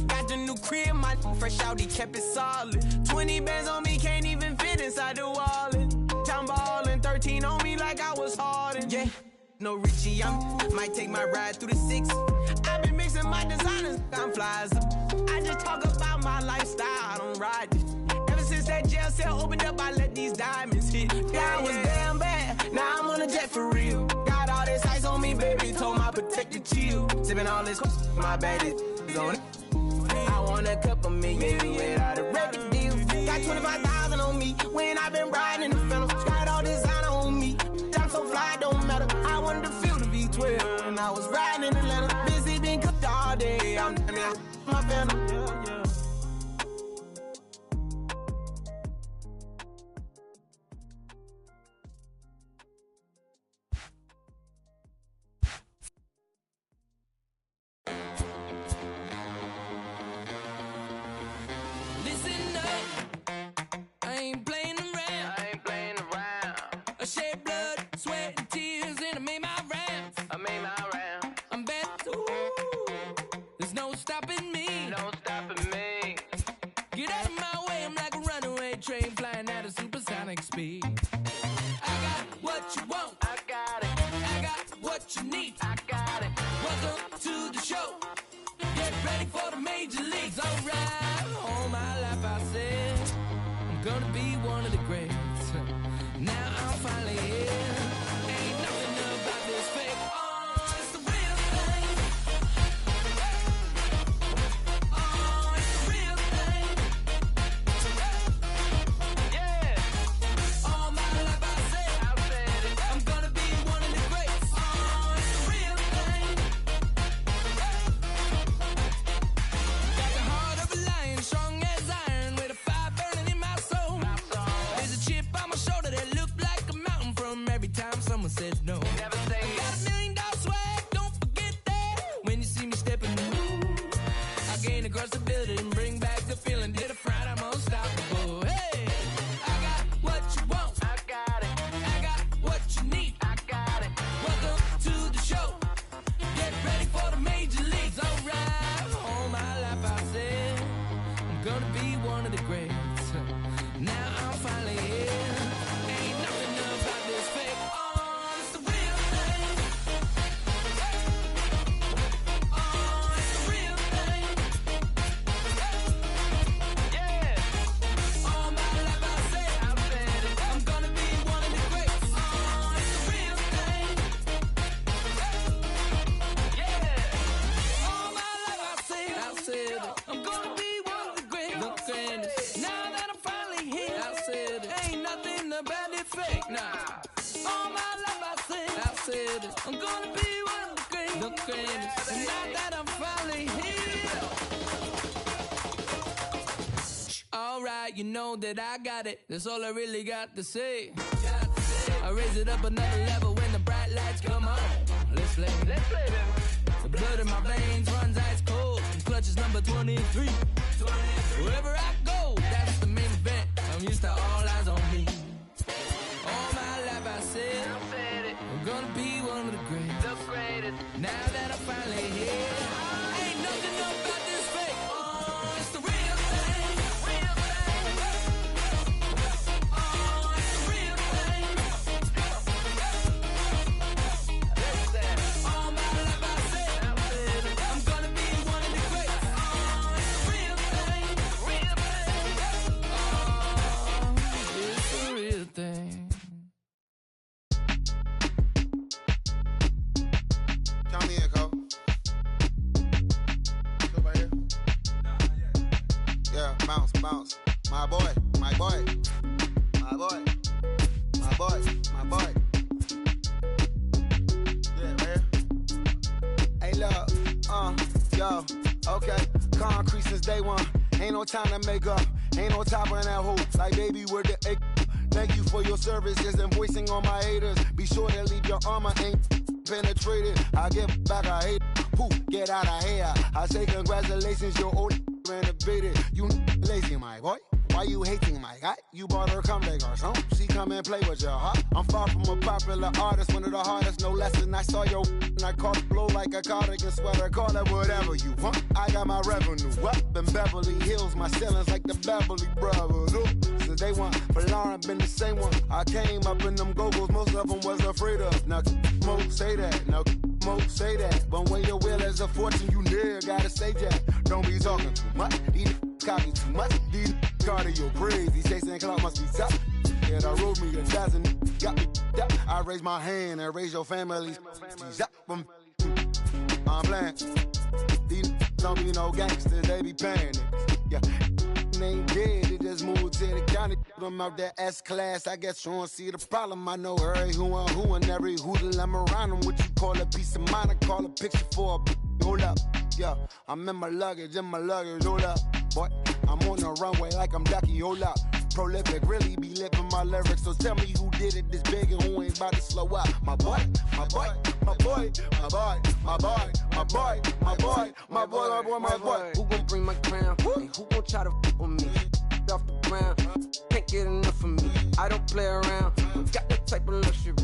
Got the new crib, my fresh out, he kept it solid. 20 bands on me, can't even fit inside the wallet. I'm ballin', 13 on me like I was Harden. Yeah, no Richie, might take my ride through the 6. I've been mixing my designers, I'm flies. I just talk about my lifestyle, I don't ride it. Ever since that jail cell opened up, I let these diamonds hit. Yeah, I was damn bad, now I'm on a jet for real. Got all this ice on me, baby, told my protector chill. Sipping all this, my bad is on it. I want a couple million without a record deal. Got 25,000 on me when I been riding in the phantom. Got all designer on me, I'm so fly, don't matter. I wanted to feel the V12 when I was riding in Atlanta. Busy been cooked all day, I'm down there, my family. Listen up, I ain't playing around. I shed blood, sweat, and tears, and I made my rounds. I'm bad, ooh. There's no stopping me. Get out of my way, I'm like a runaway train flying at a supersonic speed. I got what you want. I got what you need. Welcome to the show. Get ready for the major leagues. Alright, all my life I said I'm gonna be one of the greats. Now I'm finally here. Ain't nothing about this fake. Oh, it's the real thing. Oh, it's the real thing. Yeah. All my life I said I'm gonna be one of the greats. Oh, it's the real thing. Got the heart of a lion, strong as iron, with a fire burning in my soul. There's a chip on my shoulder that looked like a mountain from every time someone says no. Never say I got $1 million swag, don't forget that. When you see me stepping through, I gain across the building, bring back the feeling. Did a fright, I'm unstoppable. Hey, I got what you want. I got what you need. Welcome to the show. Get ready for the major leagues. Alright, all my life I said I'm gonna be one of the greats. Now I'm finally here. Ain't nothing about this fake. Oh, it's the real thing. Oh, it's the real thing. Yeah. All my life I said I'm gonna be one of the greats. Oh, it's the real thing. Yeah. All my life I said I'm gonna be one of the greats. The greatest. Now that I'm finally here, I said ain't nothing about it fake. Nah. All my life I said I'm gonna be one of the greatest. And now that I'm finally here, alright. right, you know that I got it. That's all I really got to say. I raise it up another level when the bright lights come on. Let's play, baby. The blood in my veins runs ice cold. Clutch is number 23. Wherever I go, that's the main event. I'm used to all eyes on me. All my life I said I'm gonna be one of the greatest. Now that I'm finally here, ain't nothing about this fake. Oh, it's the real thing. Oh, it's the real thing. All my life I said I'm gonna be one of the greatest. Oh, it's the real thing. Oh, it's the real thing. Count me in, Cole. Come right here. Yeah, bounce. My boy. Yeah, right here. Hey, look, yo, okay. Concrete since day one. Ain't no time to make up. Ain't no top on that hoe. Like, baby, where the egg? Thank you for your services and voicing on my haters. Be sure to leave your armor ain't penetrated. I get back, I hate. Poof, get out of here. I say congratulations, your old renovated. You lazy, my boy. Why you hating my guy? You bought her come back or something. She come and play with your heart. I'm far from a popular artist, one of the hardest, no less than I saw your and I caught it blow like a cardigan sweater. Call it whatever you want. I got my revenue up in Beverly Hills. My ceilings like the Beverly Brothers. Ooh. Since day one, but Lauren been the same one. I came up in them go-go's, most of them was afraid of. Now, Mo say that. Now, Mo say that. But when your will is a fortune, you never gotta say that. Don't be talking too much. These copy too much. These cardio crazy. Chasing clout must be tough. Yeah, I wrote me a dozen. Got me up. I raise my hand and raise your family. I'm playing. These don't be no gangsters. They be paying it. Yeah. Ain't dead, they just moved to the county. Them out that S-class, I guess you don't see the problem. I know every who and every hoodle I'm around them. What you call a piece of mind, I call a picture for a hold up. Yeah, I'm in my luggage, hold up. Boy, I'm on the runway like I'm Ducky, hold up. Prolific, really be living my lyrics. So tell me who did it this big and who ain't about to slow up. My boy. Who gon' bring my crown? And who gon' try to f with me? Off the ground, can't get enough of me. I don't play around, got that type of luxury.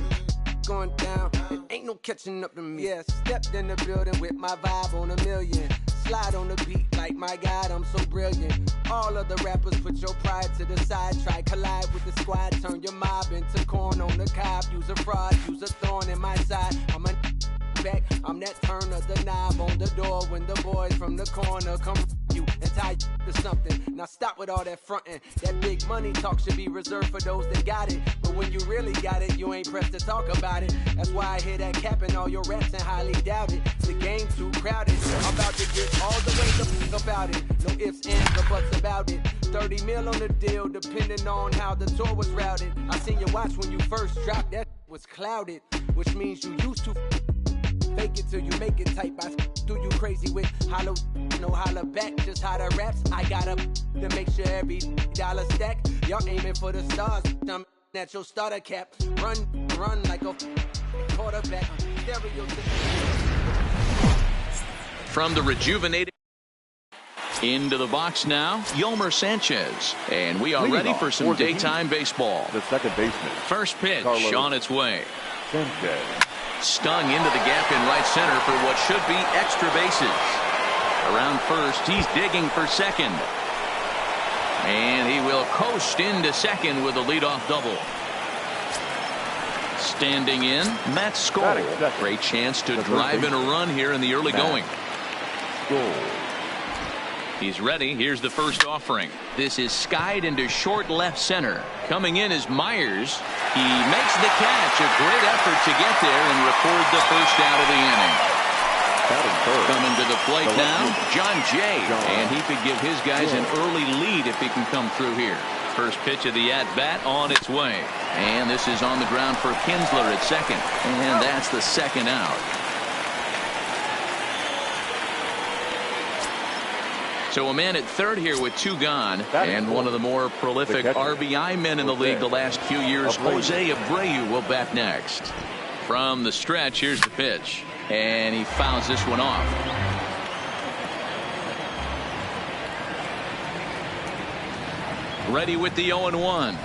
Going down, and ain't no catching up to me. Yeah, stepped in the building with my vibe on a million. Slide on the beat like my God, I'm so brilliant. All of the rappers put your pride to the side. Try collide with the squad, turn your mob into corn on the cob. Use a fraud, use a thorn in my side. I'm a back, I'm that turn of the knob on the door when the boys from the corner come you and tie you to something. Now stop with all that frontin'. That big money talk should be reserved for those that got it. But when you really got it, you ain't pressed to talk about it. That's why I hear that cap in all your raps and highly doubt it. The game too crowded. I'm about to get all the way the f about it. No ifs, ands, or buts about it. 30 mil on the deal, depending on how the tour was routed. I seen your watch when you first dropped, that was clouded, which means you used to fake it till you make it type. I do you crazy with hollow, no holla back, just how the raps. I got up to make sure every dollar stack. Y'all aiming for the stars, I'm at your starter cap. Run like a quarterback. From the rejuvenated into the box now, Yolmer Sanchez. And we are ready for some daytime baseball. The second baseman. First pitch Carlos on its way. Sanchez. Stung into the gap in right center for what should be extra bases. Around first, he's digging for second. And he will coast into second with a leadoff double. Standing in, Matt Skoll. Great chance to drive in a run here in the early going. He's ready. Here's the first offering. This is skied into short left center. Coming in is Myers. He makes the catch. A great effort to get there and record the first out of the inning. Coming to the plate now, John Jay. And he could give his guys an early lead if he can come through here. First pitch of the at-bat on its way. And this is on the ground for Kinsler at second. And that's the second out. So a man at third here with 2 gone, and one of the more prolific RBI men in the league the last few years, Jose Abreu, will bat next. From the stretch, here's the pitch, and he fouls this one off. Ready with the 0-1.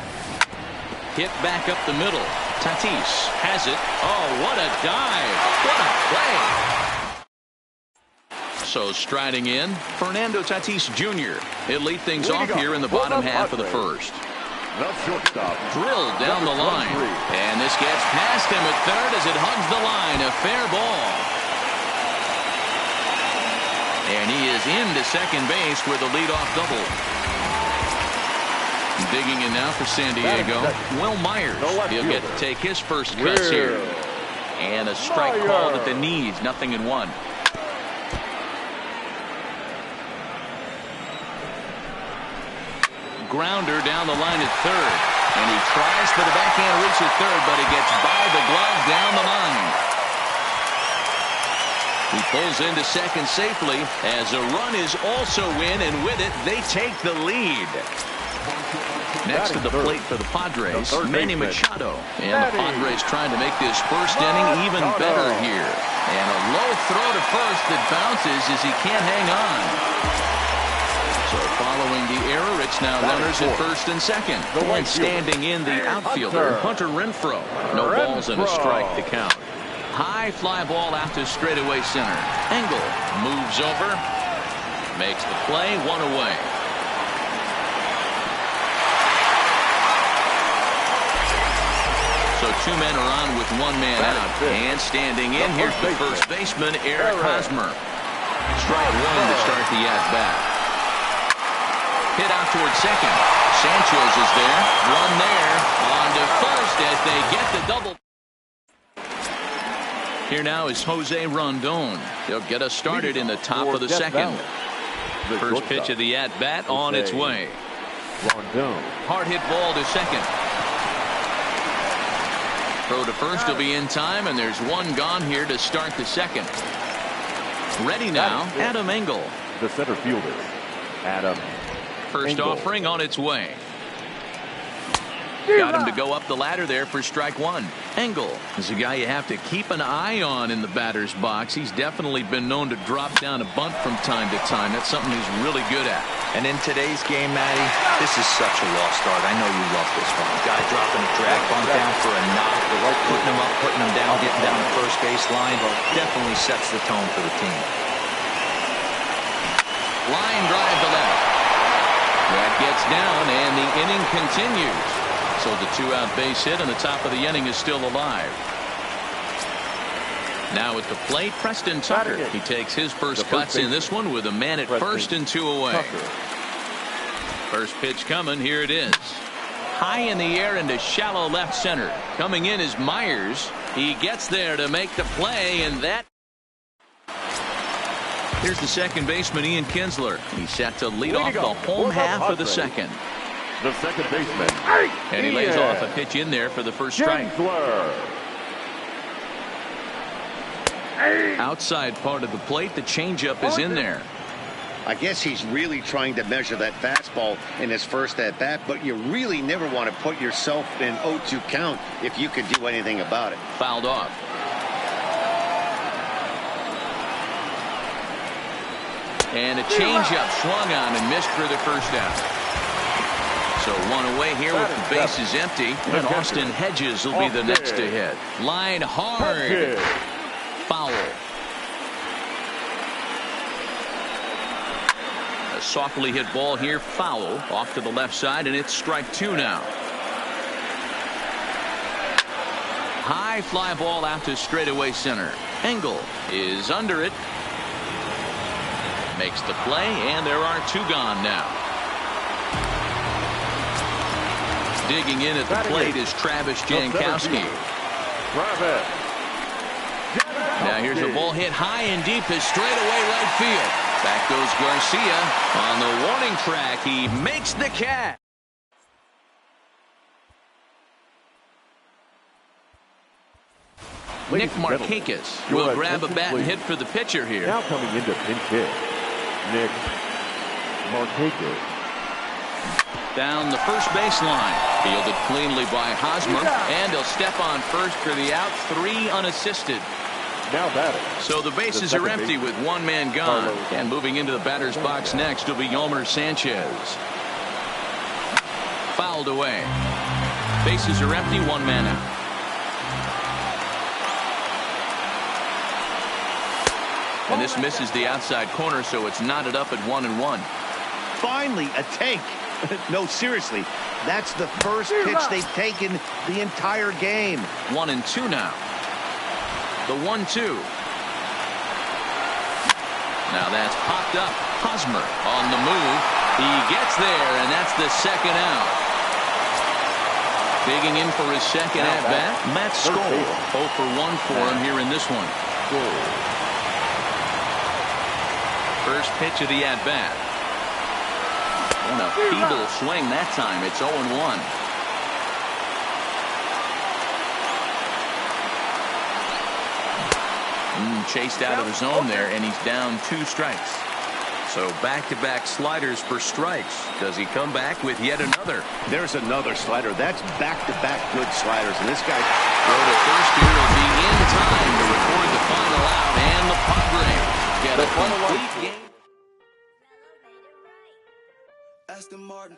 Hit back up the middle. Tatis has it. Oh, what a dive. What a play. So striding in, Fernando Tatis Jr. He'll lead things off here in the bottom half of the first. The shortstop. Drilled down the line. And this gets past him at third as it hugs the line. A fair ball. And he is into second base with a leadoff double. Digging in now for San Diego, Will Myers. He'll get to take his first cuts here. And a strike called at the knees. 0-1. Grounder down the line at third. And he tries for the backhand reach at third, but he gets by the glove down the line. He pulls into second safely as a run is also in, and with it, they take the lead. Next to the plate for the Padres, Manny Machado. And the Padres trying to make this first inning even better here. And a low throw to first that bounces as he can't hang on. So following the error, it's now runners at first and second. And standing in the outfielder, Hunter Renfroe. No balls and a strike to count. High fly ball out to straightaway center. Engel moves over. Makes the play, 1 away. So 2 men are on with 1 man out. And standing in, here's the first baseman, Eric Hosmer. Strike 1 to start the at-bat. Hit out towards second. Sanchez is there. 1 there. On to first as they get the double. Here now is Jose Rondon. He'll get us started in the top of the second. First pitch of the at-bat on its way. Hard hit ball to second. Throw to first will be in time, and there's 1 gone here to start the second. Ready now, Adam Engel. The center fielder, Adam. First offering on its way. Got him to go up the ladder there for strike 1. Engel is a guy you have to keep an eye on in the batter's box. He's definitely been known to drop down a bunt from time to time. That's something he's really good at. And in today's game, Matty, this is such a lost start. I know you love this one. Guy dropping a drag bunt down for a knock, putting him up, putting him down, getting down the first base line. Definitely sets the tone for the team. Line drive to left. That gets down, and the inning continues. So the 2-out base hit and the top of the inning is still alive. Now at the plate, Preston Tucker. He takes his first cuts in this one with a man at first and 2 away. First pitch coming. Here it is. High in the air into shallow left center. Coming in is Myers. He gets there to make the play, and that. Here's the second baseman, Ian Kinsler. He's set to lead off the home half of the second. The second baseman. And he lays off a pitch in there for the first strike. Outside part of the plate, the changeup is in there. I guess he's really trying to measure that fastball in his first at bat, but you really never want to put yourself in 0-2 count if you could do anything about it. Fouled off. And a changeup swung on and missed for the first out. So 1 away here with the bases empty. And Austin Hedges will be the next to hit. Line hard. Foul. A softly hit ball here. Foul off to the left side, and it's strike 2 now. High fly ball out to straightaway center. Engel is under it. Makes the play, and there are 2 gone now. Digging in at the plate is Travis Jankowski. Now here's a ball hit high and deep to straightaway right field. Back goes Garcia on the warning track. He makes the catch. Nick Markakis will grab a bat and hit for the pitcher here. Now coming into pinch hit, Nick Markakis. Down the first baseline. Fielded cleanly by Hosmer. And he'll step on first for the out. 3 unassisted. Now batting. So the bases are empty with one man gone. And moving into the batter's box next will be Yomer Sanchez. Fouled away. Bases are empty, one man out. And this misses the outside corner, so it's knotted up at 1-1. Finally, a take. No, seriously. That's the first pitch they've taken the entire game. 1-2 now. The 1-2. Now that's popped up. Hosmer on the move. He gets there, and that's the second out. Digging in for his second at-bat, Matt Skoll. 0 for 1 for him here in this one. First pitch of the at-bat. And a feeble swing that time. It's 0-1. Chased out of the zone there, and he's down 2 strikes. So back-to-back sliders for strikes. Does he come back with yet another? There's another slider. That's back-to-back good sliders, and this guy... Throw to first here will be in time to record the final out, and the Padres get a complete game. Aston Martin,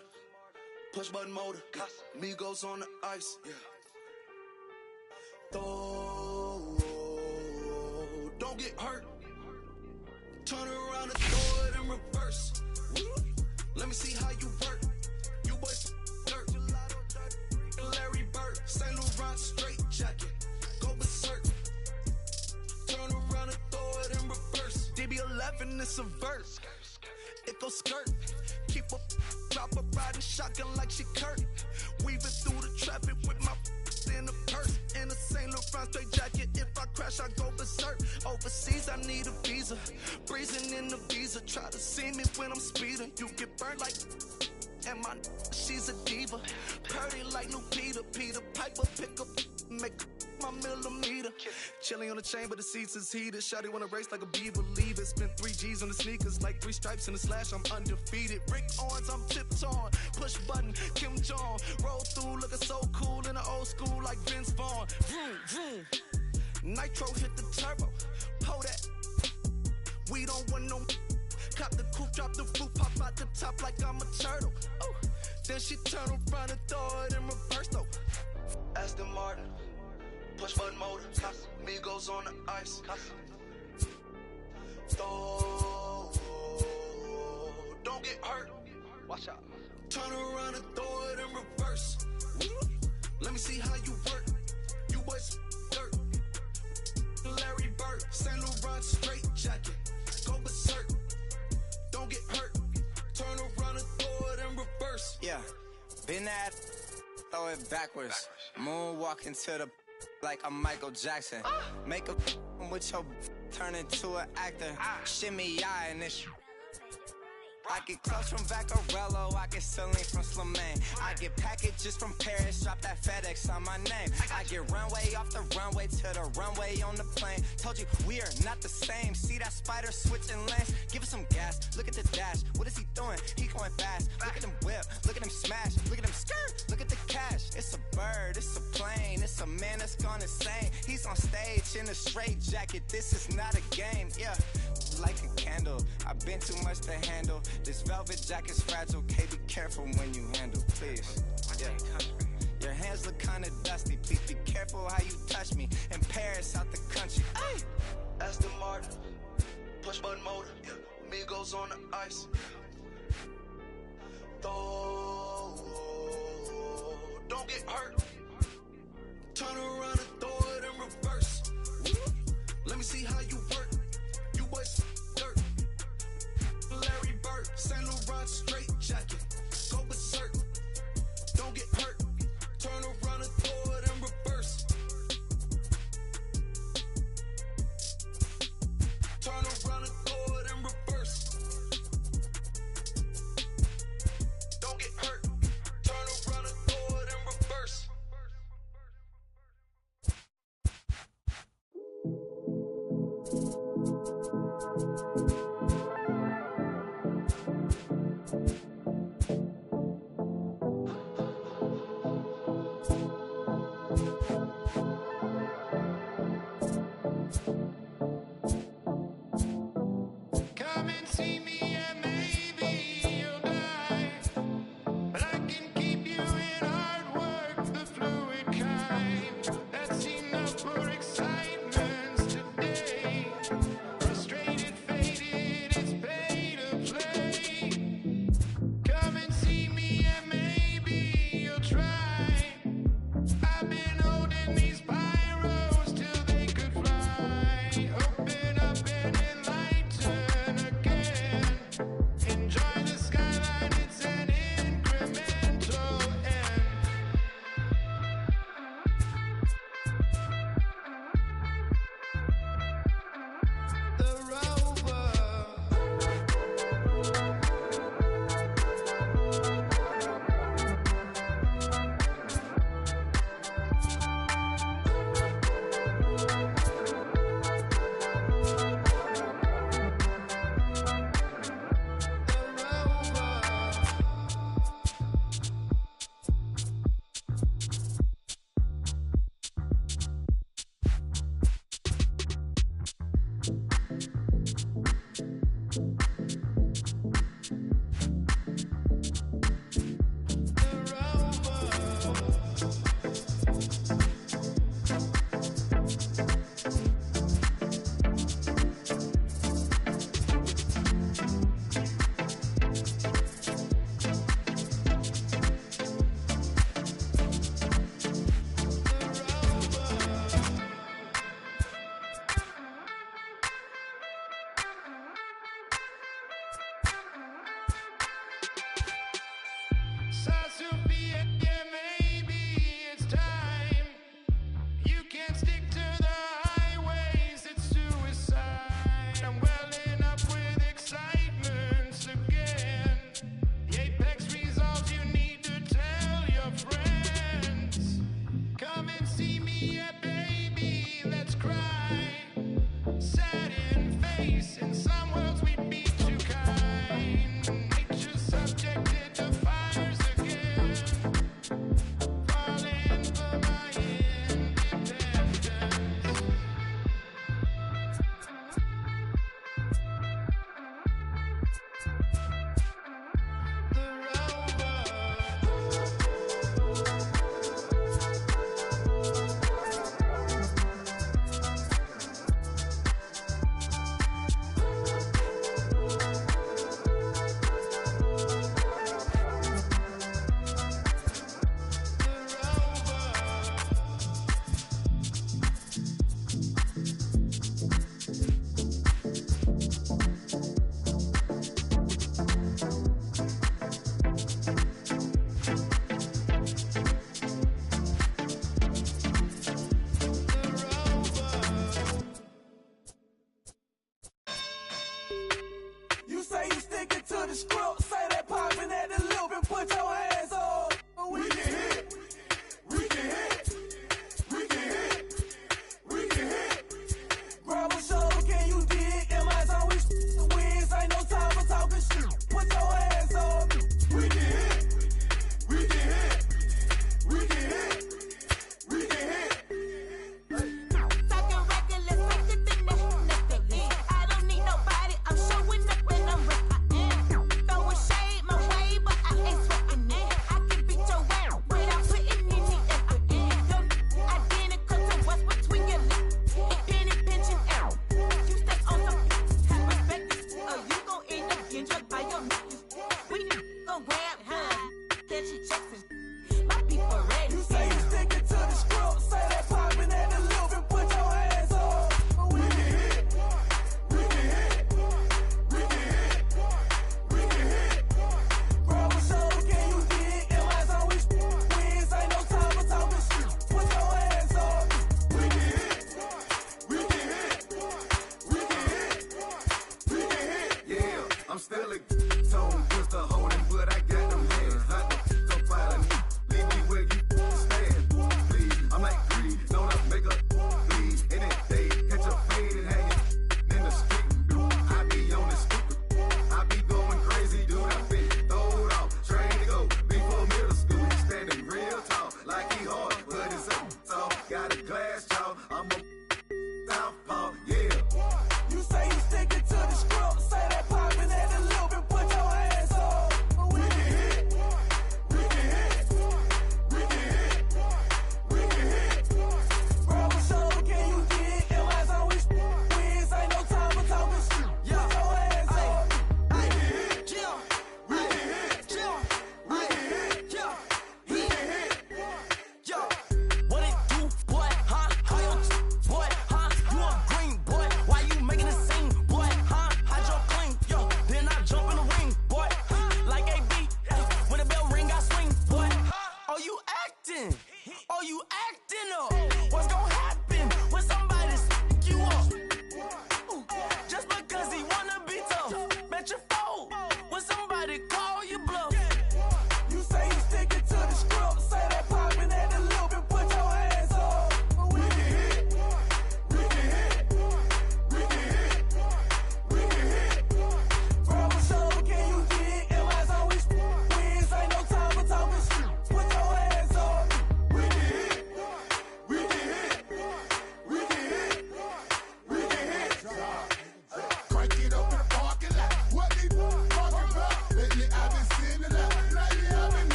push button motor, Migos on the ice. Don't get hurt. Turn around and throw it in reverse. Let me see how you work. You boys dirt. Larry Bird, St. Laurent straight jacket. Go berserk. Turn around and throw it in reverse. DB11 is a verse. It goes skirt. Keep up, drop a riding shotgun like she Kurt. Weaving through the traffic with my in the purse. In a St. Laurent straight jacket. If I crash, I go berserk. Overseas, I need a visa. Breezing in the visa. Try to see me when I'm speeding. You get burnt like... And my she's a diva. Purdy like new Peter. Peter Piper pick up, make my millimeter. Chilling on the chain, but the seats is heated. Shawty wanna race like a beaver. Leave it. Spent 3 G's on the sneakers. Like 3 stripes in the slash. I'm undefeated. Rick Owens, I'm tiptoeing. Push button, Kim Jong. Roll through, looking so cool in the old school like Vince Vaughn. Vroom, vroom. Nitro hit the turbo. Pull that. We don't want no. Cop the coupe, drop the roof, pop out the top like I'm a turtle. Ooh. Then she turn around and throw it in reverse though. Aston Martin, push button motor, Migos on the ice. Don't get hurt. Watch out. Turn around and throw it in reverse. Let me see how you work. You boys dirt. Larry Bird, St. Laurent straight jacket. Go berserk. Don't get hurt. Turn around and throw it in reverse. Yeah, been at, throw it backwards. Moonwalk into the like I'm Michael Jackson. Make a with your turn into an actor. Shimmy eye and this. I get clothes from Vaccarello, I get Celine from Slimane. I get packages from Paris, drop that FedEx on my name. I get runway off the runway to the runway on the plane. Told you we are not the same. See that spider switching lanes? Give it some gas, look at the dash. What is he doing? He going fast. Look at him whip, look at him smash. Look at him skirt, look at the cash. It's a bird, it's a plane, it's a man that's gone insane. He's on stage in a straight jacket, this is not a game, yeah. Like a candle, I've been too much to handle. This velvet jacket's fragile, okay, be careful when you handle, please. Yeah. Your hands look kinda dusty, please be careful how you touch me. In Paris, out the country. Ay! Aston Martin, push button motor, Migos on the ice. Don't get hurt. Turn around and throw it in reverse. Let me see how you work. You boys dirt. Larry Bird, St. Laurent straight jacket. Go berserk. Don't get hurt. Turn around and throw it in reverse. Turn around and throw it in reverse. Don't get hurt. Turn around and throw it in reverse.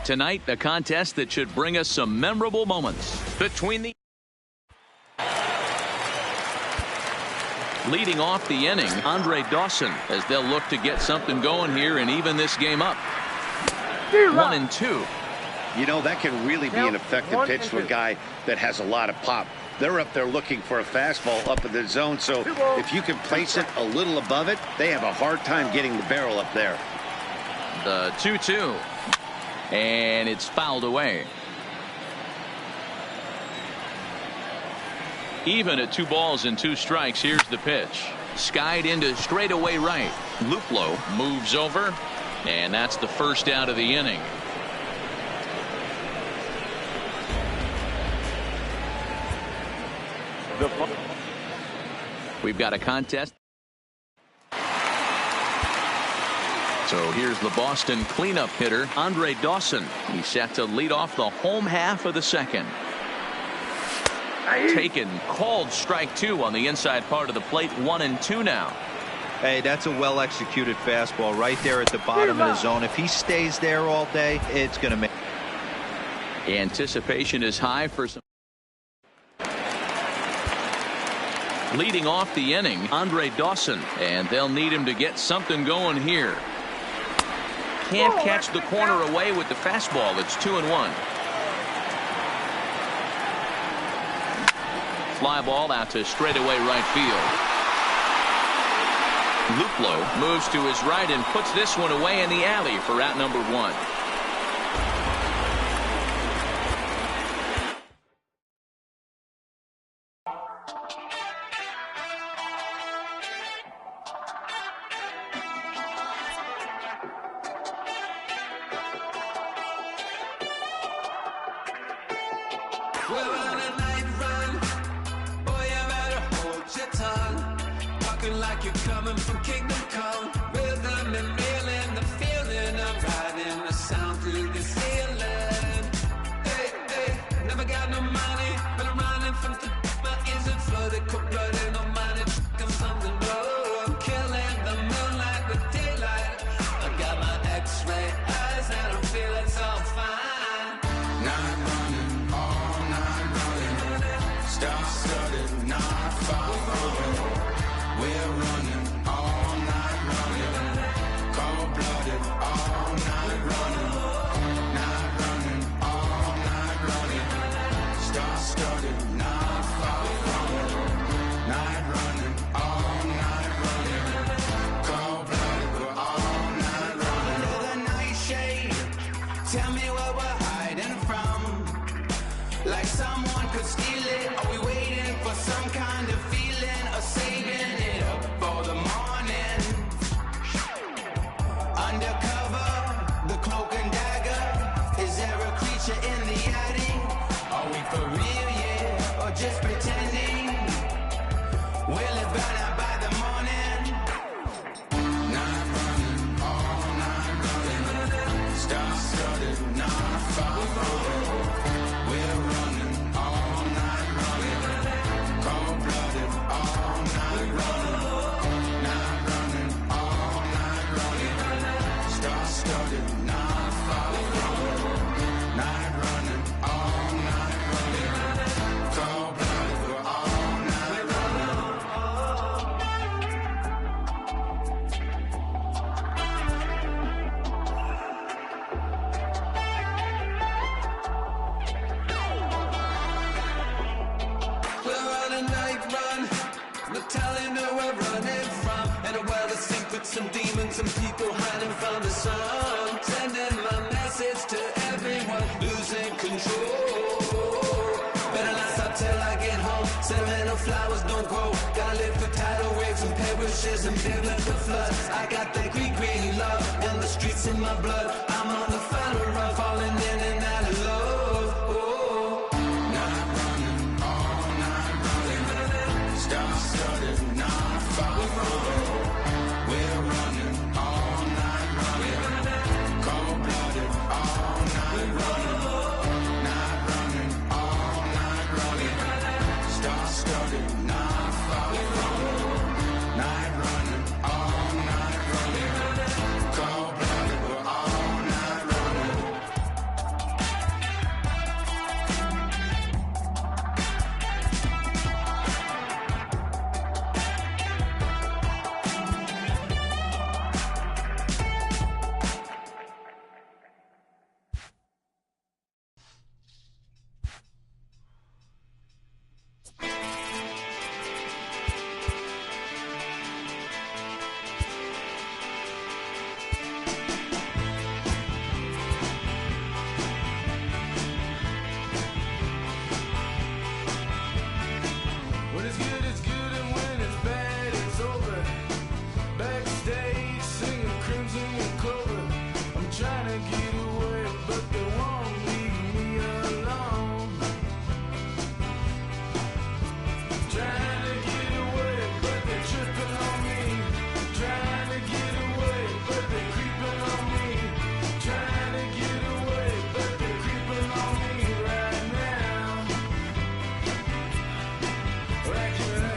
Tonight, a contest that should bring us some memorable moments between the... Leading off the inning, Andre Dawson, as they'll look to get something going here and even this game up. 1-2. You know, that can really be an effective pitch to a guy that has a lot of pop. They're up there looking for a fastball up in the zone, so if you can place it a little above it, they have a hard time getting the barrel up there. The 2-2. And it's fouled away. Even at 2 balls and 2 strikes, here's the pitch. Skied into straightaway right. Luplow moves over, and that's the first out of the inning. We've got a contest. So here's the Boston cleanup hitter, Andre Dawson. He's set to lead off the home half of the second. Taken, called strike 2 on the inside part of the plate. 1-2 now. Hey, that's a well-executed fastball right there at the bottom of the zone. If he stays there all day, it's going to make... Anticipation is high for some... Leading off the inning, Andre Dawson, and they'll need him to get something going here. Can't catch the corner away with the fastball. It's 2-1. Fly ball out to straightaway right field. Luplow moves to his right and puts this one away in the alley for out number 1. Some demons, some people hiding from the sun. Sending my message to everyone losing control. Better not stop till I get home. Sentimental flowers don't grow. Gotta live through tidal waves and perishes and biblical floods. I got that Greek love and the streets in my blood. I'm on the final run, falling in and out of love. Oh. Night running, all night running. Star-studded, not far from. We're running all night running. Cold-blooded, all night running. Night running, all night running. Star-studded, not far from. Night running, all night running. Cold-blooded, we're all night running. it's good, and when it's bad, it's over. Backstage singing Crimson and Clover. I'm trying to get away, but they won't leave me alone. Trying to get away, but they're tripping on me. Trying to get away, but they're creeping on me. Trying to get away, but they're creeping on me right now. Right here.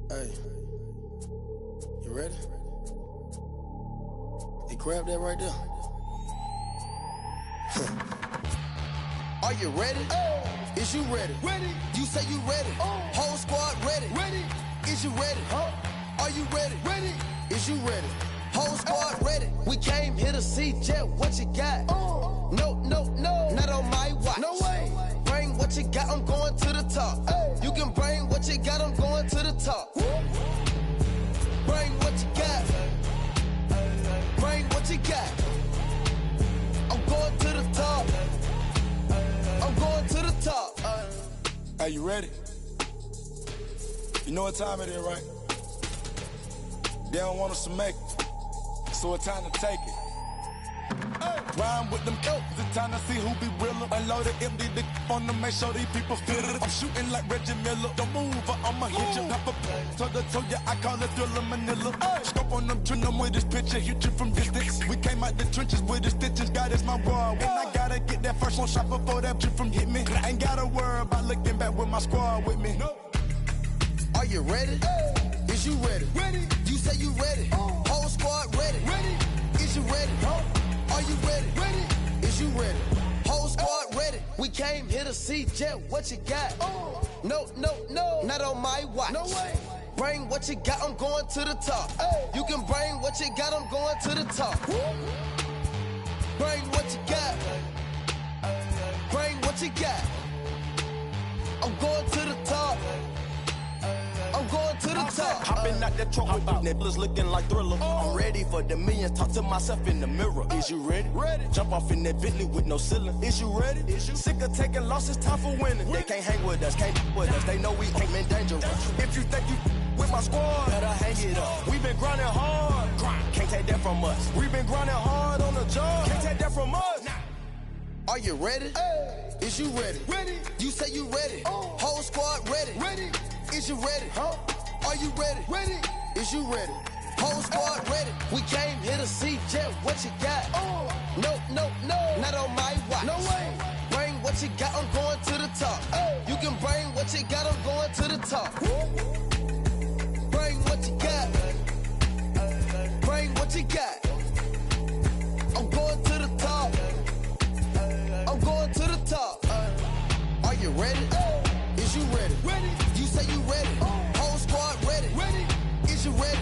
Hey, you ready? Hey, grab that right there. Are you ready? Is you ready? Ready. You say you ready. Whole squad ready. Ready. Is you ready? Are you ready? Ready. Is you ready? Whole squad ready. We came here to see Jet. What you got? No, no, no. Not on my watch. No way. Bring what you got. I'm going to the top. You can bring what you got. I'm going to the top. Bring what you got. Bring what you got. I'm going to the top. I'm going to the top. Are you ready? You know what time it is, right? They don't want us to make it, so it's time to take it. Rhyme with them elks, it's time to see who be realer. Unload it, empty the on them, make sure these people feel it. I'm shooting like Reggie Miller. Don't move or I'ma hit you. Pepper, toe ya, I call it Thriller Manila. Scope on them, trim them with this picture, hit you from distance. We came out the trenches with the stitches, God is my war. When I gotta get that first one shot before that shit from hit me. Ain't gotta worry about looking back with my squad with me. Are you ready? Is you ready? Ready. You say you ready. Whole squad ready. Ready. Is you ready? Are you ready? Ready. Is you ready? Whole squad ready. We came here to see Jet. What you got? No, no, no. Not on my watch. No way. bring what you got, I'm going to the top. You can bring what you got, I'm going to the top. Bring what you got. Bring what you got. I'm going to the top. I'm going to the top. Hopping out that truck with niggas looking like Thriller. I'm ready for the millions. Talk to myself in the mirror. Is you ready? Ready. Jump off in that Bentley with no ceiling. Is you ready? Is you sick of taking losses? Time for winning. They can't hang with us. Can't with us. They know we ain't in danger. If you think you with my squad, better hang it up. We been grinding hard. Can't take that from us. We been grinding hard on the job. Can't take that from us. Are you ready? Is you ready? Ready. You say you ready. Whole squad ready. Ready. Is you ready? Huh? Are you ready? Ready. Is you ready? Whole squad ready. We came here to see Jet. What you got? No, no, no. Not on my watch. No way. Bring what you got. I'm going to the top. You can bring what you got. I'm going to the top. Bring what you got. Bring what you got. I'm going to the top. I'm going to the top. Are you ready? Is you ready? Ready. You say you ready. Whole squad ready. Ready. Is you ready?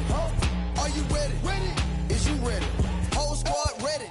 Are you ready? Ready. Is you ready? Whole squad ready.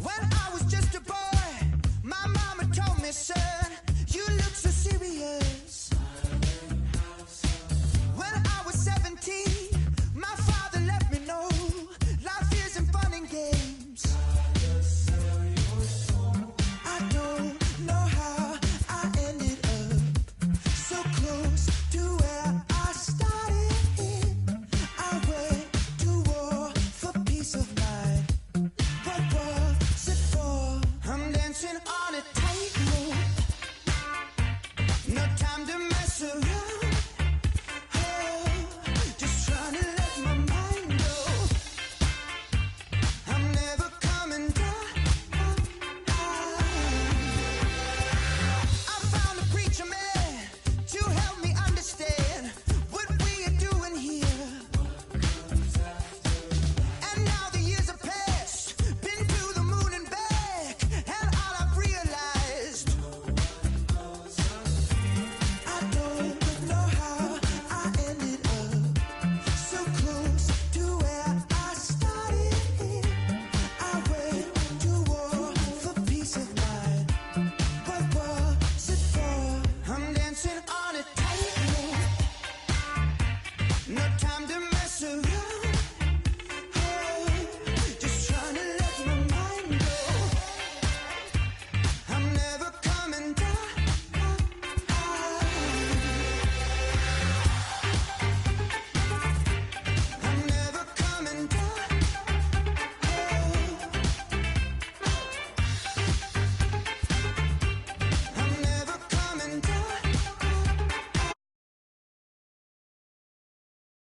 When I was just a boy, my mama told me, say,